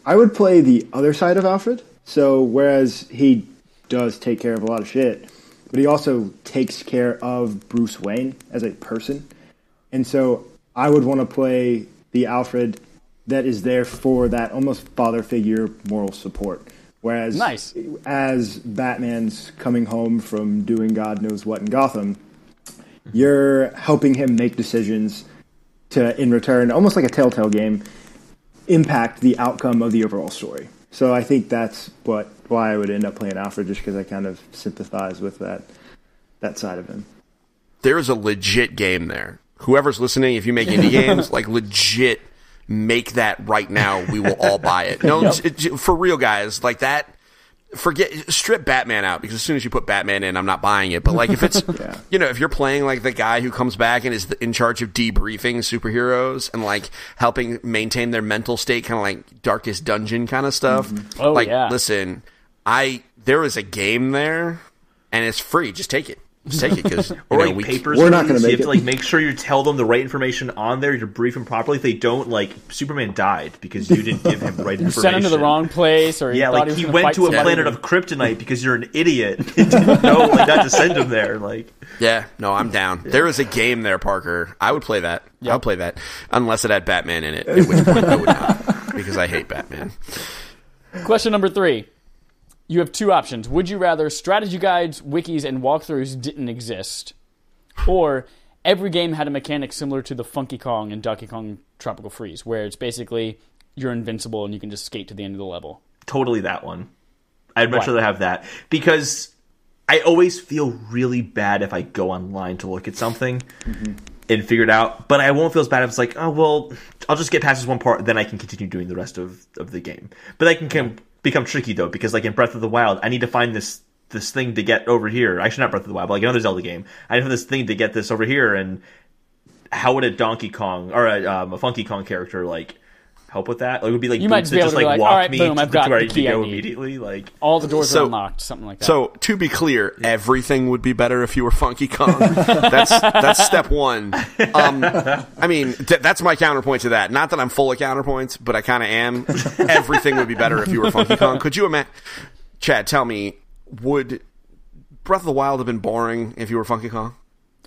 I would play the other side of Alfred. So, whereas he does take care of a lot of shit, but he also takes care of Bruce Wayne as a person. And so I would want to play the Alfred that is there for that almost father figure moral support. Whereas Nice. as Batman's coming home from doing God knows what in Gotham, you're helping him make decisions to, in return, almost like a Telltale game, impact the outcome of the overall story. So I think that's why I would end up playing Alfred, just because I kind of sympathize with that side of him. There is a legit game there. Whoever's listening, if you make indie games, like legit, make that right now. We will all buy it. No, for real, guys, like that. Strip Batman out, because as soon as you put Batman in, I'm not buying it. But like if it's, if you're playing like the guy who comes back and is in charge of debriefing superheroes and like helping maintain their mental state, kind of like Darkest Dungeon kind of stuff. Mm-hmm. Oh, like, yeah. listen, there is a game there, and it's free. Just take it. Just take it, because papers. We're not going to you make have it. to like make sure you tell them the right information on there. You brief them properly. If they don't, like Superman died because you didn't give him the right information. Sent him to the wrong place, or Yeah, thought like he he was went fight to a somebody. planet of kryptonite because you're an idiot. You didn't know like not to send him there. Like Yeah, no, I'm down. There is a game there, Parker. I would play that. Yep. I'll play that. Unless it had Batman in it, at which point I would not. Because I hate Batman. Question number 3. You have two options. Would you rather strategy guides, wikis, and walkthroughs didn't exist, or every game had a mechanic similar to the Funky Kong and Donkey Kong Tropical Freeze, where it's basically you're invincible and you can just skate to the end of the level? totally that one. I'd much Why? rather have that because I always feel really bad if I go online to look at something and figure it out, but I won't feel as bad if it's like, oh, well, I'll just get past this one part, then I can continue doing the rest of the game. But that can become tricky, though, because like in Breath of the Wild, I need to find this this thing to get over here. Actually, not Breath of the Wild, but like another Zelda game. I have this thing to get this over here, and how would a Donkey Kong or a Funky Kong character like help with that? Like, it would be like you might just be able to like walk all right, me boom, I've got to where the I need key to go I need. immediately. Like all the doors are unlocked, something like that. So to be clear, everything would be better if you were Funky Kong. That's step one. I mean, that's my counterpoint to that. Not that I'm full of counterpoints, but I kind of am. Everything would be better if you were Funky Kong. Could you imagine? Chad, tell me, would Breath of the Wild have been boring if you were Funky Kong?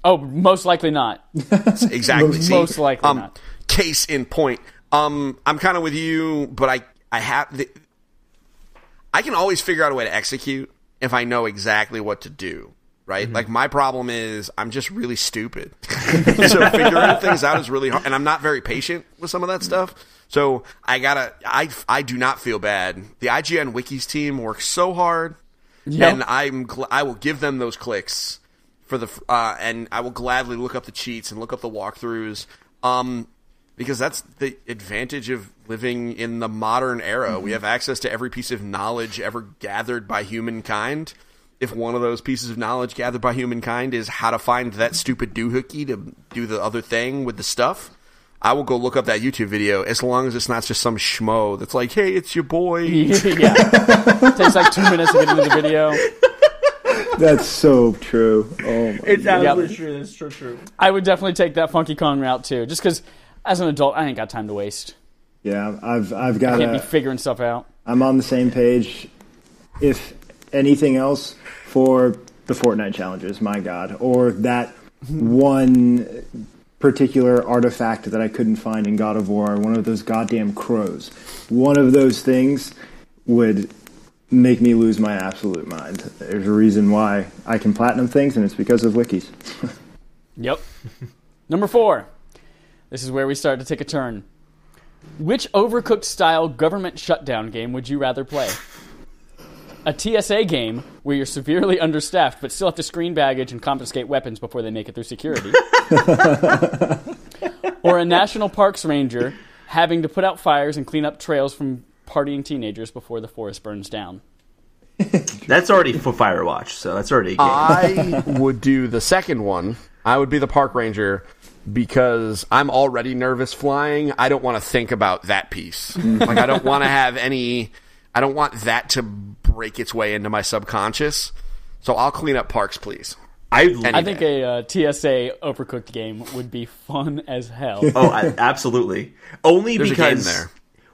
Oh, most likely not. Exactly. Most likely not. Case in point. I'm kind of with you, but I can always figure out a way to execute if I know exactly what to do, right? Mm-hmm. Like, my problem is I'm just really stupid. So figuring things out is really hard, and I'm not very patient with some of that stuff. So I do not feel bad. The IGN Wikis team works so hard, and I will give them those clicks for and I will gladly look up the cheats and look up the walkthroughs. Because that's the advantage of living in the modern era. Mm-hmm. We have access to every piece of knowledge ever gathered by humankind. If one of those pieces of knowledge gathered by humankind is how to find that stupid doohickey to do the other thing with the stuff, I will go look up that YouTube video as long as it's not just some schmo that's like, hey, it's your boy. Yeah. It takes like 2 minutes to get into the video. That's so true. Oh my it's absolutely true. That's true. I would definitely take that Funky Kong route too, just because as an adult, I ain't got time to waste. Yeah, I've got. I can't be figuring stuff out. I'm on the same page. If anything else, for the Fortnite challenges, my God, or that one particular artifact that I couldn't find in God of War, one of those goddamn crows. One of those things would make me lose my absolute mind. There's a reason why I can platinum things, and it's because of wikis. Yep. Number 4. This is where we start to take a turn. Which Overcooked-style government shutdown game would you rather play? A TSA game where you're severely understaffed but still have to screen baggage and confiscate weapons before they make it through security? Or a National Parks Ranger having to put out fires and clean up trails from partying teenagers before the forest burns down? That's already for Firewatch, so that's already a game. I would do the second one. I would be the park ranger because I'm already nervous flying. I don't want to think about that piece. Like, I don't want to have any... I don't want that to break its way into my subconscious. So I'll clean up parks, please. I think a TSA Overcooked game would be fun as hell. Oh, absolutely. Only There's because... a game there.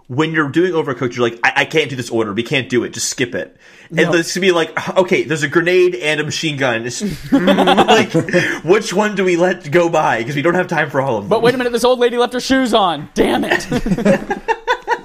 When you're doing Overcooked, you're like, I can't do this order. We can't do it. Just skip it. And this could be like, okay, there's a grenade and a machine gun. Like, which one do we let go by? Because we don't have time for all of them. But wait a minute, this old lady left her shoes on. Damn it.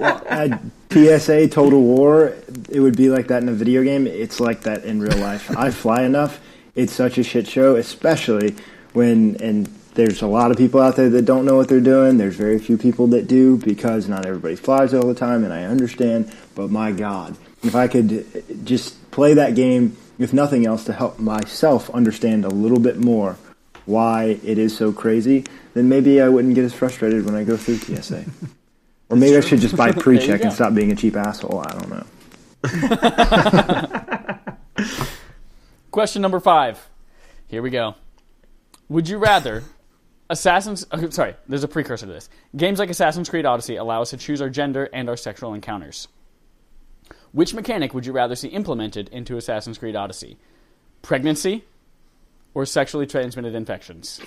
Well, at TSA Total War, it would be like that in a video game. It's like that in real life. I fly enough. It's such a shit show, especially when... and there's a lot of people out there that don't know what they're doing. There's very few people that do because not everybody flies all the time, and I understand. But my God, if I could just play that game, if nothing else, to help myself understand a little bit more why it is so crazy, then maybe I wouldn't get as frustrated when I go through TSA. Or maybe I should just buy pre-check and stop being a cheap asshole. I don't know. Question number 5. Here we go. Would you rather... there's a precursor to this. Games like Assassin's Creed Odyssey allow us to choose our gender and our sexual encounters. Which mechanic would you rather see implemented into Assassin's Creed Odyssey? Pregnancy or sexually transmitted infections?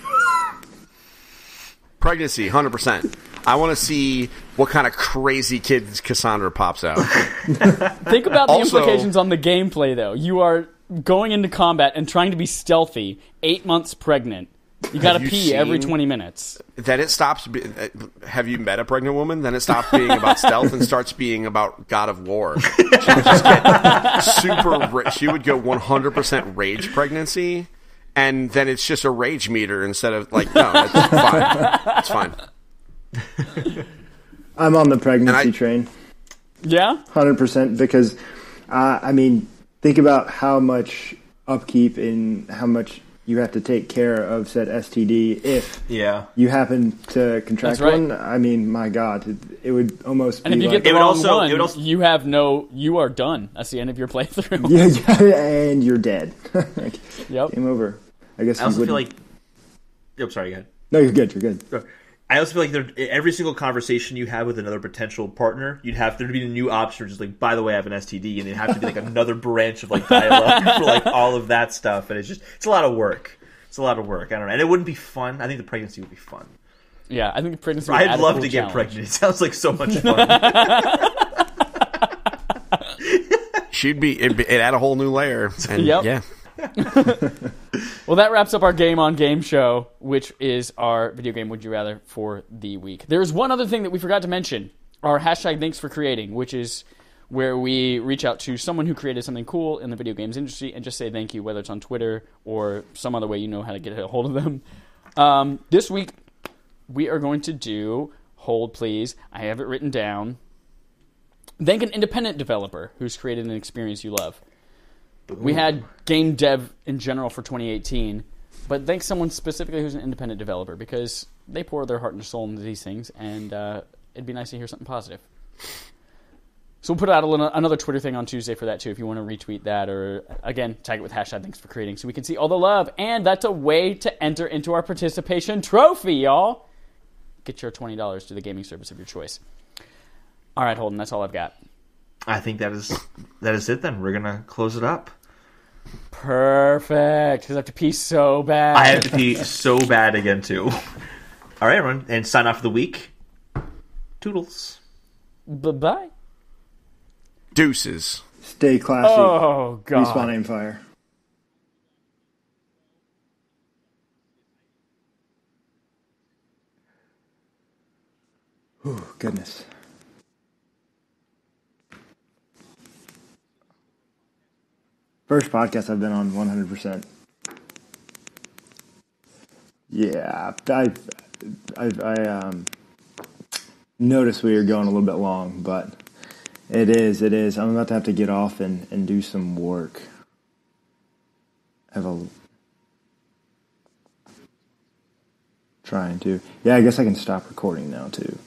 Pregnancy, 100%. I want to see what kind of crazy kid Cassandra pops out. Think about the implications on the gameplay, though. You are going into combat and trying to be stealthy, 8 months pregnant. You gotta pee every 20 minutes. Then it stops... have you met a pregnant woman? Then it stops being about stealth and starts being about God of War. She would just get super... She would go 100% rage pregnancy, and then it's just a rage meter instead of... like, no, it's fine. It's fine. I'm on the pregnancy train. Yeah? 100%, because, I mean, think about how much upkeep and how much you have to take care of said STD if Yeah. you happen to contract That's right. one. I mean, my God, it would almost And be if you like, get the It would wrong also- one, it would also- you are done. That's the end of your playthrough. yeah, and you're dead. Like, Yep. game over. I guess I also you feel wouldn't- like. Oh, sorry, go ahead. No, you're good. You're good. I also feel like every single conversation you have with another potential partner, you'd have there to be a new option, just like, by the way, I have an STD, and it'd have to be like another branch of like dialogue for like all of that stuff, and it's a lot of work. It's a lot of work. I don't know, and it wouldn't be fun. I think the pregnancy would be fun. Yeah, I think pregnancy. would I'd add a love cool to get challenge. pregnant. It sounds like so much fun. It add a whole new layer. And Yep. Yeah. Well, that wraps up our Game on Game show, which is our video game Would You Rather for the week. There's one other thing that we forgot to mention, our hashtag Thanks for Creating, which is where we reach out to someone who created something cool in the video games industry and just say thank you, whether it's on Twitter or some other way you know how to get a hold of them. This week, we are going to do, hold please, I have it written down, thank an independent developer who's created an experience you love. We had game dev in general for 2018, but thank someone specifically who's an independent developer because they pour their heart and soul into these things, and it'd be nice to hear something positive. So we'll put out another Twitter thing on Tuesday for that too, if you want to retweet that, or again, tag it with hashtag Thanks for Creating, so we can see all the love. And that's a way to enter into our participation trophy, y'all. Get your $20 to the gaming service of your choice. All right, Holden, that's all I've got. I think that is it. Then we're gonna close it up. Perfect, because I have to pee so bad. I have to pee so bad again too. All right, everyone, and sign off for the week. Toodles. Bye-bye. Deuces. Stay classy. Oh, God. Respawn aim fire. Ooh, goodness. First podcast I've been on 100%. Yeah, I noticed we were going a little bit long, but it is. I'm about to have to get off and do some work. Trying to. Yeah, I guess I can stop recording now, too.